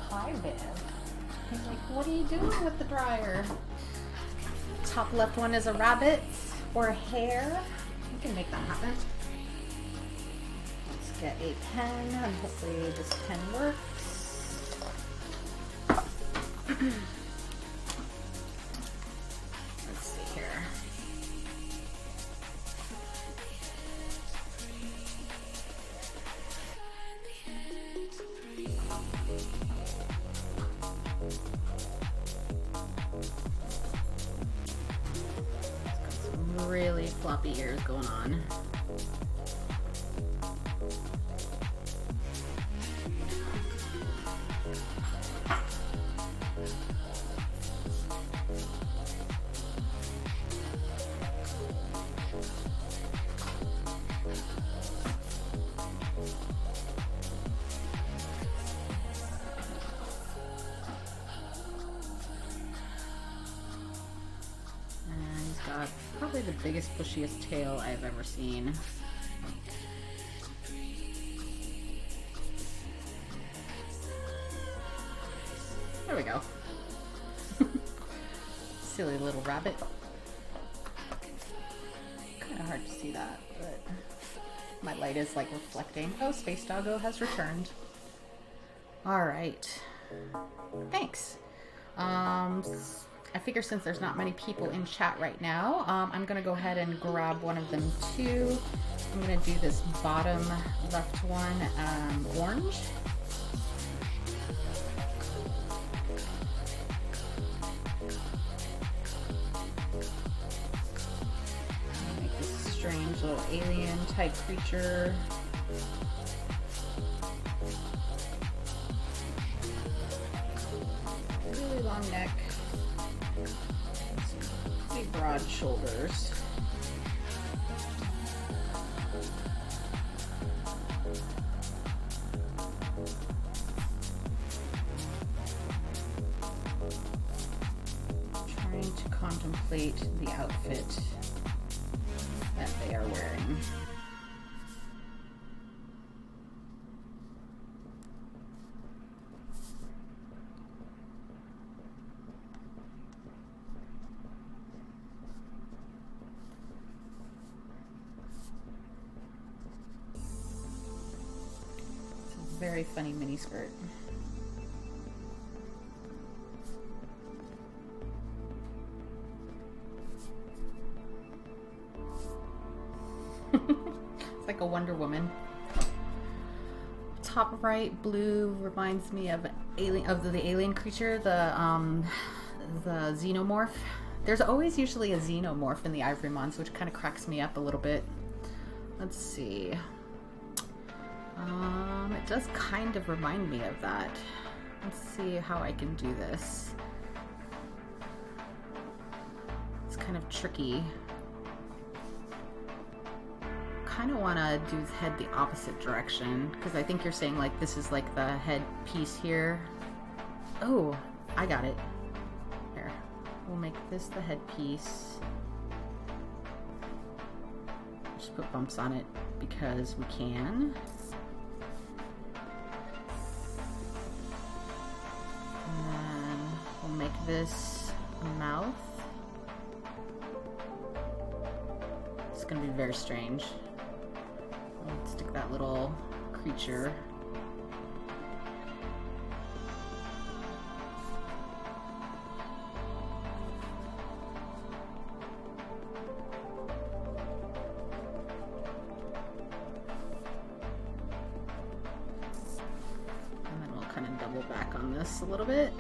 Hi, Viv. He's like, what are you doing with the dryer? Top left one is a rabbit or a hare. We can make that happen. Let's get a pen and hopefully this pen works. Let's see here. Really floppy ears going on. Probably the biggest, bushiest tail I've ever seen. There we go. Silly little rabbit. Kind of hard to see that, but my light is like reflecting. Oh, Space Doggo has returned. All right. Thanks. I figure since there's not many people in chat right now, I'm going to go ahead and grab one of them too. I'm going to do this bottom left one, orange. Make this strange little alien type creature. Really long neck. Big broad shoulders. Trying to contemplate the outfit that they are wearing. Very funny mini skirt. It's like a Wonder Woman. Top right blue reminds me of the alien creature, the xenomorph. There's always usually a xenomorph in the ivory mons, which kind of cracks me up a little bit. Let's see. It does kind of remind me of that. Let's see how I can do this. It's kind of tricky. Kind of want to do his head the opposite direction because I think you're saying like this is like the head piece here. Oh, I got it. Here, we'll make this the head piece. Just put bumps on it because we can. Make this a mouth. It's gonna be very strange. Let's stick that little creature. double back on this a little bit.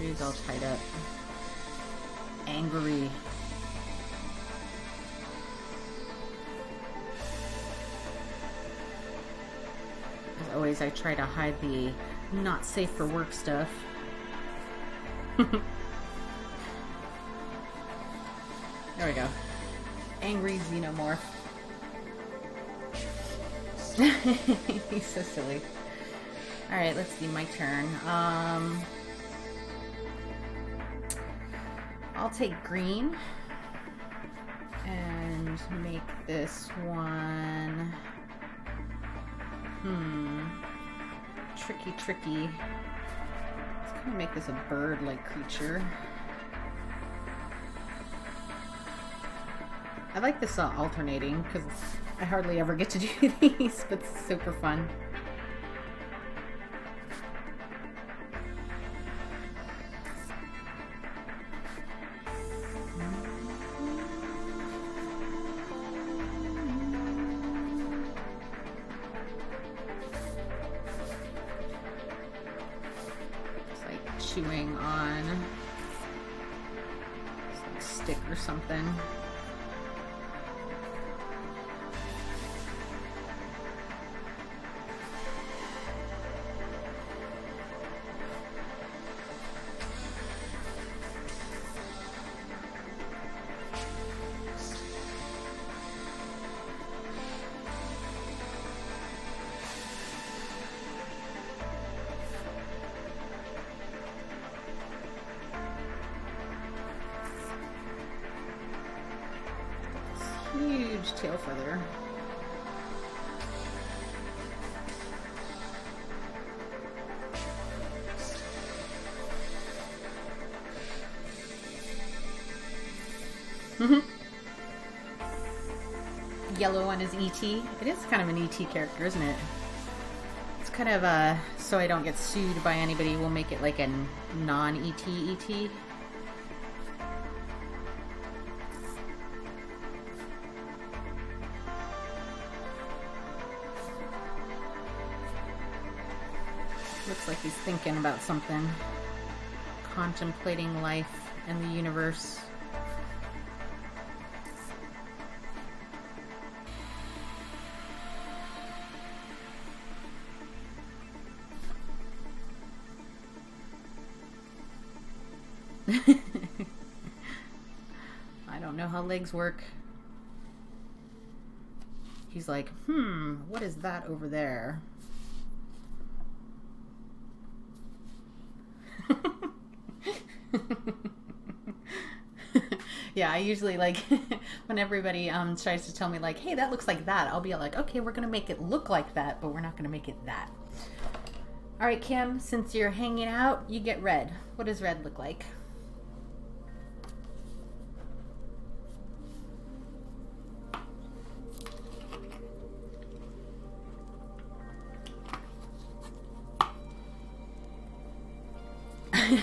He's all tied up. Angry. As always, I try to hide the not safe for work stuff. There we go. Angry xenomorph. He's so silly. Alright, let's see, my turn. I'll take green and make this one, tricky. Let's kind of make this a bird-like creature. I like this alternating because I hardly ever get to do these, but it's super fun. Chewing on some stick or something. Huge tail feather. Yellow one is E.T. It is kind of an E.T. character, isn't it? It's kind of so I don't get sued by anybody, we'll make it like a non-E.T. E.T. Looks like he's thinking about something. Contemplating life and the universe. I don't know how legs work. He's like, what is that over there? Yeah, I usually like when everybody tries to tell me like, hey, that looks like that, I'll be like, okay, we're gonna make it look like that, but we're not gonna make it that. All right, Kim, since you're hanging out, you get red. What does red look like?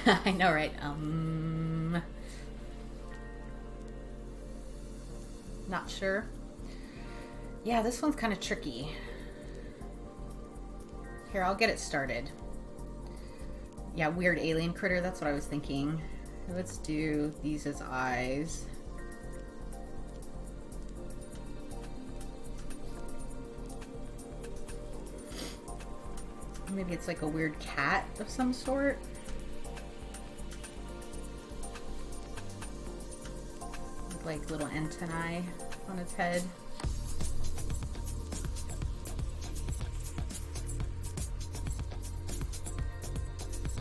I know, right? Not sure. Yeah, this one's kind of tricky. Here, I'll get it started. Yeah, weird alien critter, that's what I was thinking. Let's do these as eyes. Maybe it's like a weird cat of some sort. Like little antennae on its head.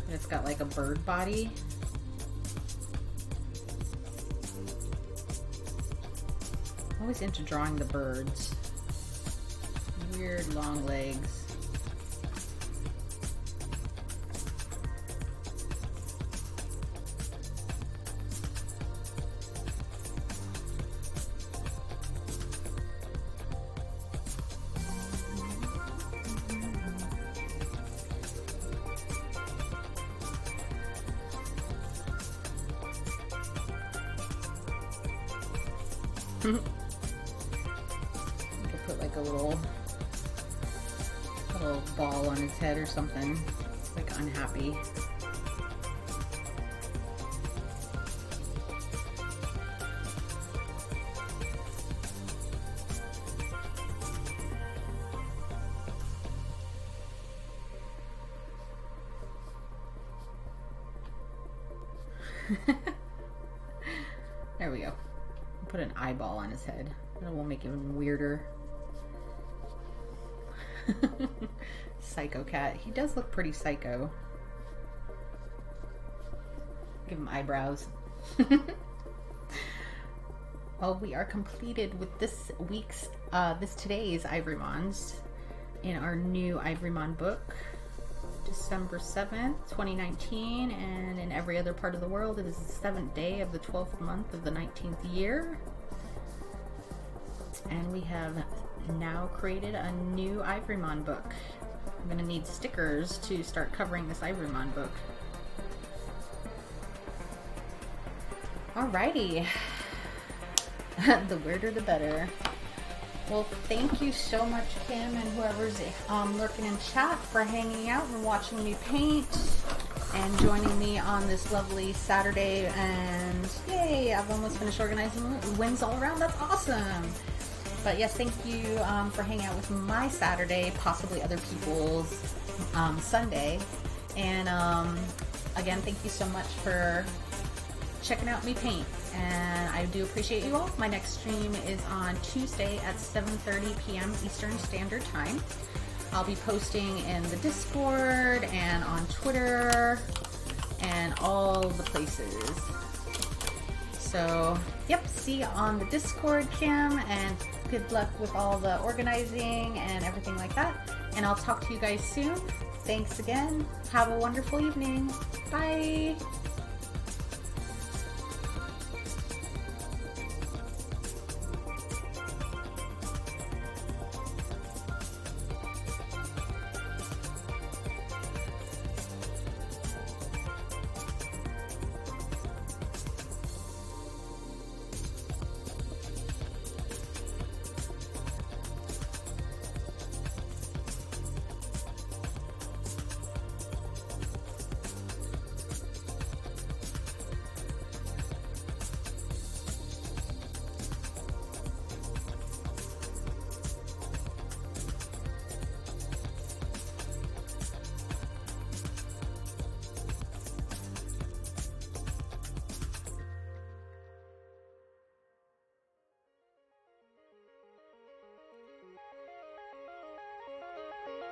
And it's got like a bird body. I'm always into drawing the birds. Weird long legs. You could put like a little ball on his head or something, like unhappy. There we go. Put an eyeball on his head. That will make it even weirder. Psycho cat. He does look pretty psycho. Give him eyebrows. Well, we are completed with this today's Ivorymons in our new Ivorymon book. December 7th, 2019, and in every other part of the world, it is the 7th day of the 12th month of the 19th year. And we have now created a new Ivorymon book. I'm going to need stickers to start covering this Ivorymon book. Alrighty. The weirder the better. Well, thank you so much, Kim, and whoever's lurking in chat, for hanging out and watching me paint and joining me on this lovely Saturday. And yay, I've almost finished organizing. Wins all around. That's awesome. But yes, thank you for hanging out with my Saturday, possibly other people's Sunday. And again, thank you so much for checking out me paint, and I do appreciate you all. My next stream is on Tuesday at 7:30 p.m. Eastern Standard Time. I'll be posting in the Discord and on Twitter and all the places. So, yep, see you on the Discord, Kim, and good luck with all the organizing and everything like that. And I'll talk to you guys soon. Thanks again. Have a wonderful evening. Bye.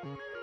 Mm-hmm.